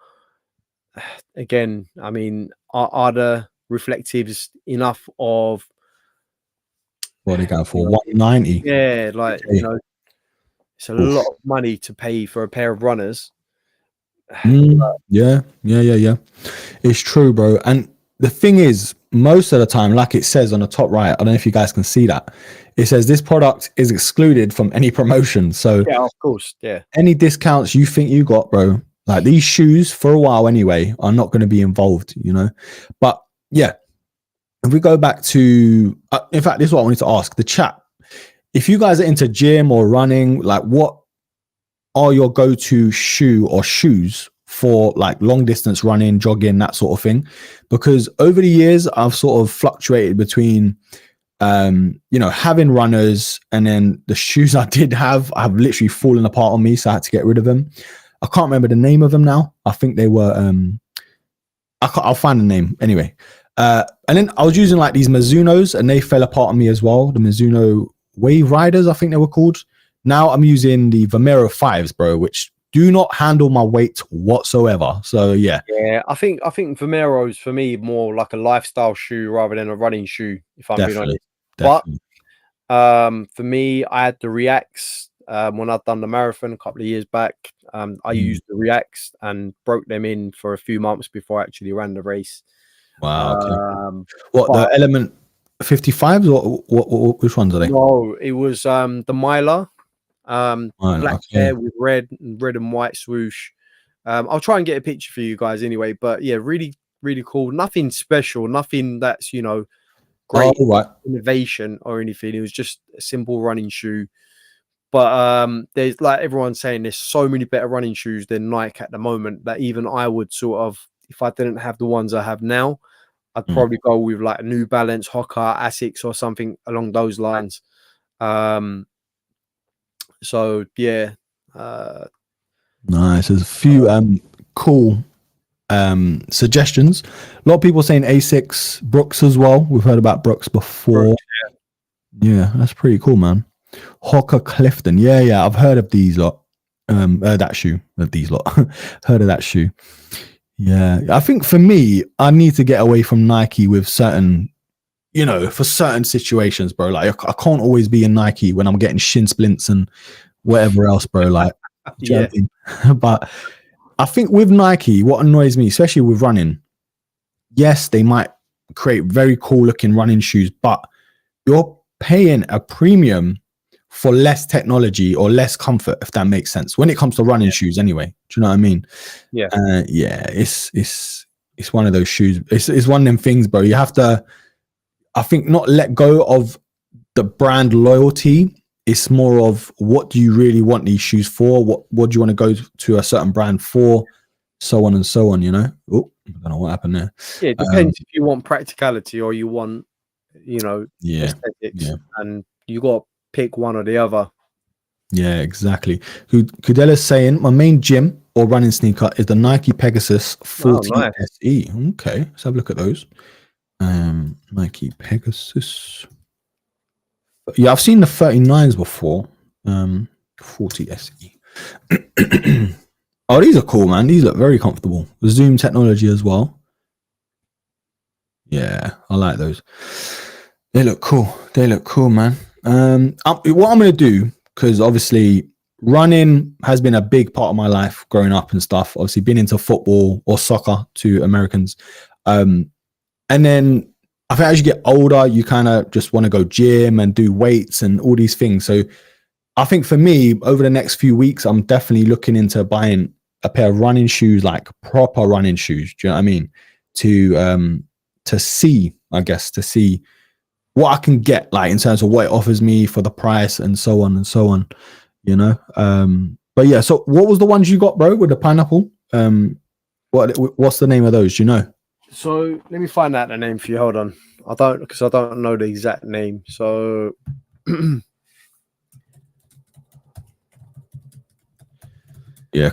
again, I mean, are the reflectives enough of what they got for 190? Yeah, like you know, it's a lot of money to pay for a pair of runners. Yeah. It's true, bro. And the thing is, most of the time, like it says on the top right, I don't know if you guys can see that. It says this product is excluded from any promotion. So yeah, of course, yeah. Any discounts you think you got, bro, like these shoes for a while anyway, are not going to be involved, you know. But yeah, if we go back to, in fact, this is what I wanted to ask the chat. If you guys are into gym or running, like what are your go-to shoe or shoes for like long distance running, jogging, that sort of thing? Because over the years, I've sort of fluctuated between, you know, having runners, and then the shoes I did have literally fallen apart on me. So I had to get rid of them. I can't remember the name of them now. I think they were, I'll find the name anyway. And then I was using like these Mizunos, and they fell apart on me as well. The Mizuno Wave Riders, I think they were called. Now I'm using the Vomero 5s, bro, which do not handle my weight whatsoever. So yeah. Yeah, I think Vomero's for me more like a lifestyle shoe rather than a running shoe, if I'm being honest. Definitely. But for me, I had the Reacts when I'd done the marathon a couple of years back. I used the Reacts and broke them in for a few months before I actually ran the race. Wow. Okay. What, the Element 55s or what which ones are they? No, it was the Mylar. Black hair with red and white swoosh. I'll try and get a picture for you guys anyway, but yeah, really, really cool. Nothing special, nothing that's, you know, great innovation or anything. It was just a simple running shoe. But there's, like everyone's saying, there's so many better running shoes than Nike at the moment that even I would sort of, if I didn't have the ones I have now, I'd probably go with like a New Balance, Hoka, Asics, or something along those lines. So yeah. Nice. There's a few cool suggestions. A lot of people saying Asics, Brooks as well. We've heard about Brooks before. Yeah, that's pretty cool, man. Hoka Clifton. Yeah, I've heard of these lot. That shoe. These lot. Heard of that shoe. Yeah, I think for me, I need to get away from Nike with certain, you know, for certain situations, bro. Like I can't always be in Nike when I'm getting shin splints and whatever else, bro. Like, yeah. But I think with Nike, what annoys me, especially with running, yes, they might create very cool looking running shoes, but you're paying a premium for less technology or less comfort, if that makes sense, when it comes to running shoes anyway. Do you know what I mean? Yeah. It's one of those shoes. It's one of them things, bro. You have to, I think, not let go of the brand loyalty. It's more of what do you really want these shoes for? What do you want to go to a certain brand for? So on and so on, you know? Oh, I don't know what happened there. Yeah, it depends if you want practicality or you want, you know, aesthetics. Yeah. And you got to pick one or the other. Yeah, exactly. Kudella's saying, my main gym or running sneaker is the Nike Pegasus 14 SE. Okay, let's have a look at those. Nike Pegasus. Yeah, I've seen the 39s before. 40 SE. Oh, these are cool, man. These look very comfortable. The Zoom technology as well. Yeah, I like those. They look cool. They look cool, man. What I'm going to do, because obviously running has been a big part of my life growing up and stuff. Obviously been into football or soccer to Americans. And then I think as you get older, you kind of just want to go gym and do weights and all these things. So I think for me, over the next few weeks, I'm definitely looking into buying a pair of running shoes, like proper running shoes. Do you know what I mean? To see, I guess, to see what I can get, like in terms of what it offers me for the price and so on and so on, you know? But yeah, so what was the ones you got, bro, with the pineapple? What's the name of those? Do you know? So let me find out the name for you. Hold on. I don't know the exact name. So yeah,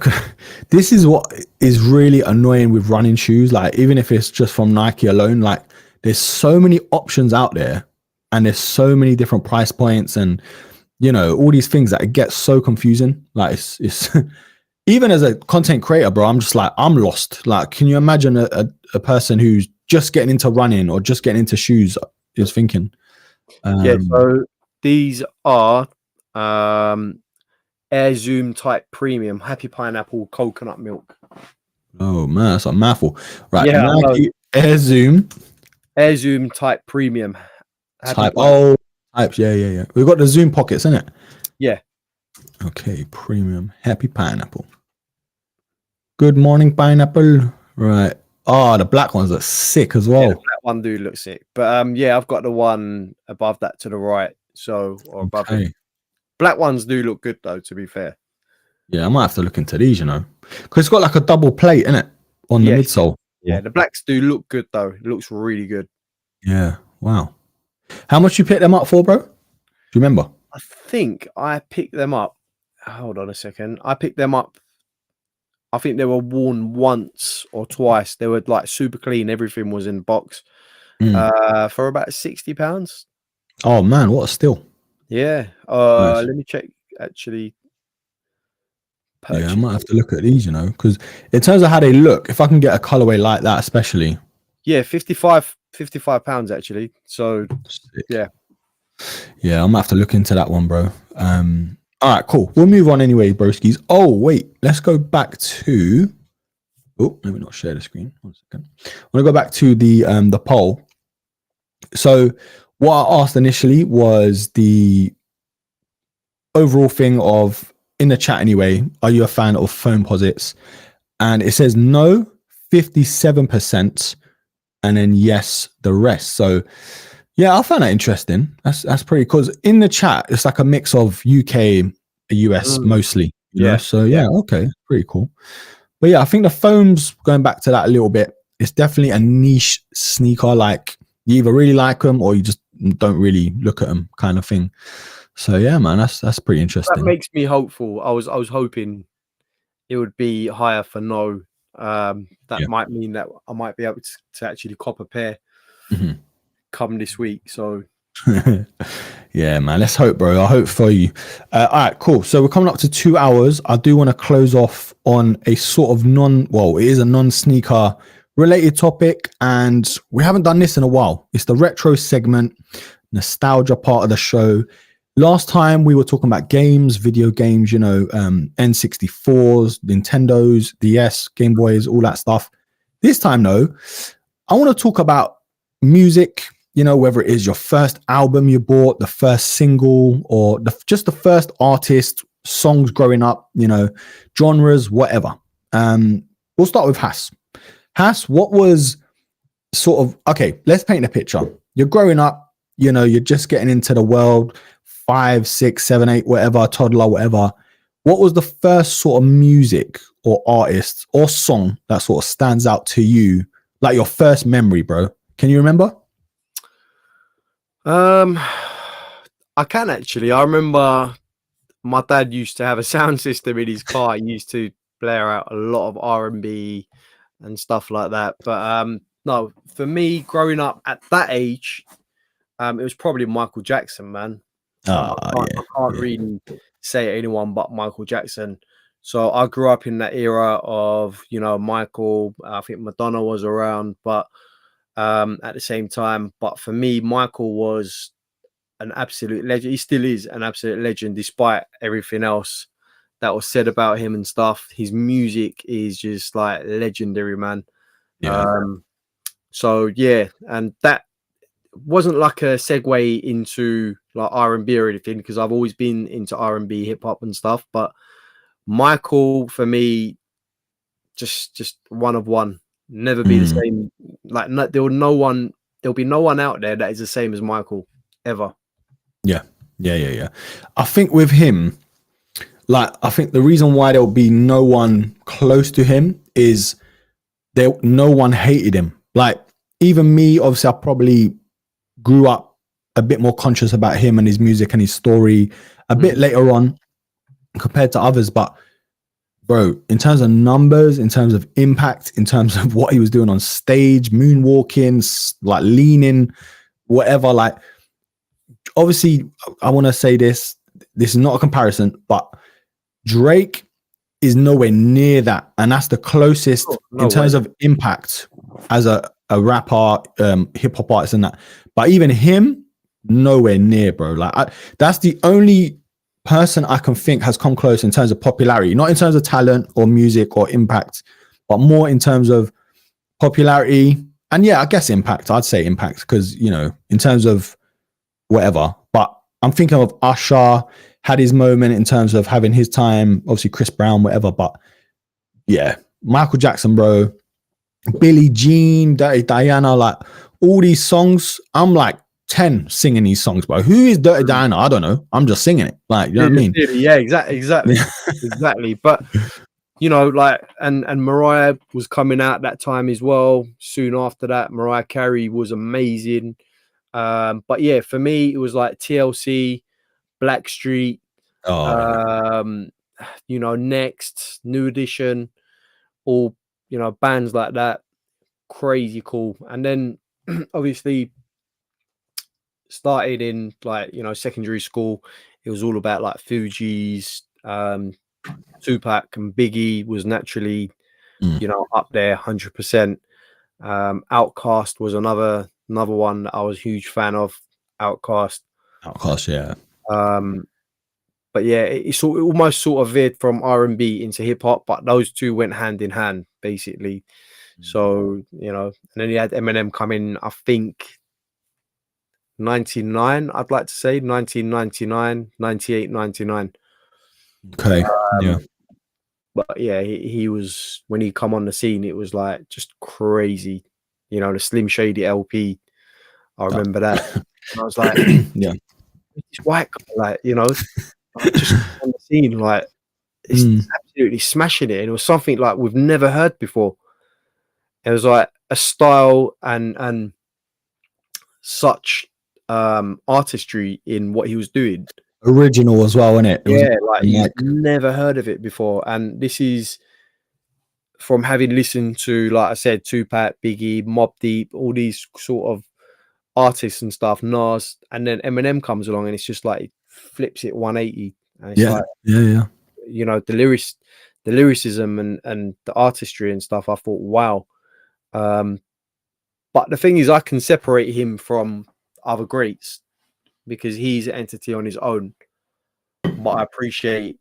this is what is really annoying with running shoes. Like, even if it's just from Nike alone, like there's so many options out there and there's so many different price points and, you know, all these things that it gets so confusing. Like it's even as a content creator, bro, I'm just like, I'm lost. Like, can you imagine a person who's just getting into running or just getting into shoes is thinking? Yeah, so these are Air Zoom type premium, Happy Pineapple coconut milk. Oh man, that's a mouthful. Right, yeah, Nike Air Zoom type premium. Types. Yeah. We've got the Zoom pockets, isn't it? Yeah. Okay, premium Happy Pineapple. Good morning, pineapple. Right. Oh, the black ones look sick as well. Yeah, the black one do look sick. But yeah, I've got the one above that to the right. So, or above it. Black ones do look good though, to be fair. Yeah, I might have to look into these, you know. Because it's got like a double plate, innit? On the midsole. Yeah, the blacks do look good though. It looks really good. Yeah. Wow. How much you picked them up for, bro? Do you remember? I think I picked them up. Hold on a second. I picked them up. I think they were worn once or twice. They were like super clean. Everything was in the box. for about £60. Oh man, what a steal. Yeah. Nice. Let me check. Actually, Yeah, I purchase. might have to look at these, because in terms of how they look, if I can get a colorway like that, especially. Yeah, £55 actually. So Sick. yeah. Yeah, I'm gonna have to look into that one, bro. All right, cool. We'll move on anyway, broskies. Oh, wait, let's go back to. Oh, let me not share the screen. 1 second. I want to go back to the poll. So, what I asked initially was the overall thing of in the chat anyway. Are you a fan of Foamposites? And it says no, 57%, and then yes, the rest. So. Yeah, I found that interesting. That's pretty cool. 'Cause in the chat, it's like a mix of UK, US mostly, Yeah. So yeah, okay, pretty cool. But yeah, I think the foams, going back to that a little bit, it's definitely a niche sneaker. Like you either really like them or you just don't really look at them, kind of thing. So yeah, man, that's pretty interesting. That makes me hopeful. I was hoping it would be higher for no. That might mean that I might be able to actually cop a pair come this week. So yeah, man, let's hope, bro. I hope for you. All right, cool. So we're coming up to 2 hours. I do want to close off on a sort of it is a non-sneaker related topic, and we haven't done this in a while. It's the retro segment, nostalgia part of the show. Last time we were talking about games, video games, N64s, Nintendos, DS, Game Boys, all that stuff. This time, though, I want to talk about music, whether it is your first album you bought, the first single, or just the first artist, songs growing up, genres, whatever. We'll start with Hass. Hass, what was sort of, okay, let's paint a picture. You're growing up, you're just getting into the world, 5, 6, 7, 8, whatever, toddler, whatever. What was the first sort of music or artist or song that sort of stands out to you, like your first memory, bro? Can you remember? I can actually. I remember my dad used to have a sound system in his car. He used to blare out a lot of R&B and stuff like that. But no, for me, growing up at that age, it was probably Michael Jackson, man. I can't really say anyone but Michael Jackson. So I grew up in that era of, Michael. I think Madonna was around, but at the same time. But for me, Michael was an absolute legend. He still is an absolute legend, despite everything else that was said about him and stuff. His music is just like legendary, man. Yeah. So yeah, and that wasn't like a segue into like R&B or anything, because I've always been into R&B, hip hop and stuff. But Michael, for me, just one of one. Never be the same. Like there'll be no one out there that is the same as Michael ever. Yeah. I think with him, I think the reason why there'll be no one close to him is no one hated him. Like even me, obviously, I probably grew up a bit more conscious about him and his music and his story a bit later on compared to others. But bro, in terms of numbers, in terms of impact, in terms of what he was doing on stage, moonwalking, like leaning, whatever, like obviously I want to say this is not a comparison, but Drake is nowhere near that. And that's the closest in terms of impact as a rapper, hip hop artist and that. But even him, nowhere near, bro. Like that's the only person I can think has come close in terms of popularity, not in terms of talent or music or impact, but more in terms of popularity. And yeah, I guess impact. I'd say impact because, in terms of whatever. But I'm thinking of Usher had his moment in terms of having his time, obviously Chris Brown, whatever. But yeah, Michael Jackson, bro, Billie Jean, Dirty Diana, like all these songs, I'm like 10 singing these songs, bro. Who is Dirty Diana? I don't know. I'm just singing it. Like, you know what I mean? Yeah, exactly. Exactly. But like, and Mariah was coming out that time as well. Soon after that, Mariah Carey was amazing. But yeah, for me, it was like TLC, Blackstreet, Next, New Edition, all bands like that. Crazy cool. And then obviously started in like, you know, secondary school. It was all about like Fugees, Tupac and Biggie was naturally, you know, up there 100%. Outkast was another one that I was a huge fan of. Outkast, yeah. But yeah, it almost sort of veered from R&B into hip hop, but those two went hand in hand basically. So, you know, and then you had Eminem come in, I think 99, I'd like to say 1999, 98, 99. Okay. Yeah. But yeah, he was, when he come on the scene, it was like just crazy. You know, the Slim Shady LP. I remember that. And I was like, yeah, this white guy, like, you know, like, just on the scene, like, it's absolutely smashing it. And it was something like we've never heard before. It was like a style and such artistry in what he was doing. Original as well, isn't it? Yeah, like you've never heard of it before. And this is from having listened to, like I said, Tupac, Biggie, Mobb Deep, all these sort of artists and stuff, Nas, and then Eminem comes along and it's just like it flips it 180. And it's like, you know, the lyricism and the artistry and stuff. I thought, wow. But the thing is, I can separate him from other greats because he's an entity on his own. But I appreciate,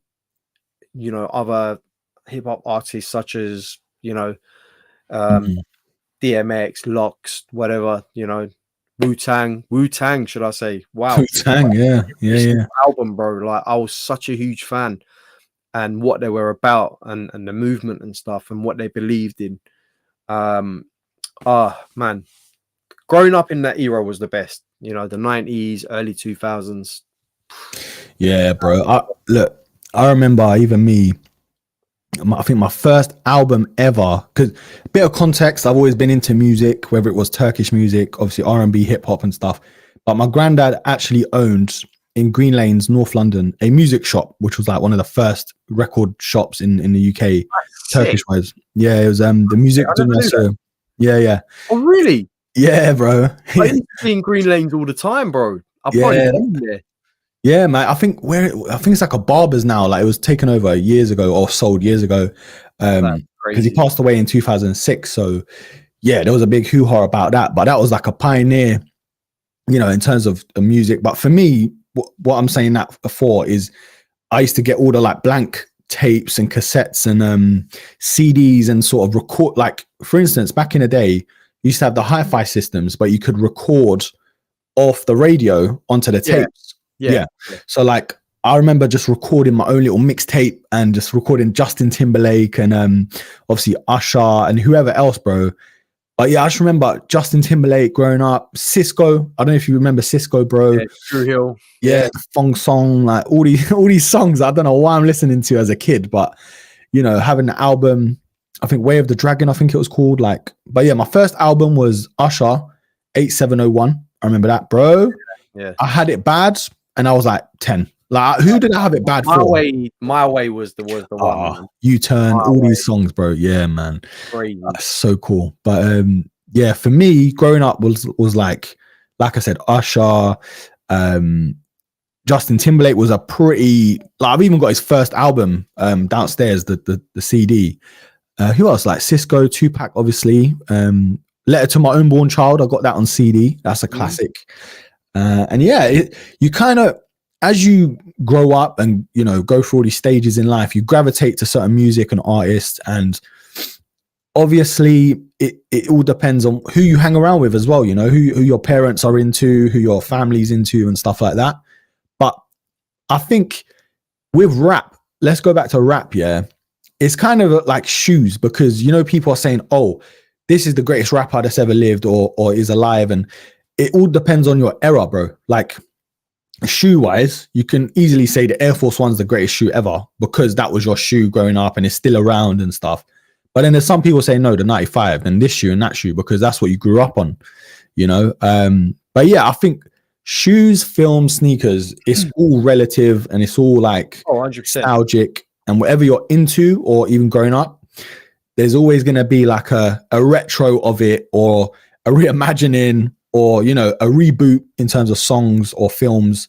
you know, other hip hop artists such as, you know, DMX, Lox, whatever, you know, Wu-Tang, should I say? Wow, Wu-Tang, yeah. Album, bro. Like, I was such a huge fan, and what they were about, and the movement and stuff, and what they believed in. Man, growing up in that era was the best. You know, the 90s, early 2000s. Yeah, bro. I remember even me. I think my first album ever, because bit of context, I've always been into music, whether it was Turkish music, obviously R&B, hip hop and stuff. But my granddad actually owned in Green Lanes, North London, a music shop, which was like one of the first record shops in the UK, Turkish wise. Yeah, it was the music. Yeah. Oh, really? Yeah, bro. I used to be in Green Lanes all the time, bro. I've probably been there. Yeah, man. I think it's like a Barber's now. Like it was taken over years ago or sold years ago, because he passed away in 2006. So yeah, there was a big hoo-ha about that. But that was like a pioneer, you know, in terms of the music. But for me, what I'm saying that for is, I used to get all the like blank tapes and cassettes and CDs and sort of record. Like for instance, back in the day, you used to have the hi-fi systems, but you could record off the radio onto the tapes. Yeah. So like I remember just recording my own little mixtape and just recording Justin Timberlake and obviously Usher and whoever else, bro. But yeah, I just remember Justin Timberlake growing up, Cisco. I don't know if you remember Cisco, bro. Yeah, True Hill. Yeah, Fong Song, like all these songs. I don't know why I'm listening to as a kid, but you know, having the album, I think Way of the Dragon, I think it was called. Like, but yeah, my first album was Usher, 8701. I remember that, bro. Yeah. I had it bad. And I was like 10. Like, who did I have it bad for? My way was the one. U-Turn, all these songs, bro. Yeah, man. Crazy. That's so cool. But yeah, for me, growing up was like I said, Usher, Justin Timberlake was a pretty. Like, I've even got his first album downstairs, the CD. Who else? Like Cisco, Tupac, obviously. Letter to My Unborn Child. I got that on CD. That's a classic. And yeah, you kind of, as you grow up and, you know, go through all these stages in life, you gravitate to certain music and artists. And obviously it all depends on who you hang around with as well, you know, who your parents are into, who your family's into and stuff like that. But I think with rap, let's go back to rap. Yeah. It's kind of like shoes, because, you know, people are saying, oh, this is the greatest rapper that's ever lived or is alive. And it all depends on your era, bro. Like shoe wise, you can easily say the Air Force One's the greatest shoe ever because that was your shoe growing up and it's still around and stuff. But then there's some people say, no, the 95 and this shoe and that shoe, because that's what you grew up on, you know? But yeah, I think shoes, film, sneakers, it's all relative and it's all like 100%. Nostalgic, and whatever you're into or even growing up, there's always going to be like a retro of it or a reimagining or, you know, a reboot in terms of songs or films.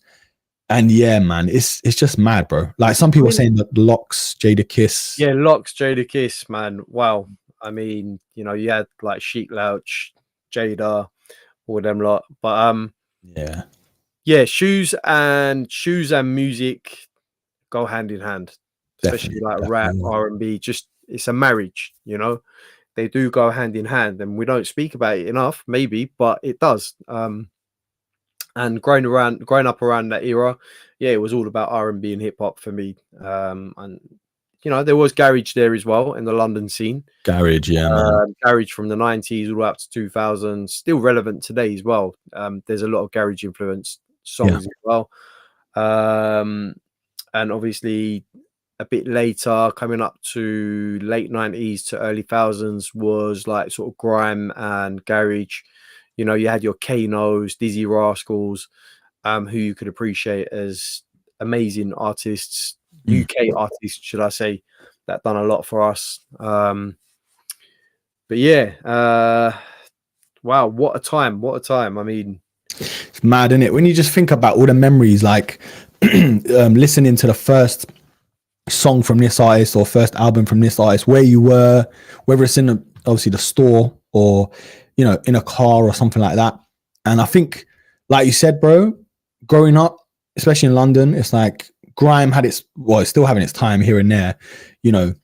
And yeah, man, it's just mad, bro. Like some people are saying that Locks, Jada Kiss. Yeah, Locks, Jada Kiss, man. Wow. I mean, you know, you had like Sheik Louch, Jada, all them lot. But yeah, shoes and music go hand in hand, especially like rap, R&B. Just it's a marriage, you know. They do go hand in hand, and we don't speak about it enough, maybe, but it does. And growing up around that era, yeah, it was all about R&B and hip hop for me. And you know, there was garage there as well in the London scene. Garage, yeah, man. Garage from the 90s all the way up to 2000s, still relevant today as well. There's a lot of garage influenced songs as well. And obviously a bit later, coming up to late 90s to early thousands, was like sort of grime and garage. You know, you had your Kanos, Dizzy Rascals, who you could appreciate as amazing artists, UK artists, should I say, that done a lot for us. But yeah, wow, what a time. What a time. I mean, it's mad, isn't it? When you just think about all the memories, like listening to the first song from this artist or first album from this artist, where you were, whether it's in obviously the store or, you know, in a car or something like that. And I think, like you said, bro, growing up, especially in London, it's like grime had it's still having its time here and there, you know.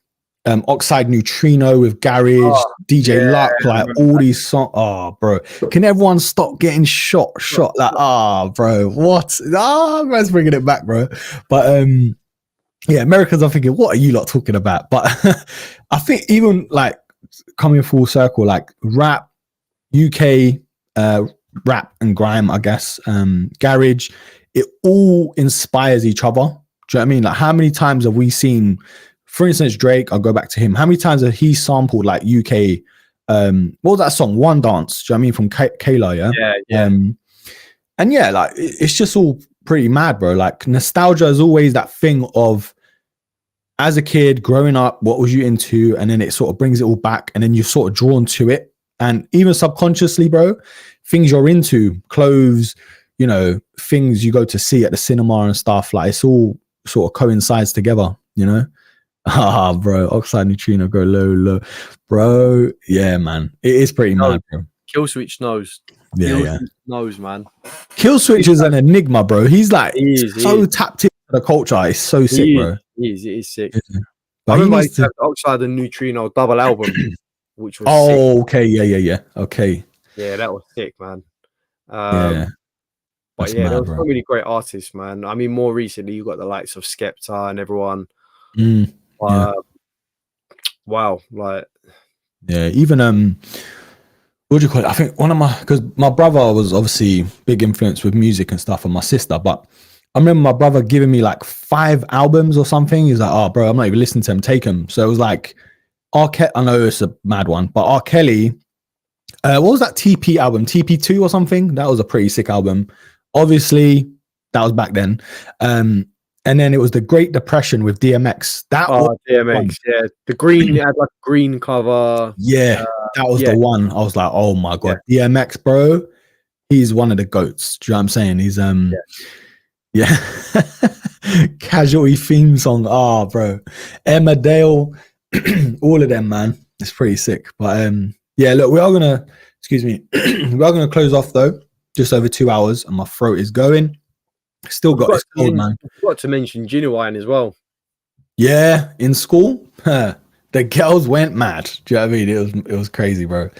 Oxide Neutrino with Garage, DJ Luck, like all these songs. Oh, bro, can everyone stop getting shot? Like, bro, what? Man's bringing it back, bro. But yeah, Americans are thinking, what are you lot talking about? But I think even like coming full circle, like rap, UK rap and grime, I guess, garage, it all inspires each other. Do you know what I mean? Like, how many times have we seen, for instance, Drake? I'll go back to him. How many times have he sampled like UK? What was that song? One Dance. Do you know what I mean? From Kayla, yeah. And yeah, like it's just all pretty mad, bro. Like nostalgia is always that thing of, as a kid growing up, what was you into? And then it sort of brings it all back, and then you're sort of drawn to it. And even subconsciously, bro, things you're into, clothes, you know, things you go to see at the cinema and stuff, like it's all sort of coincides together, you know? Bro, Oxide Neutrino, go low. Bro, yeah, man. It is pretty mad, bro. Kill Switch knows. Yeah. Knows, man. Kill Switch is an enigma, bro. He's like so tapped into the culture. It's so sick, bro. It is sick. Yeah. I remember he had Oxide and Neutrino double album, which was sick. Okay, yeah. Okay. Yeah, that was sick, man. Yeah. But yeah, there were so many great artists, man. I mean, more recently, you got the likes of Skepta and everyone. Wow, like even what do you call it? I think because my brother was obviously big influence with music and stuff, and my sister, but I remember my brother giving me like 5 albums or something. He's like, oh bro, I'm not even listening to them, take them. So it was like R. Kelly, I know it's a mad one, but R. Kelly, what was that TP album, TP2 or something? That was a pretty sick album. Obviously that was back then. And then it was the Great Depression with DMX. DMX, yeah. The green, it had like a green cover. Yeah, that was the one. I was like, oh my God. Yeah. DMX, bro, he's one of the GOATs. Do you know what I'm saying? He's, Casualty theme song. Bro. Emma Dale, all of them, man. It's pretty sick. But yeah, look, we are going to close off though. Just over 2 hours and my throat is going. Still got this cold, man. I forgot to mention Genuine as well. Yeah, in school, the girls went mad. Do you know what I mean? It was crazy, bro.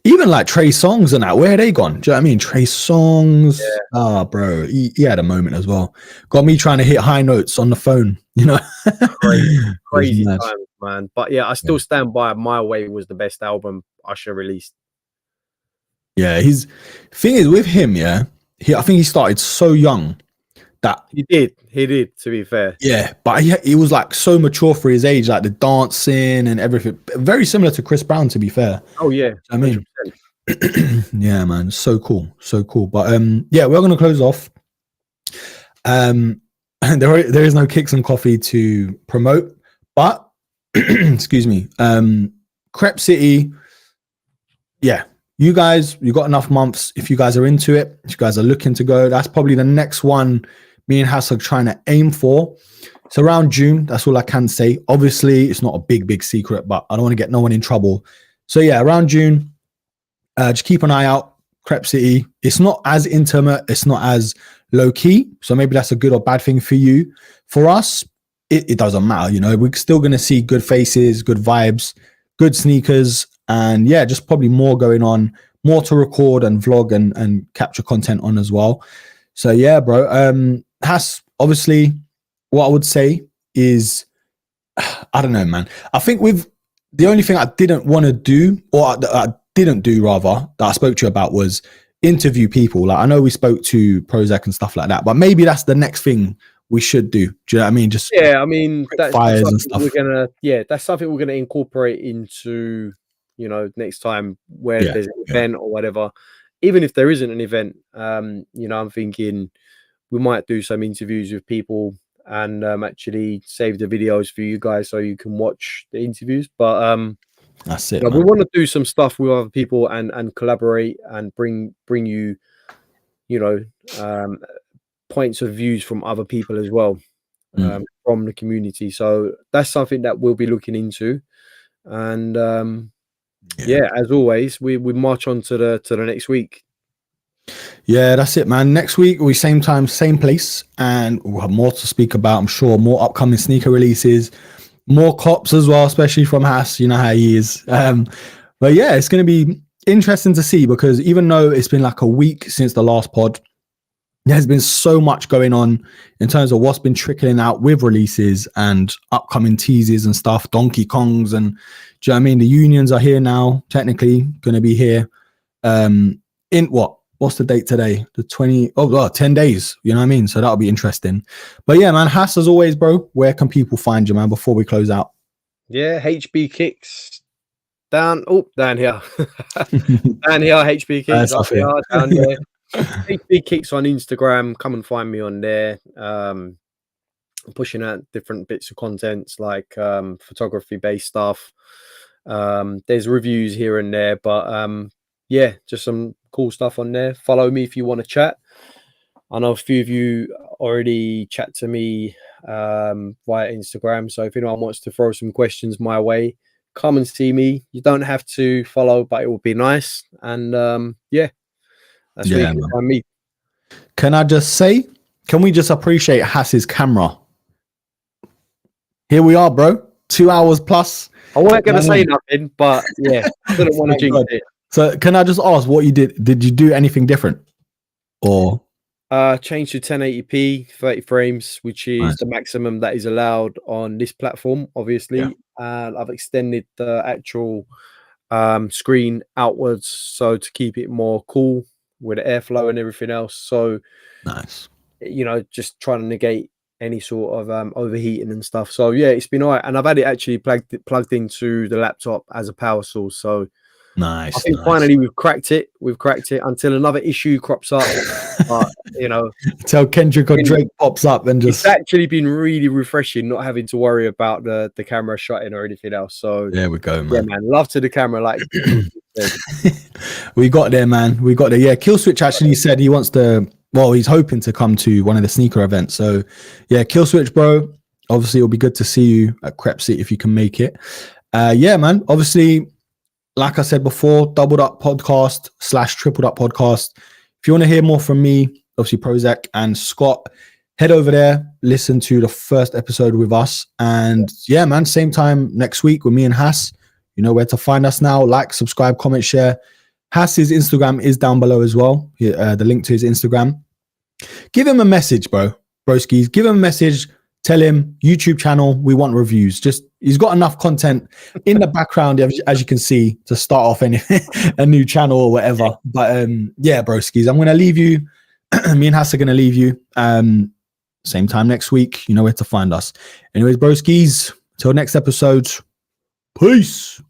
Even like Trey Songz and that, where are they gone? Do you know what I mean? Trey Songz. Yeah. Bro, he had a moment as well. Got me trying to hit high notes on the phone, you know? Crazy times, man. But yeah, I still stand by My Way was the best album Usher released. Yeah, thing is with him, I think he started so young. That he did, to be fair. Yeah, but he was like so mature for his age, like the dancing and everything. Very similar to Chris Brown, to be fair. Oh yeah, I mean, yeah, man, so cool. But yeah, we're gonna close off. There is no Kicks and Coffee to promote, but excuse me, Crep City. Yeah, you guys, you got enough months. If you guys are into it, if you guys are looking to go, that's probably the next one me and Hass are trying to aim for. It's around June. That's all I can say. Obviously, it's not a big secret, but I don't want to get no one in trouble. So yeah, around June, just keep an eye out. Crep City. It's not as intimate. It's not as low key. So maybe that's a good or bad thing for you. For us, it doesn't matter. You know, we're still going to see good faces, good vibes, good sneakers. And yeah, just probably more going on, more to record and vlog and capture content on as well. So yeah, bro. Hass, obviously, what I would say is, I don't know, man. I think with the only thing I didn't want to do, or I didn't do rather, that I spoke to you about was interview people. Like, I know we spoke to Prozac and stuff like that, but maybe that's the next thing we should do. Do you know what I mean? Just yeah, I mean, that's fires and stuff. That's something we're gonna incorporate into, you know, next time where there's an event or whatever. Even if there isn't an event, you know, I'm thinking we might do some interviews with people and actually save the videos for you guys so you can watch the interviews. But that's it. we want to do some stuff with other people and collaborate and bring you, you know, points of views from other people as well, from the community. So that's something that we'll be looking into. And yeah, as always, we march on to the next week. Yeah, that's it, man. Next week, we same time, same place, and we'll have more to speak about. I'm sure more upcoming sneaker releases, more cops as well, especially from Hass. You know how he is. But yeah, it's going to be interesting to see, because even though it's been like a week since the last pod, there's been so much going on in terms of what's been trickling out with releases and upcoming teases and stuff, Donkey Kongs, and do you know what I mean? The unions are here now, technically going to be here. In what's the date today? The 20, 10 days, you know what I mean? So that'll be interesting. But yeah, man, Hass, as always, bro, where can people find you, man, before we close out? Yeah, HB Kicks down here. Down here, HB Kicks up here, down there. HB Kicks on Instagram. Come and find me on there. I'm pushing out different bits of content, like photography based stuff. There's reviews here and there, but yeah, just some cool stuff on there. Follow me if you want to chat. I know a few of you already chat to me via Instagram, so if anyone wants to throw some questions my way, come and see me. You don't have to follow, but it will be nice. And yeah, that's where you can find me. Can I just say, can we just appreciate Hass's camera? Here we are, bro. 2 hours plus. I wasn't going to say nothing, but yeah, I didn't want to jinx it. So can I just ask what you did? Did you do anything different? Or changed to 1080p 30 frames, which is the maximum that is allowed on this platform, obviously. And I've extended the actual screen outwards, so to keep it more cool with the airflow and everything else. So nice, you know, just trying to negate any sort of overheating and stuff. So yeah, it's been all right. And I've had it actually plugged into the laptop as a power source. So nice. I think finally we've cracked it. We've cracked it until another issue crops up. But you know, till Kendrick or Drake pops up and just. It's actually been really refreshing not having to worry about the camera shutting or anything else. So there we go, man. Yeah, man. Love to the camera, like we got there, man. We got there. Yeah, Killswitch actually said he wants to. Well, he's hoping to come to one of the sneaker events. So yeah, Killswitch, bro. Obviously, it'll be good to see you at Crep City if you can make it. Yeah, man. Obviously, like I said before, Doubled Up Podcast / Tripled Up Podcast. If you want to hear more from me, obviously Prozac and Scott, head over there, listen to the first episode with us. And yeah, man, same time next week with me and Hass. You know where to find us now. Like, subscribe, comment, share. Hass's Instagram is down below as well. The link to his Instagram. Give him a message, bro. Broskis. Give him a message. Tell him YouTube channel. We want reviews. Just he's got enough content in the background, as you can see, to start off a new channel or whatever. But yeah, broskis, I'm gonna leave you. Me and Hass are gonna leave you. Same time next week. You know where to find us. Anyways, broskis. Till next episode. Peace.